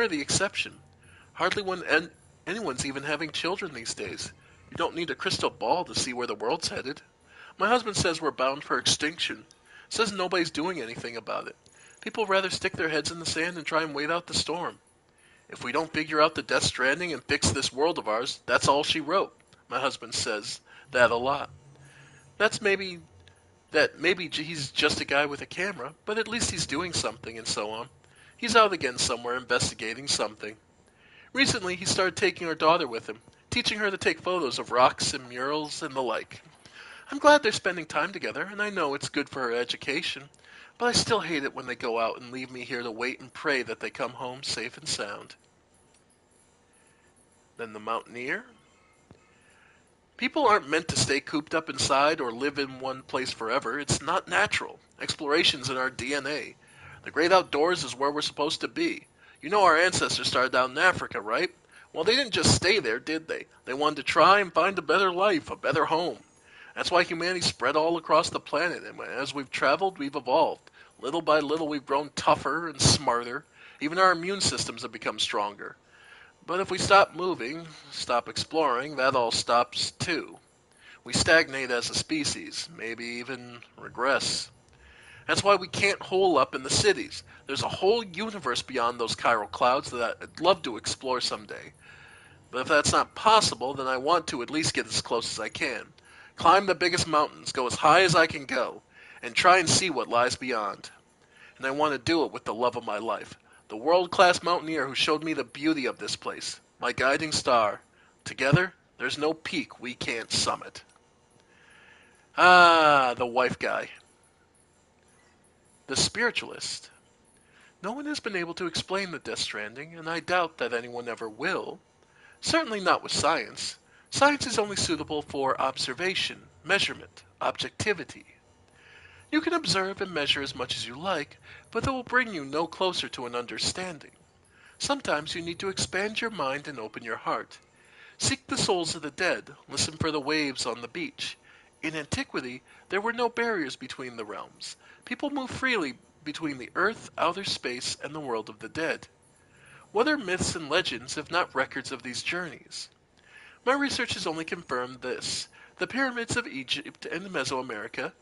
the exception. Hardly anyone's even having children these days. You don't need a crystal ball to see where the world's headed. My husband says we're bound for extinction. Says nobody's doing anything about it. People rather stick their heads in the sand and try and wait out the storm. If we don't figure out the Death Stranding and fix this world of ours, that's all she wrote. My husband says that a lot. That's maybe he's just a guy with a camera, but at least he's doing something and so on. He's out again somewhere investigating something. Recently, he started taking our daughter with him, teaching her to take photos of rocks and murals and the like. I'm glad they're spending time together, and I know it's good for her education, but I still hate it when they go out and leave me here to wait and pray that they come home safe and sound. Then the Mountaineer. People aren't meant to stay cooped up inside or live in one place forever. It's not natural. Exploration's in our DNA. The great outdoors is where we're supposed to be. You know our ancestors started out in Africa, right? Well, they didn't just stay there, did they? They wanted to try and find a better life, a better home. That's why humanity spread all across the planet, and as we've traveled, we've evolved. Little by little, we've grown tougher and smarter. Even our immune systems have become stronger. But if we stop moving, stop exploring, that all stops too. We stagnate as a species, maybe even regress. That's why we can't hole up in the cities. There's a whole universe beyond those chiral clouds that I'd love to explore someday. But if that's not possible, then I want to at least get as close as I can. Climb the biggest mountains, go as high as I can go, and try and see what lies beyond. And I want to do it with the love of my life. The world-class mountaineer who showed me the beauty of this place. My guiding star. Together, there's no peak we can't summit. Ah, the wife guy. The spiritualist. No one has been able to explain the Death Stranding, and I doubt that anyone ever will. Certainly not with science. Science is only suitable for observation, measurement, objectivity. You can observe and measure as much as you like, but it will bring you no closer to an understanding. Sometimes you need to expand your mind and open your heart. Seek the souls of the dead, listen for the waves on the beach. In antiquity, there were no barriers between the realms. People moved freely between the earth, outer space, and the world of the dead. What are myths and legends if not records of these journeys? My research has only confirmed this. The pyramids of Egypt and Mesoamerica,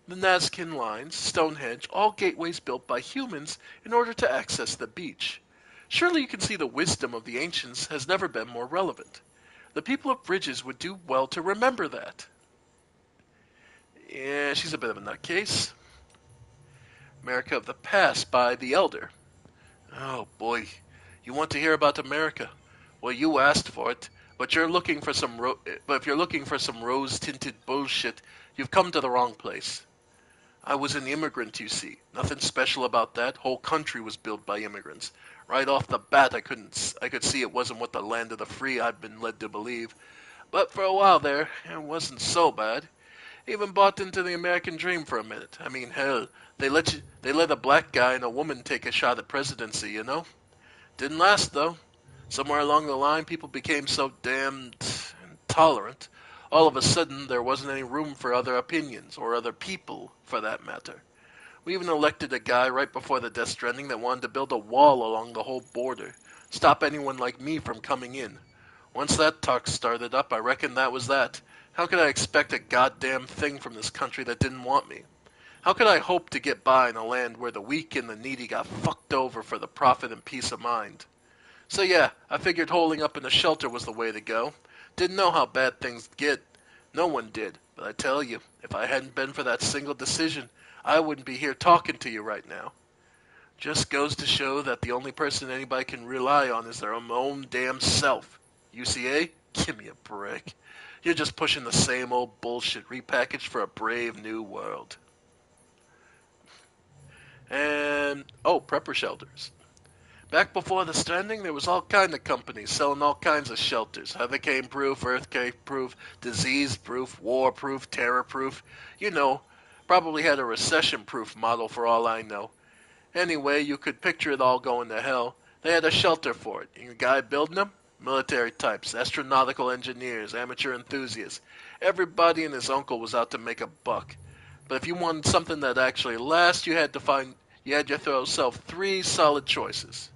the Nazcan lines, Stonehenge, all gateways built by humans in order to access the beach. Surely you can see the wisdom of the ancients has never been more relevant. The people of Bridges would do well to remember that. Yeah, she's a bit of a nutcase. America of the Past by The Elder. Oh boy, you want to hear about America? Well, you asked for it, but if you're looking for some rose-tinted bullshit, you've come to the wrong place. I was an immigrant, you see. Nothing special about that. Whole country was built by immigrants. Right off the bat, I could see it wasn't what the land of the free I'd been led to believe. But for a while there, it wasn't so bad. Even bought into the American dream for a minute. I mean, hell, they let a black guy and a woman take a shot at presidency, you know? Didn't last, though. Somewhere along the line, people became so damned intolerant. All of a sudden, there wasn't any room for other opinions, or other people, for that matter. We even elected a guy right before the Death Stranding that wanted to build a wall along the whole border, stop anyone like me from coming in. Once that talk started up, I reckon that was that. How could I expect a goddamn thing from this country that didn't want me? How could I hope to get by in a land where the weak and the needy got fucked over for the profit and peace of mind? So yeah, I figured holding up in a shelter was the way to go. Didn't know how bad things get. No one did. But I tell you, if I hadn't been for that single decision, I wouldn't be here talking to you right now. Just goes to show that the only person anybody can rely on is their own damn self. UCA? Give me a break. You're just pushing the same old bullshit repackaged for a brave new world. And, prepper shelters. Back before the Stranding, there was all kind of companies selling all kinds of shelters. Hurricane-proof, earthquake-proof, disease-proof, war-proof, terror-proof. You know, probably had a recession-proof model for all I know. Anyway, you could picture it all going to hell. They had a shelter for it. And your guy building them? Military types, astronautical engineers, amateur enthusiasts. Everybody and his uncle was out to make a buck. But if you wanted something that actually lasts, you had to throw yourself three solid choices.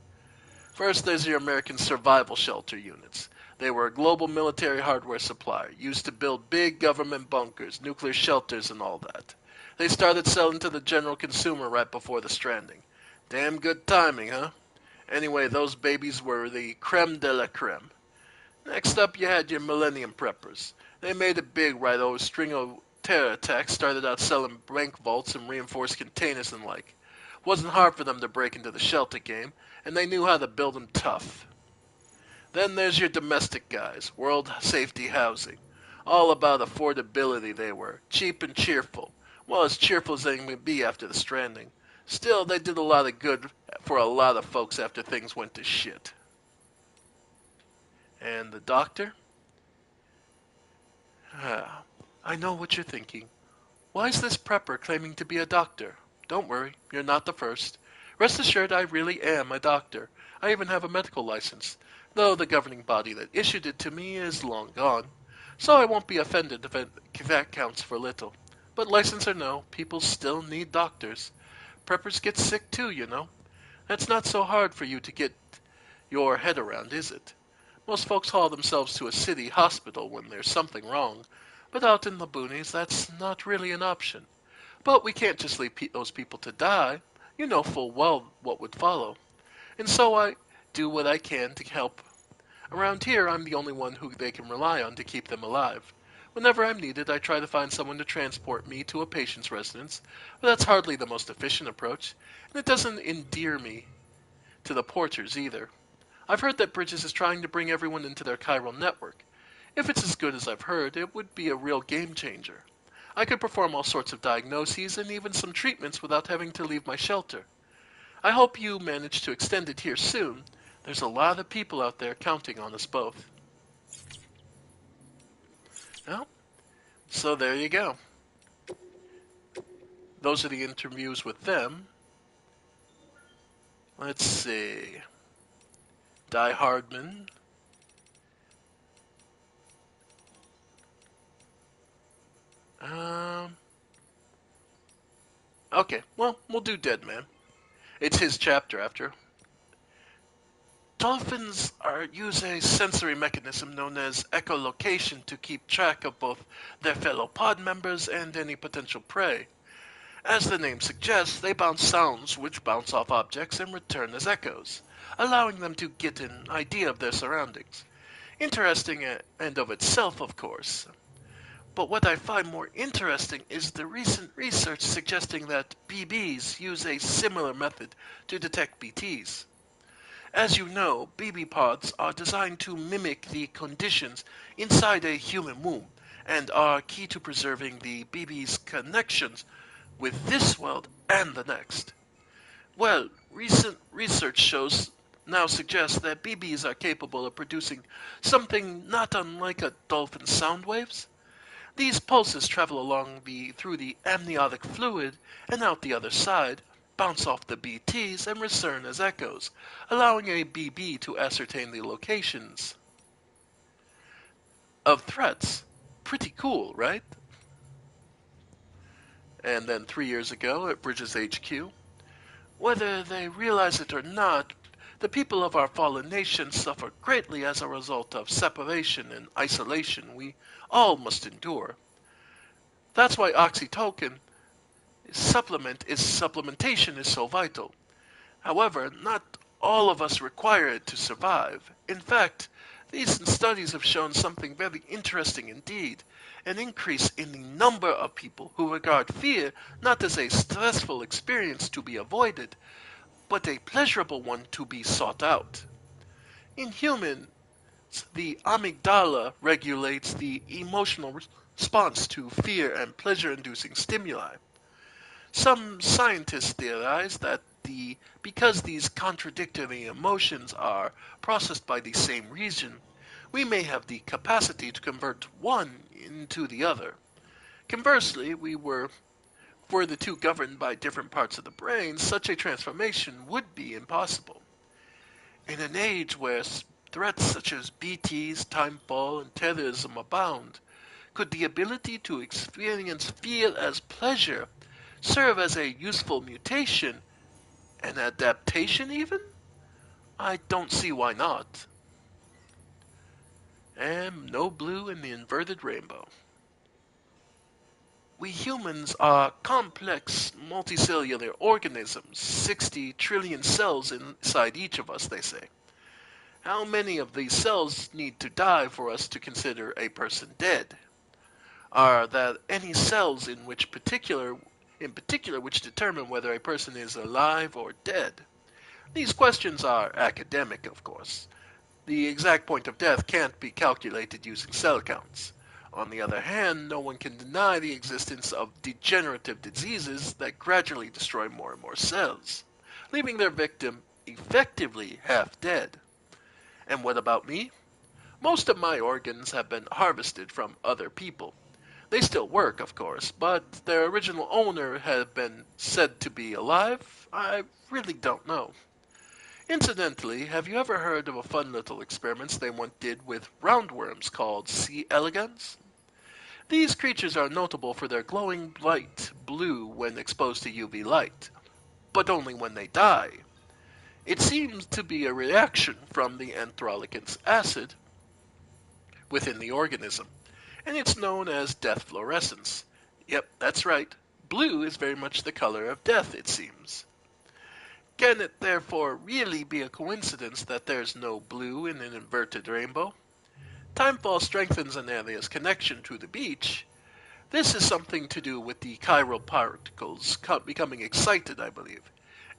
First, there's your American survival shelter units. They were a global military hardware supplier, used to build big government bunkers, nuclear shelters, and all that. They started selling to the general consumer right before the Stranding. Damn good timing, huh? Anyway, those babies were the creme de la creme. Next up, you had your Millennium Preppers. They made it big right over a string of terror attacks, started out selling bank vaults and reinforced containers and like. Wasn't hard for them to break into the shelter game, and they knew how to build them tough. Then there's your domestic guys, World Safety Housing. All about affordability they were, cheap and cheerful. Well, as cheerful as they can be after the Stranding. Still, they did a lot of good for a lot of folks after things went to shit. And the doctor? I know what you're thinking. Why is this prepper claiming to be a doctor? Don't worry, you're not the first. Rest assured I really am a doctor. I even have a medical license, though the governing body that issued it to me is long gone. So I won't be offended if that counts for little. But license or no, people still need doctors. Preppers get sick too, you know. That's not so hard for you to get your head around, is it? Most folks haul themselves to a city hospital when there's something wrong, but out in the boonies, that's not really an option. But we can't just leave those people to die. You know full well what would follow. And so I do what I can to help. Around here, I'm the only one who they can rely on to keep them alive. Whenever I'm needed, I try to find someone to transport me to a patient's residence, but that's hardly the most efficient approach, and it doesn't endear me to the porters either. I've heard that Bridges is trying to bring everyone into their chiral network. If it's as good as I've heard, it would be a real game changer. I could perform all sorts of diagnoses and even some treatments without having to leave my shelter. I hope you manage to extend it here soon. There's a lot of people out there counting on us both. Well, so there you go. Those are the interviews with them. Let's see. Die Hardman. Okay, well, we'll do Dead Man. It's his chapter after. Dolphins use a sensory mechanism known as echolocation to keep track of both their fellow pod members and any potential prey. As the name suggests, they bounce sounds which bounce off objects and return as echoes, allowing them to get an idea of their surroundings. Interesting and of itself, of course. But what I find more interesting is the recent research suggesting that BBs use a similar method to detect BTs. As you know, BB pods are designed to mimic the conditions inside a human womb and are key to preserving the BB's connections with this world and the next. Well, recent research now suggests that BBs are capable of producing something not unlike a dolphin's sound waves. These pulses travel through the amniotic fluid and out the other side, bounce off the BTs, and return as echoes, allowing a BB to ascertain the locations of threats. Pretty cool, right? And then 3 years ago at Bridges HQ, whether they realize it or not, the people of our fallen nation suffer greatly as a result of separation and isolation we all must endure. That's why oxytocin supplementation is so vital. However, not all of us require it to survive. In fact, recent studies have shown something very interesting indeed, an increase in the number of people who regard fear not as a stressful experience to be avoided, but a pleasurable one to be sought out. In humans, the amygdala regulates the emotional response to fear and pleasure-inducing stimuli. Some scientists theorize that because these contradictory emotions are processed by the same region, we may have the capacity to convert one into the other. Conversely, were the two governed by different parts of the brain, such a transformation would be impossible. In an age where threats such as BTs, timefall, and terrorism abound, could the ability to experience fear as pleasure serve as a useful mutation, an adaptation even? I don't see why not. And no blue in the inverted rainbow. We humans are complex, multicellular organisms, 60 trillion cells inside each of us, they say. How many of these cells need to die for us to consider a person dead? Are there any cells in particular which determine whether a person is alive or dead? These questions are academic, of course. The exact point of death can't be calculated using cell counts. On the other hand, no one can deny the existence of degenerative diseases that gradually destroy more and more cells, leaving their victim effectively half dead. And what about me? Most of my organs have been harvested from other people. They still work, of course, but their original owner had been said to be alive? I really don't know. Incidentally, have you ever heard of a fun little experiments they once did with roundworms called C. elegans? These creatures are notable for their glowing bright blue when exposed to UV light, but only when they die. It seems to be a reaction from the anthrolic acid within the organism, and it's known as death fluorescence. Yep, that's right. Blue is very much the color of death, it seems. Can it therefore really be a coincidence that there's no blue in an inverted rainbow? Timefall strengthens an area's connection to the beach. This is something to do with the chiral particles becoming excited, I believe.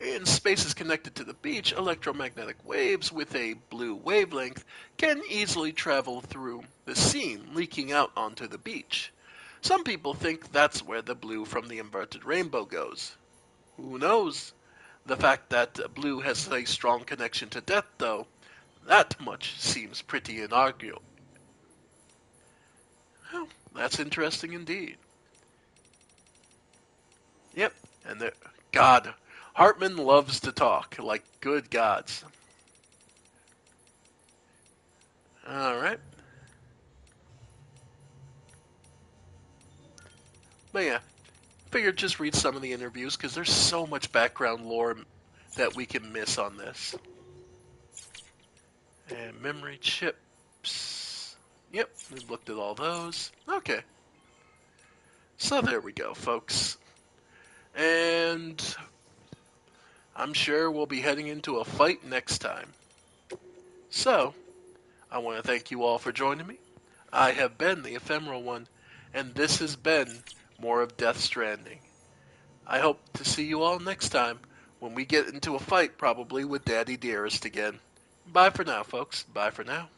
In spaces connected to the beach, electromagnetic waves with a blue wavelength can easily travel through the seam, leaking out onto the beach. Some people think that's where the blue from the inverted rainbow goes. Who knows? The fact that blue has a strong connection to death, though, that much seems pretty inarguable. Well, that's interesting indeed. Yep, and there, God, Hartman loves to talk, like good gods. Alright. But yeah, figured just read some of the interviews, because there's so much background lore that we can miss on this. And memory chips. Yep, we've looked at all those. Okay. So there we go, folks. And I'm sure we'll be heading into a fight next time. So, I want to thank you all for joining me. I have been the Ephemeral One, and this has been more of Death Stranding. I hope to see you all next time when we get into a fight, probably with Daddy Dearest again. Bye for now, folks. Bye for now.